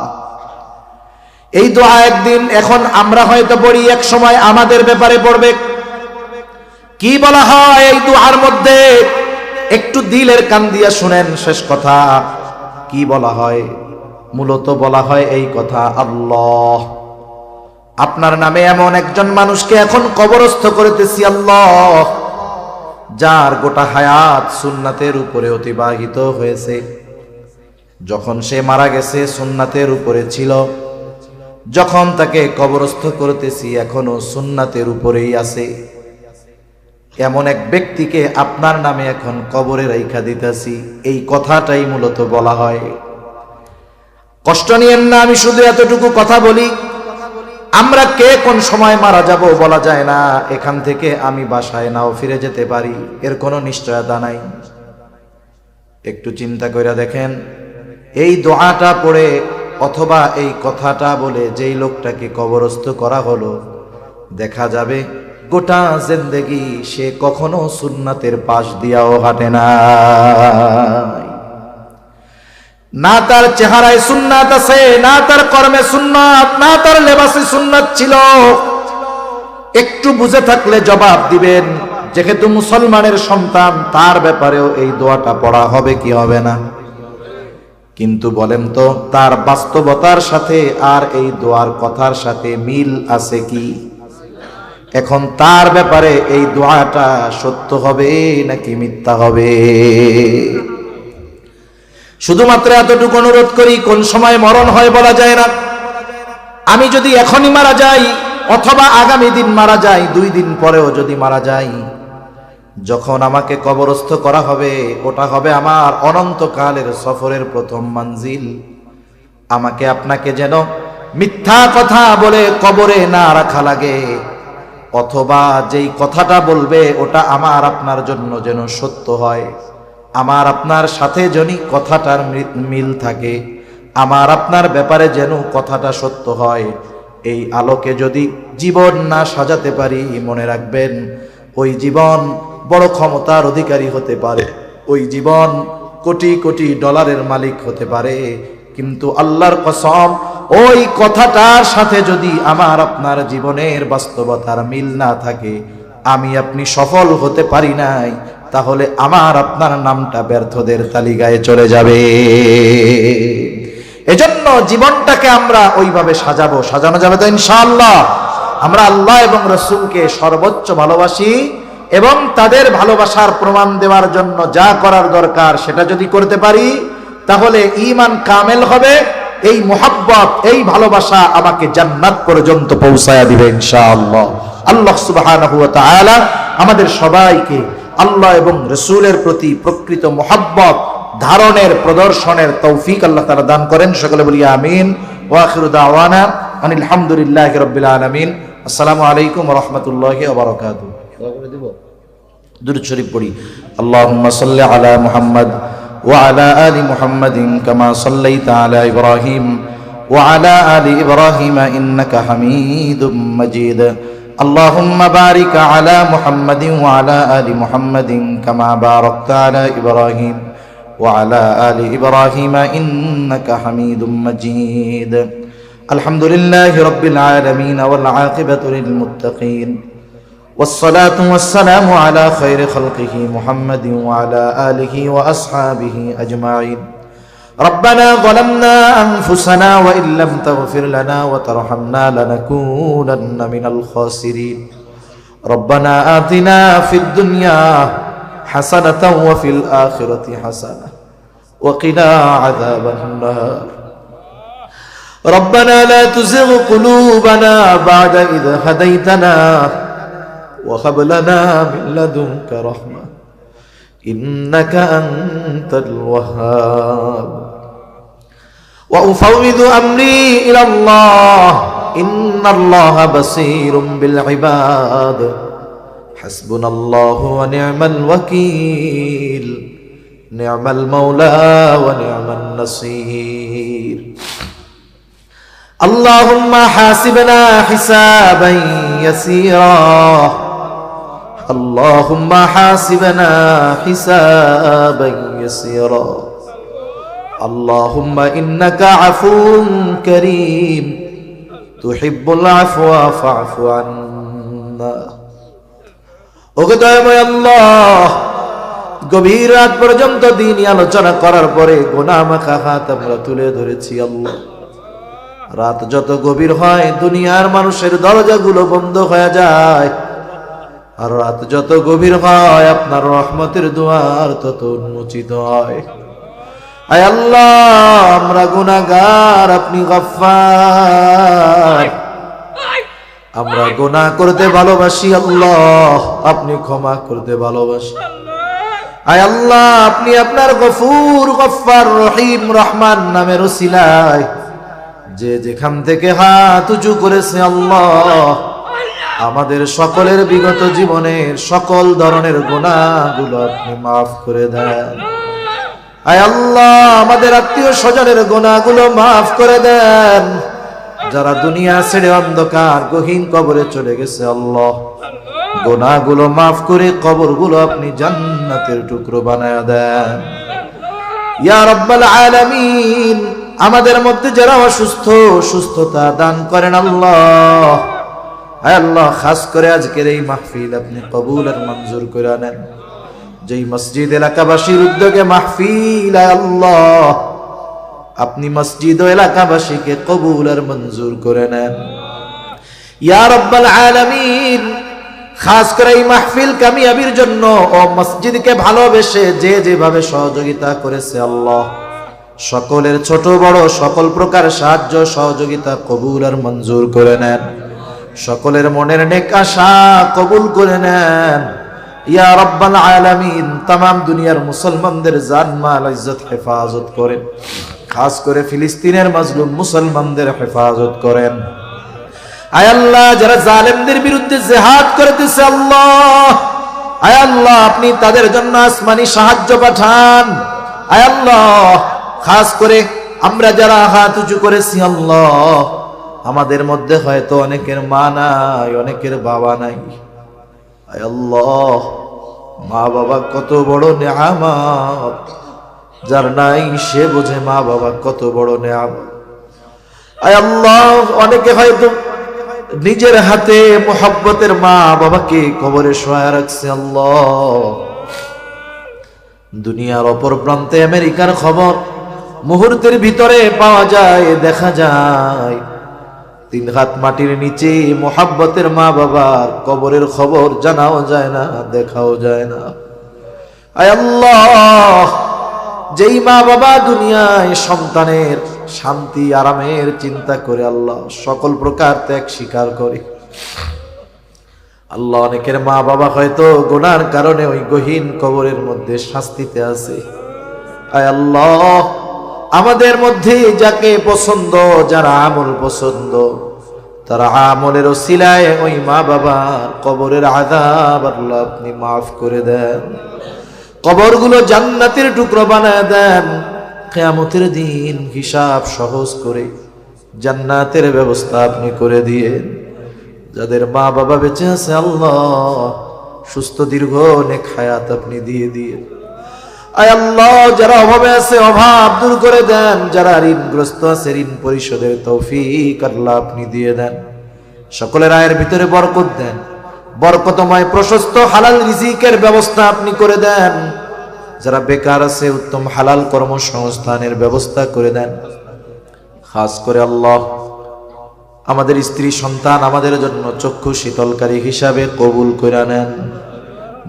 এই দোয়া একদিন এখন আমরা হয়তো পড়ি, এক সময় আমাদের ব্যাপারে পড়বে। কি বলা হয় এই দোয়ার মধ্যে? একটু দিলের কান দিয়া শুনেন শেষ কথা। কি বলা হয়? মূলত বলা হয় এই কথা, আল্লাহ, আপনার নামে এমন একজন মানুষকে এখন কবরস্থ করিতেছি আল্লাহ, যার গোটা হায়াত সুন্নাতের উপরে অতিবাহিত হয়েছে। যখন সে মারা গেছে সুন্নাতের উপরে ছিল, যখন তাকে কবরস্থ করতেছি এখনো সুন্নাতের উপরেই আছে। এমন এক ব্যক্তিকে আপনার নামে এখন কবরে রাইখা দিতেছি, এই কথাটাই মূলত বলা হয়। কষ্ট নিয়েন না, আমি শুধু এতটুকু কথা বলি, আমরা কে কোন সময় মারা যাব বলা যায় না। এখান থেকে আমি বাসায় নাও ফিরে যেতে পারি, এর কোনো নিশ্চয়তা নাই। একটু চিন্তা করে দেখেন, এই দোয়াটা পড়ে অথবা এই কথাটা বলে যেই লোকটাকে কবরস্থ করা হলো, দেখা যাবে গোটা জিন্দেগি সে কখনো সুন্নাতের পাশ দিয়াও হাঁটে না। না তার চেহারায় সুন্নাত আছে, না তার কর্মে সুন্নাত, না তার লেবাসে সুন্নাত ছিল। একটু বুঝে থাকলে জবাব দিবেন, যেহেতু মুসলমানের সন্তান, তার ব্যাপারেও এই দোয়াটা পড়া হবে কি হবে না? কিন্তু বলেন তো, তার বাস্তবতার সাথে আর এই দোয়ার কথার সাথে মিল আছে কি? এখন তার ব্যাপারে এই দোয়াটা সত্য হবে নাকি মিথ্যা হবে? শুধুমাত্র এতটুকু অনুরোধ করি, কোন সময় মরণ হয় বলা যায় না। আমি যদি এখনই মারা যাই অথবা আগামী দিন মারা যাই, 2 দিন পরেও যদি মারা যাই, যখন আমাকে কবরস্থ করা হবে, ওটা হবে আমার অনন্তকালের সফরের প্রথম মঞ্জিল। আমাকে আপনাকে যেন মিথ্যা কথা বলে কবরে না রাখা লাগে, অথবা যেই কথাটা বলবে ওটা আমার আপনার জন্য যেন সত্য হয়, আমার আপনার সাথে যদি কথাটার মিল থাকে, আমার আপনার ব্যাপারে যেন কথাটা সত্য হয়। এই আলোকে যদি জীবন না সাজাতে পারি, মনে রাখবেন ওই জীবন বড় ক্ষমতার অধিকারী হতে পারে, ওই জীবন কোটি কোটি ডলারের মালিক হতে পারে, কিন্তু আল্লাহর কসম ওই কথাটার সাথে যদি আমার আপনার জীবনের বাস্তবতার মিল না থাকে, আমি আপনি সফল হতে পারি নাই, তাহলে আমার আপনার নামটা ব্যর্থদের তালিকায় চলে যাবে। এজন্য জীবনটাকে আমরা ওইভাবে সাজাবো। সাজানো যাবে তো ইনশাআল্লাহ? আমরা আল্লাহ এবং রাসূলকে সর্বোচ্চ ভালোবাসি এবং তাদের ভালোবাসার প্রমাণ দেওয়ার জন্য যা করার দরকার সেটা যদি করতে পারি, তাহলে ঈমান কামেল হবে। এই মুহাব্বত, এই ভালোবাসা আমাকে জান্নাত পর্যন্ত পৌঁছায়া দিবে ইনশাআল্লাহ। আল্লাহ সুবহানাহু ওয়া তাআলা আমাদের সবাইকে আল্লাহ এবং রাসূলের প্রতি প্রকৃত মুহাব্বত ধারণের, প্রদর্শনের তৌফিক আল্লাহ তাআলা দান করেন। সকলে বলি আমিন। ওয়া আখিরু দাওয়ানা আনিল হামদুলিল্লাহি রাব্বিল আলামিন। আসসালামু আলাইকুম ওয়া রাহমাতুল্লাহি ওয়া বারাকাতুহু। দুরূদ শরীফ পড়ি। আল্লাহুম্মা সাল্লি আলা মুহাম্মদ ওয়া আলা আলি মুহাম্মাদিন কামা সাল্লাইতা আলা ইব্রাহিম ওয়া আলা আলি ইব্রাহিম ইন্নাকা হামিদুম মাজিদ। اللهم بارك على محمد وعلى آل محمد كما باركت على إبراهيم وعلى آل إبراهيم إنك حميد مجيد. الحمد لله رب العالمين والعاقبة للمتقين والصلاة والسلام على خير خلقه محمد وعلى آله وأصحابه أجمعين ربنا ظلمنا أنفسنا وإن لم تغفر لنا وترحمنا لنكونن من الخاسرين ربنا آتنا في الدنيا حسنة وفي الآخرة حسنة وقنا عذاب النار ربنا لا تزغ قلوبنا بعد إذ هديتنا وهب لنا من لدنك رحمة إنك أنت الوهاب وأفوض أمري إلى الله إن الله بصير بالعباد حسبنا الله ونعم الوكيل نعم المولى ونعم النصير اللهم حاسبنا حسابا يسيرا اللهم حاسبنا حسابا يسيرا اللهم إنك عفو كريم تحب العفو فاعف عنا ওগদয়ময় আল্লাহ গভীর রাত পর্যন্ত দিনই আলোচনা করার পরে গুনাহ মাখা হাত আমরা তুলে ধরেছি আল্লাহ রাত যত গভীর হয় দুনিয়ার মানুষের দরজাগুলো বন্ধ হয়ে যায় আর রাত যত গভীর হয় আপনার রহমতের দুয়ার তত উন্মোচিত হয় আয় আল্লাহ আমরা গুনাহগার আপনি গফফার আমরা গুনাহ করতে ভালোবাসি আল্লাহ আপনি ক্ষমা করতে ভালোবাসি আয় আল্লাহ আপনি আপনার গফুর গফফার রহিম রহমান নামের ওসিলায় যে যেখান থেকে হাত উঁচু করেছে আল্লাহ আমাদের সকলের বিগত জীবনের সকল ধরনের গুনাহগুলো আপনি মাফ করে দেন আয় আল্লাহ আমাদের আত্মীয় স্বজনের গুনাহগুলো মাফ করে দেন যারা দুনিয়া ছেড়ে অন্ধকার গহীন কবরে চলে গেছে আল্লাহ গুনাহগুলো মাফ করে কবরগুলো আপনি জান্নাতের টুকরো বানায়া দেন ইয়া রাব্বাল আলামিন আমাদের মধ্যে যারা অসুস্থ সুস্থতা দান করেন আল্লাহ আয় আল্লাহ খাস করে আজকের এই মাহফিল আপনি কবুল আর মঞ্জুর করে নেন যেই মসজিদ এলাকাবাসীর উদ্যোগে মাহফিল আয় আল্লাহ আপনি মসজিদ ও এলাকাবাসীকে কবুল আর মঞ্জুর করে নেন ইয়া রাব্বাল আলামিন খাস করে এই মাহফিল কামিয়াবির জন্য ও মসজিদকে ভালোবেসে যে যেভাবে সহযোগিতা করেছে আল্লাহ সকলের ছোট বড় সকল প্রকার সাহায্য সহযোগিতা কবুল আর মঞ্জুর করে নেন সকলের মনের নেক আশা কবুল করে নেন ইয়া রাব্বাল আলামিন तमाम দুনিয়ার মুসলমানদের জান মাল ইজ্জত হেফাজত করেন খাস করে ফিলিস্তিনের মাজলুম মুসলমানদের হেফাজত করেন আয় আল্লাহ যারা জালেমদের বিরুদ্ধে জিহাদ করতেছে আল্লাহ আয় আল্লাহ আপনি তাদের জন্য আসমানি সাহায্য পাঠান আয় আল্লাহ খাস করে আমরা যারা হাত উঁচু করেছি আল্লাহ আমাদের মধ্যে হয়তো অনেকের মা নাই অনেকের বাবা নাই আয় আল্লাহ মা বাবা কত বড় নেয়ামত যার নাই সে বোঝে মা বাবা কত বড় নেয়ামত আয় আল্লাহ অনেকে হয়তো নিজের হাতে মোহাব্বতের মা বাবাকে কবরে শোয়া রাখছে আল্লাহ দুনিয়ার অপর প্রান্তে আমেরিকার খবর মুহূর্তের ভিতরে পাওয়া যায় দেখা যায় 3 হাত মাটির নিচে মোহাব্বতের মা বাবার কবরের খবর জানাও যায় না দেখাও যায় না আয় আল্লাহ যেই মা বাবা দুনিয়ায় সন্তানের শান্তি আরামের চিন্তা করে আল্লাহ সকল প্রকার ত্যাগ স্বীকার করে আল্লাহ অনেকের মা বাবা হয়তো গুনার কারণে ওই গহীন কবরের মধ্যে শাস্তিতে আছে আয় আল্লাহ আমাদের মধ্যে যাকে পছন্দ যারা আমল পছন্দ তারা আমলের ওসিলায় ওই মা বাবার কবরের আযাব আল্লাহ আপনি মাফ করে দেন কবরগুলো জান্নাতের টুকরো বানায় দেন কিয়ামতের দিন হিসাব সহজ করে জান্নাতের ব্যবস্থা আপনি করে দিয়েন যাদের মা বাবা বেঁচে আছে আল্লাহ সুস্থ দীর্ঘ নেক হায়াত আপনি দিয়ে দিয়েন আয় আল্লাহ যারা অভাবে আছে অভাব দূর করে দেন যারা ঋণগ্রস্ত আছে ঋণ পরিশোধের তৌফিক আল্লাহ আপনি দিয়ে দেন সকলের আয়ের ভিতরে বরকত দেন বরকতময় প্রশস্ত হালাল রিজিকের ব্যবস্থা আপনি করে দেন। যারা বেকার আছে উত্তম হালাল কর্মসংস্থানের ব্যবস্থা করে দেন। খাস করে আল্লাহ আমাদের স্ত্রী সন্তান আমাদের জন্য চক্ষু শীতলকারী হিসাবে কবুল করে নেন।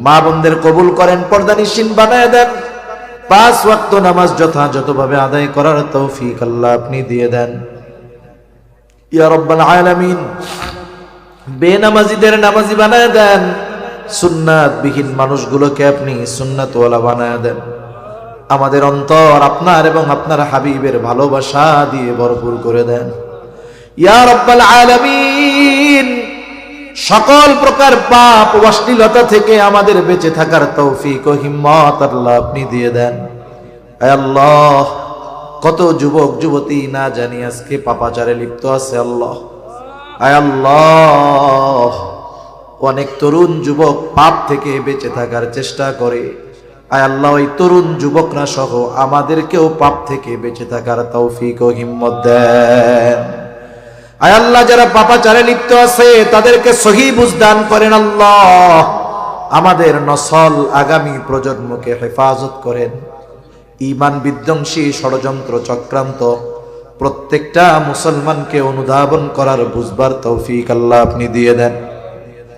মা বোনদের কবুল করেন, পর্দানিশীন বানায় দেন। 5 ওয়াক্ত নামাজ যথাযথভাবে আদায় করার তৌফিক আল্লাহ আপনি দিয়ে দেন ইয়া রাব্বাল আলামিন। বেনামাজিদের নামাজি বানায় দেন, সুন্নাত বিহীন মানুষগুলোকে আপনি সুন্নাতওয়ালা বানায় দেন। আমাদের অন্তর আপনার এবং আপনার হাবিবের ভালোবাসা দিয়ে ভরপুর করে দেন ইয়া রাব্বাল আলামিন। সকল প্রকার পাপ ও অশ্লীলতা থেকে আমাদের বেঁচে থাকার তৌফিক ও হিম্মত আল্লাহ আপনি দিয়ে দেন। আয় আল্লাহ, কত যুবক যুবতী না জানি আজকে পাপাচারে লিপ্ত আছে আল্লাহ। আয় আল্লাহ, অনেক তরুণ যুবক পাপ থেকে বেঁচে থাকার চেষ্টা করে। আয় আল্লাহ, ওই তরুণ যুবকরা সহ আমাদেরকেও পাপ থেকে বেঁচে থাকার তৌফিক ও হিম্মত দেন। আয় আল্লাহ, যারা পাপাচারে লিপ্ত আছে তাদেরকে সহি বুঝ দান করেন আল্লাহ। আমাদের নসল আগামী প্রজন্মকে হেফাজত করেন। ঈমান বিধ্বংসী ষড়যন্ত্র চক্রান্ত প্রত্যেকটা মুসলমানকে অনুধাবন করার বুঝবার তৌফিক আল্লাহ আপনি দিয়ে দেন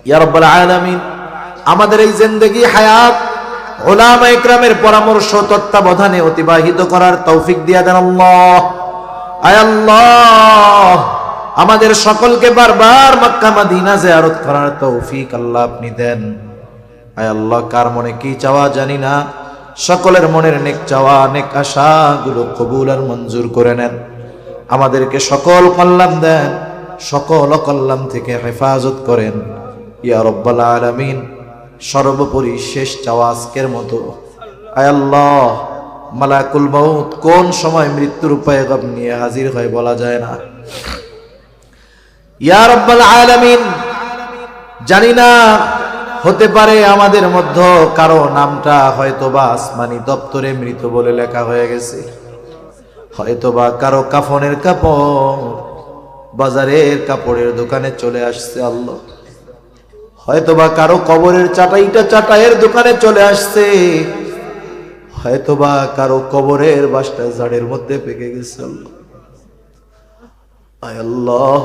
ইয়া রাব্বাল আলামিন। আমাদের এই জিন্দেগি হায়াত উলামা ইকরামের পরামর্শ তত্ত্বাবধানে অতিবাহিত করার তৌফিক দিয়ে দেন আল্লাহ। আয় আল্লাহ, আমাদের সকলকে বারবার মক্কা মদিনা জিয়ারত করার তৌফিক আল্লাহ আপনি দেন। আয় আল্লাহ, কার মনে কি চাওয়া জানি না, সকলের মনের নেক চাওয়া নেক আশা গুলো কবুল আর মঞ্জুর করে নেন। আমাদেরকে সকল কল্যাণ দেন, সকল অকল্যাণ থেকে হেফাজত করেন ইয়া রাব্বাল আলামিন। সর্বোপরি শেষ চাওয়া আজকের মতো, আয় আল্লাহ, মালাকুল মউত কোন সময় মৃত্যুর পয়গাম নিয়ে হাজির হয় বলা যায় না ইয়া রাব্বাল আলামিন। জানি না, হতে পারে আমাদের মধ্যে কারো নামটা হয়তোবা আসমানি দপ্তরে মৃত বলে লেখা হয়ে গেছে, হয়তোবা কারো কাফনের কাপড় বাজারের কাপড়ের দোকানে চলে আসছে আল্লাহ, হয়তোবা কারো কবরের চাটাইটা চাটাইয়ের দোকানে চলে আসছে, হয়তোবা কারো কবরের বাসটা ঝাড়ের মধ্যে পেকে গেছে আল্লাহ। আয় আল্লাহ,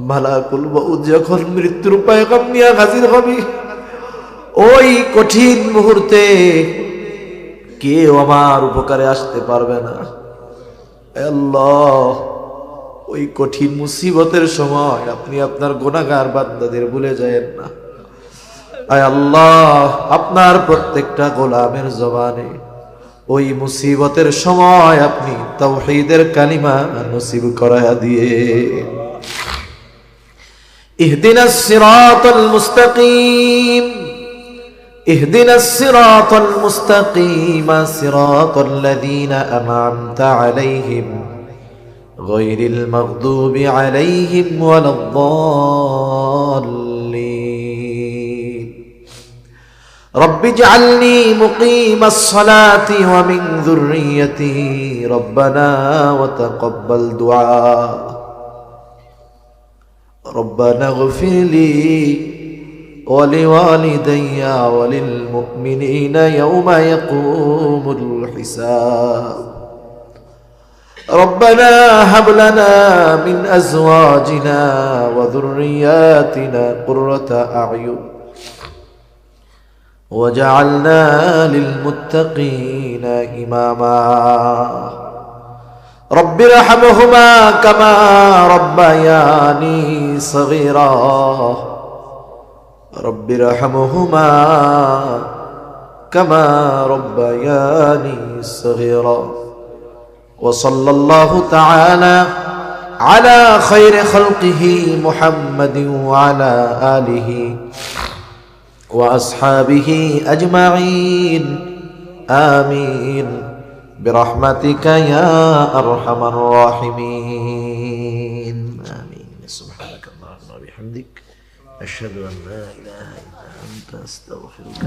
মালাকুল মউত যখন মৃত্যুর পয়গাম নিয়ে হাজির হবে, ওই কঠিন মুহূর্তে কেউ আমার উপকারে আসতে পারবে না। আল্লাহ, ওই কঠিন মুসিবতের সময় আপনি আপনার গুনাহগার বান্দাদের ভুলে যায়েন না। আয় আল্লাহ, আপনার প্রত্যেকটা গোলামের জবানে ওই মুসিবতের সময় আপনি তাওহীদের কালিমা নসিব করায়া দিয়ে ইহদিনাস সিরাতাল মুস্তাকিম ইহদিনাস সিরাতাল মুস্তাকিম সিরাতাল লাযীনা আন'আমতা আলাইহিম গায়রিল মাগদুবি আলাইহিম ওয়ালাদ-দাল্লিন। রব্বি ইজআলনি মুকিমাস সালাতি ওয়া মিন যুররিয়্যতি রব্বানা ওয়া তাকাব্বাল দুআ। ربنا اغفر لي ولوالدي وللمؤمنين يوم يقوم الحساب. ربنا هب لنا من أزواجنا وذرياتنا قرة أعين وجعلنا للمتقين إماما. رب ارحمهما كما ربياني صغيرا. رب ارحمهما كما ربياني صغيرا. وصلى الله تعالى على خير خلقه محمد وعلى آله وأصحابه أجمعين. آمين برحمتك يا أرحم الراحمين. آمين. سبحانك اللهم وبحمدك أشهد أن لا إله إلا أنت أستغفرك.